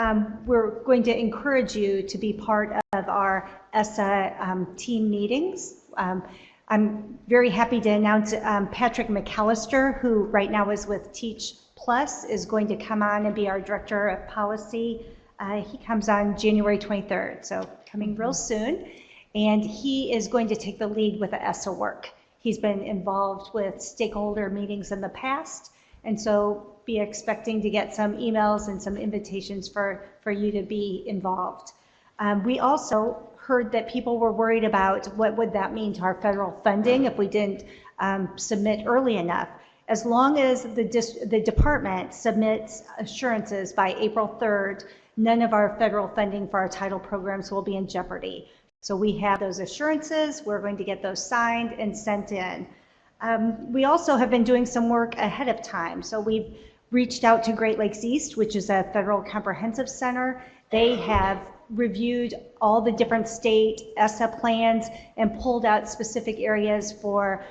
we're going to encourage you to be part of our ESSA team meetings. I'm very happy to announce Patrick McAllister, who right now is with Teach Plus, is going to come on and be our Director of Policy. He comes on January 23rd, so coming real soon. And he is going to take the lead with the ESSA work. He's been involved with stakeholder meetings in the past, and so be expecting to get some emails and some invitations for you to be involved. We also heard that people were worried about what would that mean to our federal funding if we didn't submit early enough. As long as the department submits assurances by April 3rd, none of our federal funding for our title programs will be in jeopardy. So we have those assurances, we're going to get those signed and sent in. We also have been doing some work ahead of time. So we've reached out to Great Lakes East, which is a federal comprehensive center. They have reviewed all the different state ESSA plans and pulled out specific areas for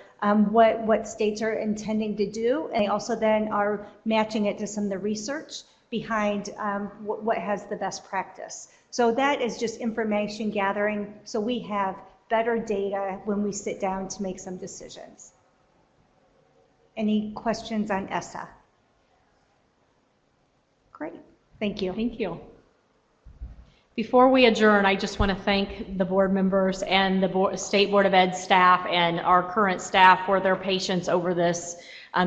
what states are intending to do. And they also then are matching it to some of the research behind what has the best practice. So that is just information gathering, so we have better data when we sit down to make some decisions. Any questions on ESSA? Great, thank you. Thank you. Before we adjourn, I just want to thank the board members and the State Board of Ed staff and our current staff for their patience over this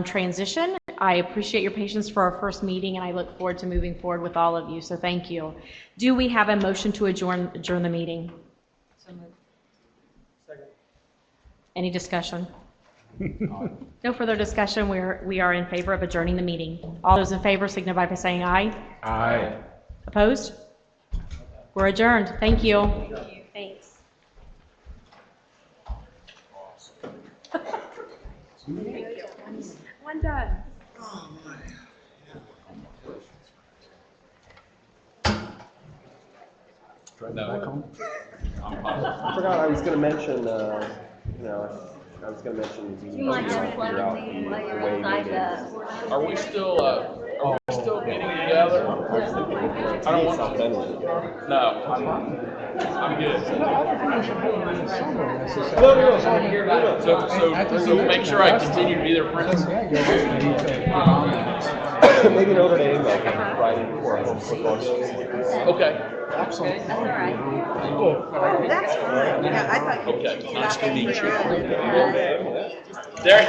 transition. I appreciate your patience for our first meeting, and I look forward to moving forward with all of you, so thank you. Do we have a motion to adjourn the meeting? So moved. Second. Any discussion? No further discussion. We are in favor of adjourning the meeting. All those in favor signify by saying aye. Aye. Opposed? We're adjourned. Thank you. Thank you. Thanks. One done. No. I forgot I was going to mention, I was going to mention we need to figure out the way meeting. Are we still getting together? I don't want to. No, I'm good. So make sure I continue to be their friends. Maybe Notre Dame, like Friday before a football game. Okay. Absolutely. That's all right. Oh, that's fine. Yeah, I thought. Okay, nice to meet you. There.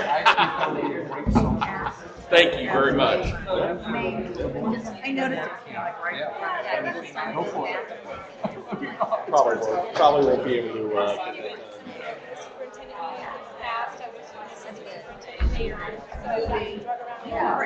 Thank you very much. I noticed it. Go for it. Probably won't be able to. Yeah.